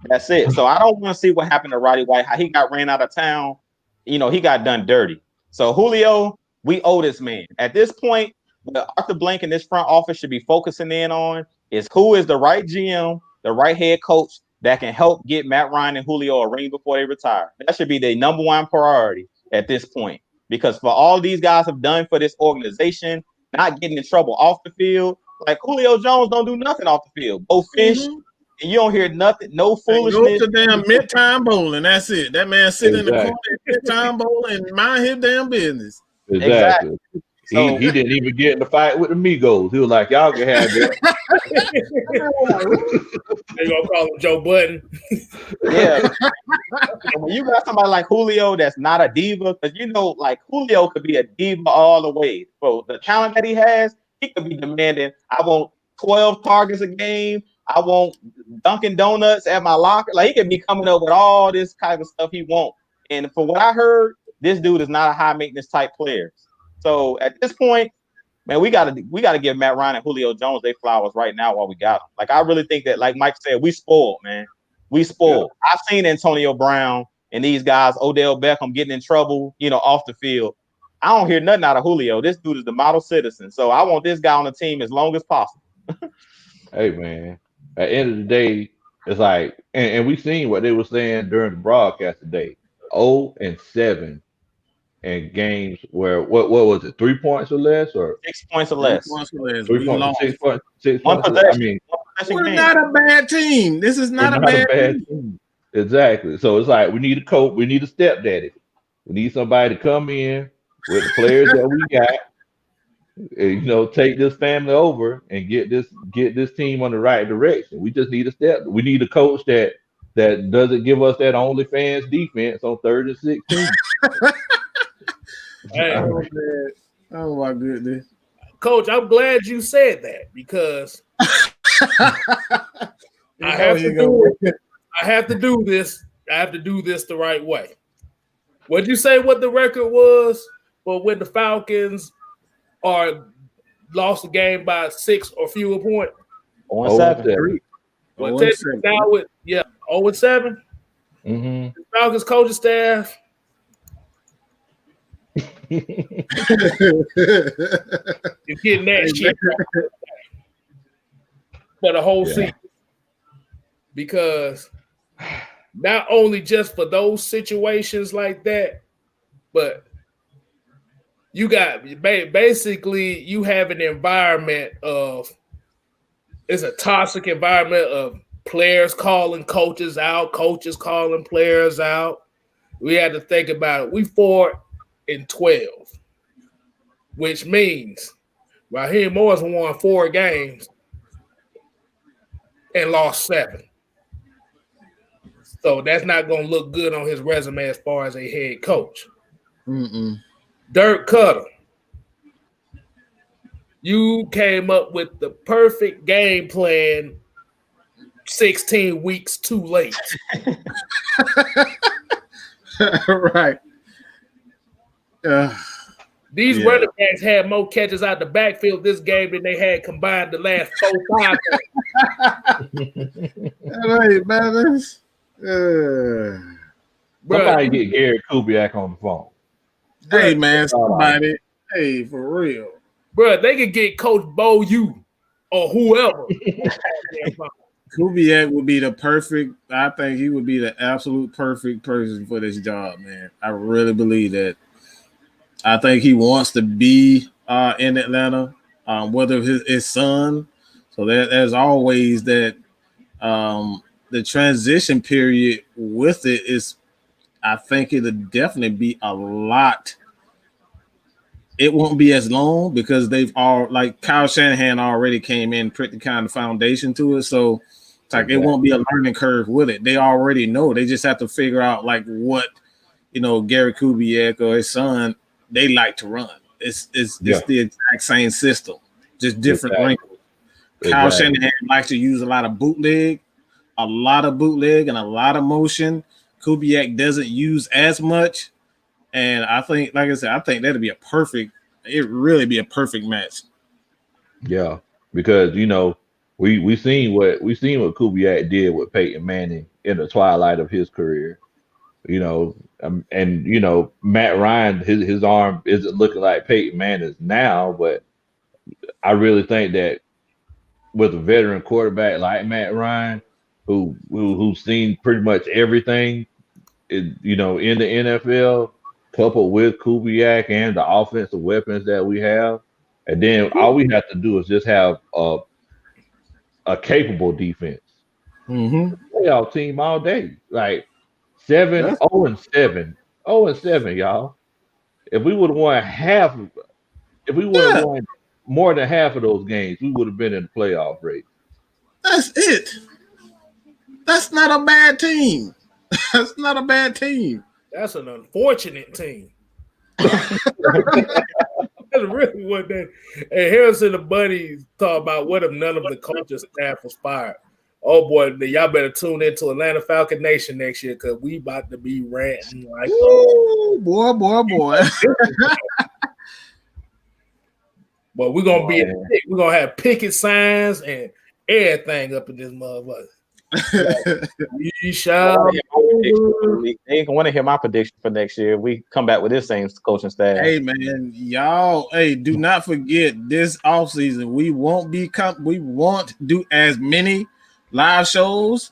That's it. So I don't want to see what happened to Roddy White, how he got ran out of town. He got done dirty. So Julio, we owe this man. At this point, what Arthur Blank and this front office should be focusing in on is who is the right GM, the right head coach that can help get Matt Ryan and Julio a ring before they retire. That should be their number one priority at this point. Because for all these guys have done for this organization, not getting in trouble off the field, like Julio Jones don't do nothing off the field. Go fish, and you don't hear nothing, no foolishness. Go to damn mid-time bowling. That's it. That man sit in the corner at mid-time bowling and mind his damn business. Exactly. So, he didn't even get in the fight with the Migos. He was like, y'all can have that. They gonna call him Joe Budden. Yeah. When you got somebody like Julio that's not a diva, because like Julio could be a diva all the way. For the talent that he has, he could be demanding, I want 12 targets a game. I want Dunkin' Donuts at my locker. Like he could be coming up with all this kind of stuff he wants. And for what I heard, this dude is not a high maintenance type player. So at this point, man, we gotta give Matt Ryan and Julio Jones their flowers right now while we got them. Like I really think that, like Mike said, we spoiled, man. We spoiled. Yeah. I've seen Antonio Brown and these guys, Odell Beckham, getting in trouble, off the field. I don't hear nothing out of Julio. This dude is the model citizen. So I want this guy on the team as long as possible. Hey, man. At the end of the day, it's like, and we seen what they were saying during the broadcast today. 0-7 in games where what was it? 3 points or less, or 6 points or less? 3 points or less. 3 points, 6 points, 6 One points. possession. I mean, we're not a bad team. This is not a bad team. Exactly. So it's like we need a coach. We need a stepdaddy. We need somebody to come in with the players that we got. And, take this family over and get this team on the right direction. We just need a step. We need a coach that doesn't give us that OnlyFans defense on 3rd and 16. Hey, oh my goodness, Coach, I'm glad you said that because I have to do this. I have to do this the right way. What'd you say? What the record was? Well, when the Falcons lost the game by 6 or fewer points. 0-7. Well, now with 0-7. Mm-hmm. The Falcons coaching staff. You're getting that shit for the whole season. Because not only just for those situations like that, but you got basically you have an environment it's a toxic environment of players calling coaches out, coaches calling players out. We had to think about it. We 4-12, which means Raheem Morris won 4 games and lost 7. So that's not going to look good on his resume as far as a head coach. Dirk Cutter, you came up with the perfect game plan 16 weeks too late. Right. These running backs had more catches out the backfield this game than they had combined the last 4-5 games. Right, man. Somebody get Gary Kubiak on the phone. Hey, man, somebody. Hey, for real. Bro, they could get Coach Bo U or whoever. Kubiak would be I think he would be the absolute perfect person for this job, man. I really believe that. I think he wants to be in Atlanta, whether his son. So there's always that the transition period with it is, I think it'll definitely be a lot. It won't be as long because they've all, like Kyle Shanahan already came in, put the kind of foundation to it. So it's like it won't be a learning curve with it. They already know. They just have to figure out like what, Gary Kubiak or his son, they like to run. It's the exact same system, just different wrinkles. Kyle Shanahan likes to use a lot of bootleg and a lot of motion. Kubiak doesn't use as much. And I think, like I said, I think that'd be it'd really be a perfect match. Yeah, because we seen what Kubiak did with Peyton Manning in the twilight of his career. And Matt Ryan, his arm isn't looking like Peyton Manning's now, but I really think that with a veteran quarterback like Matt Ryan, who's seen pretty much everything, in the NFL, coupled with Kubiak and the offensive weapons that we have, and then all we have to do is just have a capable defense. Playoff team all day, like 0-7, y'all. If we would have won won more than half of those games, we would have been in the playoff race. That's it. That's not a bad team. That's not a bad team. That's an unfortunate team. That's really what that. And Harrison and the buddies talk about what if none of the coaching staff was fired. Oh boy, y'all better tune into Atlanta Falcon Nation next year because we about to be ranting like boy. But we're gonna we're gonna have picket signs and everything up in this motherfucker. They want to hear my prediction for next year. We come back with this same coaching staff. Hey man, y'all. Hey, do not forget this offseason. We won't do as many live shows.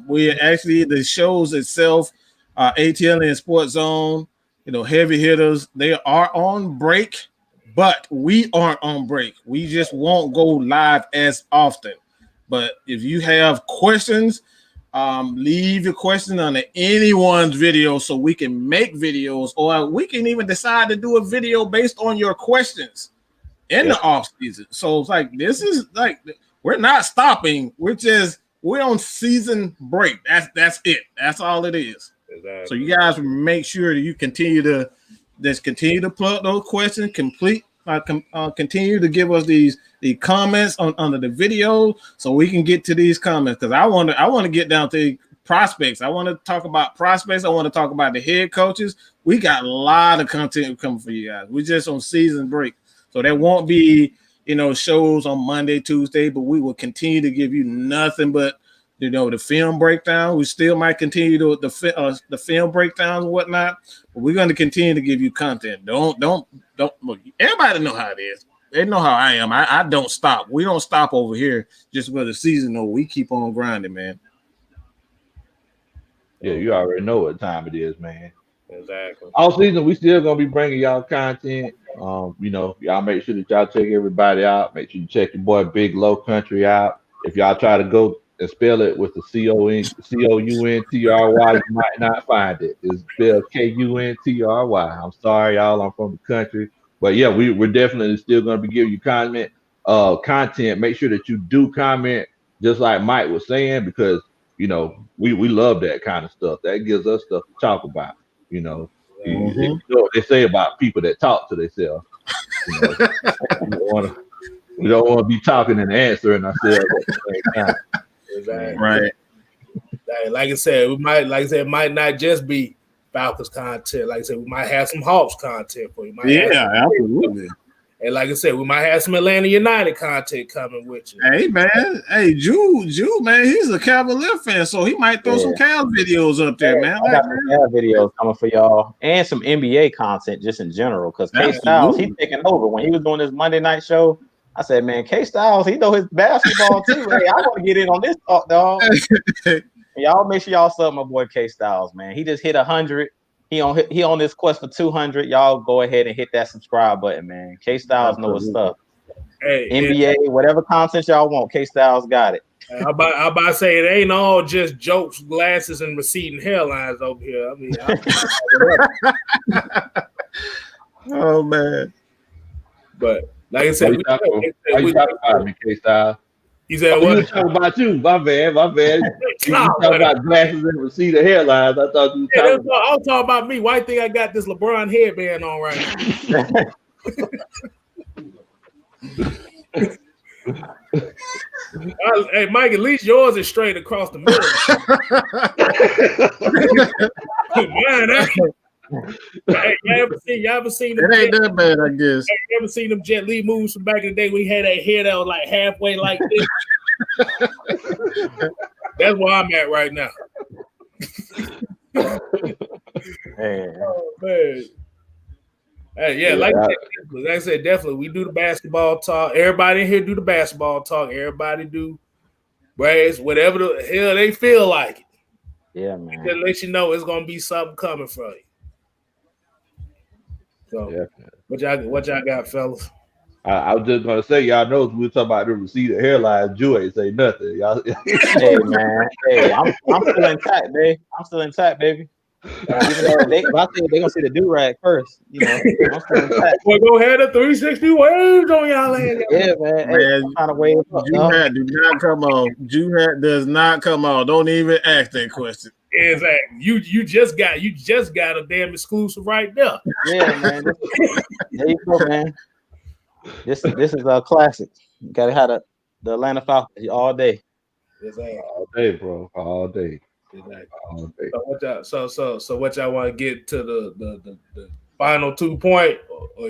We're actually the shows itself, ATL and Sports Zone. Heavy hitters. They are on break, but we aren't on break. We just won't go live as often. But if you have questions, leave your question on anyone's video so we can make videos, or we can even decide to do a video based on your questions in the off season. So it's like we're not stopping. We're on season break. That's it. That's all it is. Exactly. So you guys make sure that you continue to plug those questions, continue to give us the comments under the video so we can get to these comments, because I want to get down to prospects. I want to talk about prospects. I want to talk about the head coaches. We got a lot of content coming for you guys. We're just on season break, so there won't be shows on Monday, Tuesday, but we will continue to give you nothing but the film breakdown. We still might continue the film breakdowns and whatnot, but we're going to continue to give you content. Don't look. Everybody know how it is. They know how I am. I don't stop. We don't stop over here just for the season. No, we keep on grinding, man. Yeah, you already know what time it is, man. Exactly. All season, we still gonna be bringing y'all content. Y'all make sure that y'all check everybody out. Make sure you check your boy Big Low Country out. If y'all try to go and spell it with the COUNTRY, you might not find it. It's spelled KUNTRY. I'm sorry, y'all. I'm from the country. But yeah, we're definitely still going to be giving you content. Make sure that you do comment, just like Mike was saying, because we love that kind of stuff. That gives us stuff to talk about. You know what they say about people that talk to themselves. We don't want to be talking and answering ourselves at the same time. Exactly. Right. Like I said, it might not just be Falcons content. Like I said, we might have some Hawks content for you. Absolutely. And like I said, we might have some Atlanta United content coming with you. Hey, man. Hey, Jew, man, he's a Cavalier fan, so he might throw some Cal videos up there, man. I got some Cal videos coming for y'all, and some NBA content just in general, because Kstylz, he's taking over. When he was doing his Monday night show, I said, man, Kstylz, he know his basketball too. Hey, I want to get in on this talk, dog. Y'all make sure y'all sub my boy Kstylz, man. He just hit 100. He on this quest for 200. Y'all go ahead and hit that subscribe button, man. Kstylz know his stuff. Hey, NBA, whatever content y'all want, Kstylz got it. I'm about to say it ain't all just jokes, glasses, and receding hairlines over here. I mean, oh man. But like I said, why you talking about me, Kstylz? He said, "What? You talking about you? My bad. You talking about glasses and receding hairlines? I thought you were talking. I was talking about me. Why you think I got this LeBron headband on right now? Hey, Mike, at least yours is straight across the middle. Hey, y'all ever seen them? It ain't that bad, I guess. Hey, you ever seen them Jet Li moves from back in the day when he had that hair that was like halfway like this? That's where I'm at right now. Hey. Oh, man. Hey, yeah, like I said, definitely we do the basketball talk. Everybody in here do the basketball talk. Everybody do Braves, whatever the hell they feel like it. Yeah, man. Just let you know it's gonna be something coming from you. So, what y'all got, fellas? I was just gonna say, y'all know we were talking about the receding hairline. Jew ain't say nothing. Y'all. Hey man, I'm still intact, baby. I'm still intact, baby. Even though I think they're gonna see the do-rag first, I'm still intact. Well, go ahead, the 360 waves on y'all ass. Yeah, man. Hey, kind of wave up. Juhat do not come on. Juhat does not come on. Don't even ask that question. Exactly. You just got a damn exclusive right there. Yeah, man. There you go, man. This is a classic. You gotta have the Atlanta Falcons all day. Exactly. All day, bro. All day. Exactly. All day. So what y'all want to get to the final 2 point, or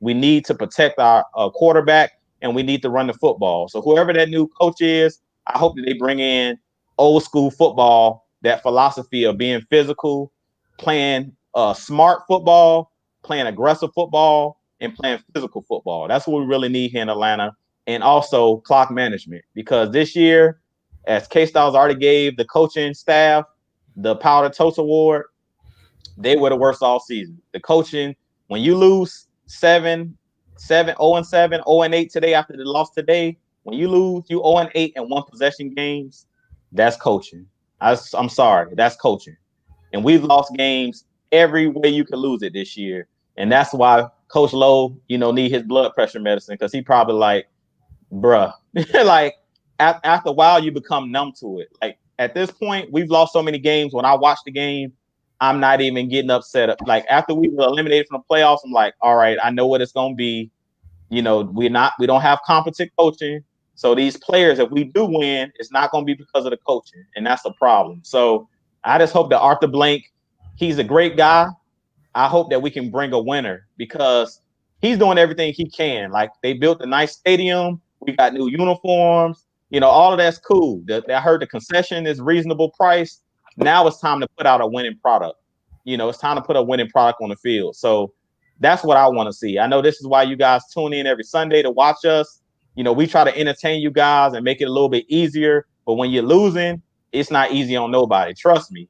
We need to protect our quarterback, and we need to run the football. So whoever that new coach is, I hope that they bring in old school football, that philosophy of being physical, playing smart football, playing aggressive football, and playing physical football. That's what we really need here in Atlanta. And also clock management, because this year, as Kstylz already gave the coaching staff the Powder Toast Award, they were the worst all season. The coaching, when you lose 0-7, 0-8 today after the loss today, when you lose, you 0-8 in one possession games, that's coaching. I'm sorry, that's coaching. And we've lost games every way you can lose it this year. And that's why Coach Lowe, need his blood pressure medicine, because he probably like, bruh, like after a while, you become numb to it. Like at this point, we've lost so many games. When I watch the game, I'm not even getting upset. Like after we were eliminated from the playoffs, I'm like, all right, I know what it's going to be. We don't have competent coaching. So these players, if we do win, it's not going to be because of the coaching. And that's a problem. So I just hope that Arthur Blank, he's a great guy. I hope that we can bring a winner, because he's doing everything he can. Like they built a nice stadium. We got new uniforms. All of that's cool. I heard the concession is reasonable price. Now it's time to put out a winning product. It's time to put a winning product on the field. So that's what I want to see. I know this is why you guys tune in every Sunday to watch us. We try to entertain you guys and make it a little bit easier. But when you're losing, it's not easy on nobody. Trust me.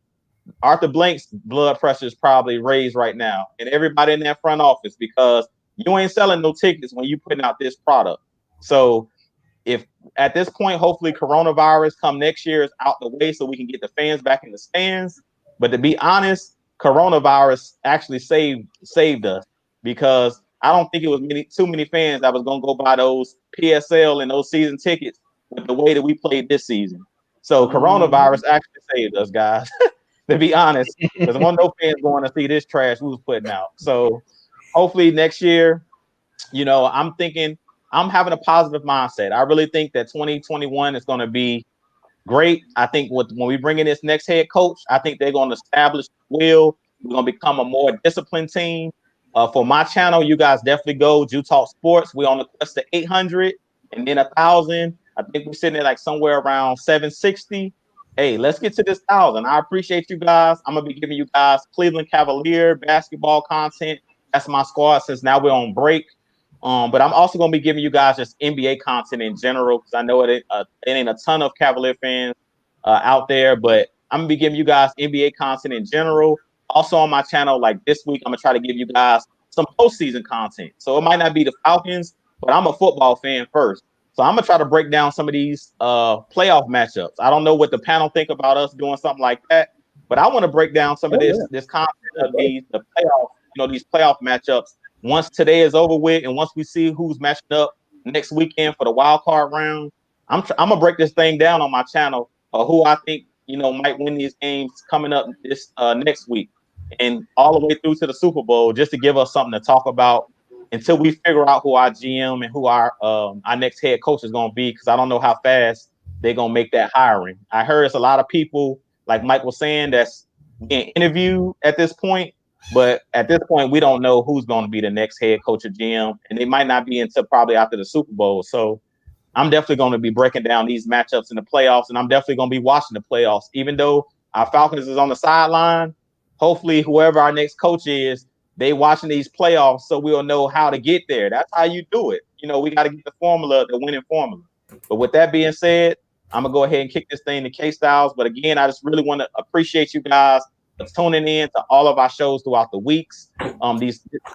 Arthur Blank's blood pressure is probably raised right now, and everybody in that front office, because you ain't selling no tickets when you putting out this product. So if at this point, hopefully coronavirus come next year is out the way so we can get the fans back in the stands. But to be honest, coronavirus actually saved us, because I don't think it was too many fans that was going to go buy those PSL and those season tickets with the way that we played this season. So coronavirus actually saved us, guys, to be honest, because there weren't no fans going to see this trash we was putting out. So hopefully next year, I'm having a positive mindset. I really think that 2021 is going to be great. I think when we bring in this next head coach, I think they're going to establish will. We're going to become a more disciplined team. For my channel, you guys definitely go Jew Talk Sports. We're on the quest to 800 and then 1,000. I think we're sitting at like somewhere around 760. Hey, let's get to this 1,000. I appreciate you guys. I'm going to be giving you guys Cleveland Cavalier basketball content. That's my squad since now we're on break. But I'm also going to be giving you guys just NBA content in general, because I know it ain't a ton of Cavalier fans out there, but I'm going to be giving you guys NBA content in general. Also on my channel, like this week, I'm going to try to give you guys some postseason content. So it might not be the Falcons, but I'm a football fan first. So I'm going to try to break down some of these playoff matchups. I don't know what the panel think about us doing something like that, but I want to break down some of this content of the playoff, these playoff matchups. Once today is over with, and once we see who's matching up next weekend for the wild card round, I'm gonna break this thing down on my channel. Who I think might win these games coming up this next week, and all the way through to the Super Bowl, just to give us something to talk about until we figure out who our GM and who our next head coach is gonna be. Because I don't know how fast they're gonna make that hiring. I heard it's a lot of people, like Mike was saying, that's being interviewed at this point. But at this point, we don't know who's going to be the next head coach or GM, and it might not be until probably after the Super Bowl. So I'm definitely going to be breaking down these matchups in the playoffs, and I'm definitely going to be watching the playoffs. Even though our Falcons is on the sideline, hopefully whoever our next coach is, they watching these playoffs so we'll know how to get there. That's how you do it. We got to get the formula, the winning formula. But with that being said, I'm going to go ahead and kick this thing to Kstylz. But again, I just really want to appreciate you guys tuning in to all of our shows throughout the weeks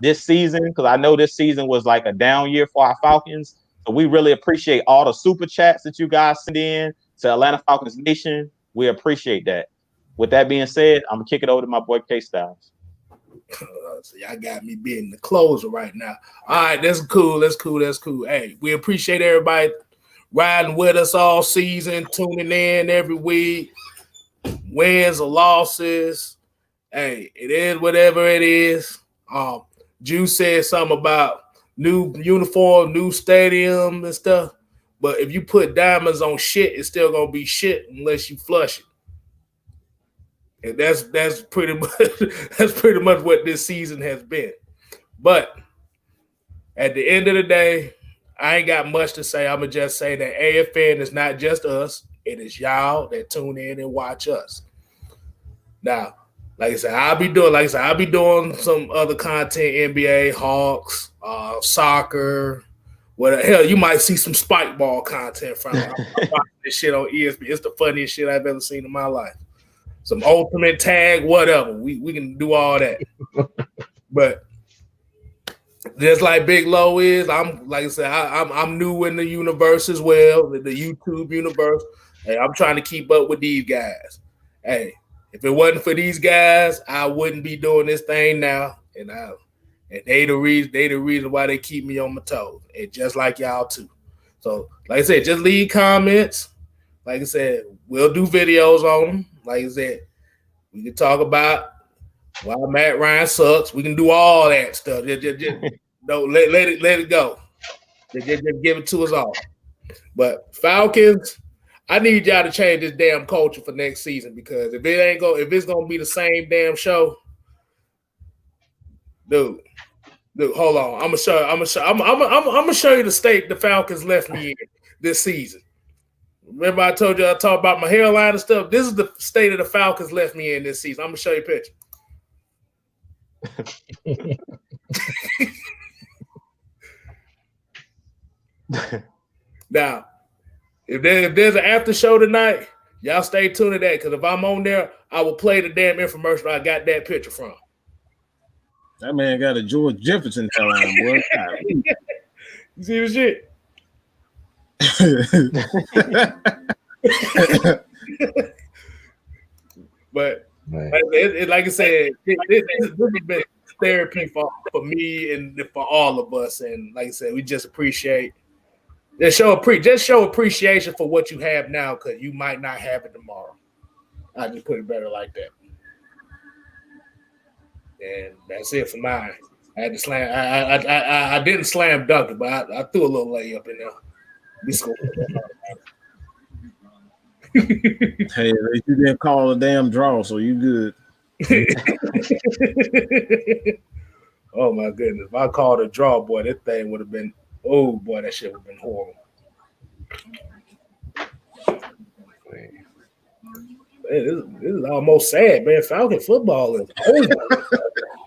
this season, because I know this season was like a down year for our Falcons. So we really appreciate all the super chats that you guys send in to Atlanta Falcons Nation. We appreciate that. With that being said, I'm gonna kick it over to my boy Kstylz. So y'all got me being the closer right now. All right, that's cool. Hey, we appreciate everybody riding with us all season, tuning in every week. Wins or losses, hey, it is whatever it is. Jew said something about new uniform, new stadium and stuff. But if you put diamonds on shit, it's still gonna be shit unless you flush it. And that's pretty much what this season has been. But At the end of the day, I ain't got much to say. I'm gonna just say that AFN is not just us; it is y'all that tune in and watch us. Now, like I said, I'll be doing some other content, NBA, Hawks, soccer. Well, hell, you might see some spike ball content from it. I'm watching this shit on ESPN. It's the funniest shit I've ever seen in my life. Some ultimate tag, whatever. We can do all that. But just like Big Low is, I'm like I said, I'm new in the universe as well, the YouTube universe. Hey, I'm trying to keep up with these guys. Hey, if it wasn't for these guys, I wouldn't be doing this thing now. And they the reason why they keep me on my toes. And just like y'all too. So, like I said, just leave comments. Like I said, we'll do videos on them. Like I said, we can talk about why Matt Ryan sucks. We can do all that stuff. Just no, let it go. Just give it to us all. But Falcons, I need y'all to change this damn culture for next season, because if it's gonna be the same damn show, dude, hold on. I'm gonna show you the state the Falcons left me in this season. Remember I told you I talked about my hairline and stuff? This is the state of the Falcons left me in this season. I'm gonna show you a picture. Now, if there's an after show tonight, y'all stay tuned to that, because if I'm on there, I will play the damn infomercial I got that picture from. That man got a George Jefferson hairline, boy. You see the shit? But like I said, this has been therapy for me and for all of us. And like I said, we just appreciate show appreciation for what you have now, because you might not have it tomorrow. I just put it better like that. And that's it for mine. I had to slam. I didn't slam dunk it, but I threw a little layup in there. We scored. Hey, you didn't call a damn draw, so you good. Oh my goodness! If I called a draw, boy, that thing would have been. Oh boy, that shit would have been horrible. Man, this is almost sad, man. Falcon football is over.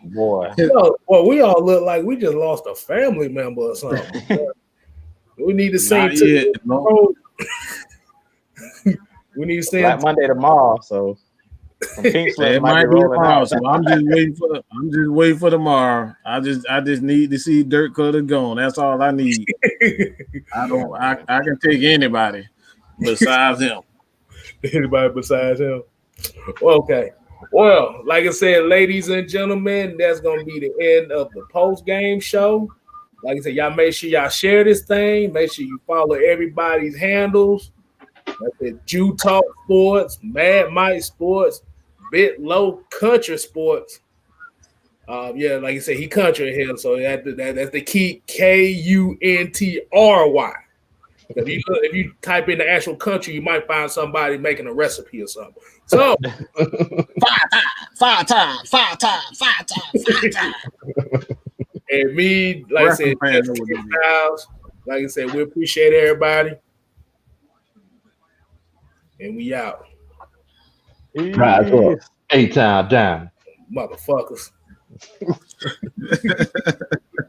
Boy. Well, we all look like we just lost a family member or something. We need to sing to no. We need to sing Black Monday tomorrow, so it might be tomorrow. So I'm just waiting for tomorrow. I just need to see Dirk Cutter gone. That's all I need. I can take anybody besides him. Anybody besides him. Okay. Well, like I said, ladies and gentlemen, that's gonna be the end of the post-game show. Like I said, y'all make sure y'all share this thing. Make sure you follow everybody's handles. That's the Jew Talk Sports, Mad Mike Sports, Bit Low Country Sports. Yeah, like I said, he country here, so that's the key Kuntry. If you type in the actual country, you might find somebody making a recipe or something. So five times. And me, like I said, like I said, we appreciate everybody. And we out. Rise up. 8 times down. Motherfuckers.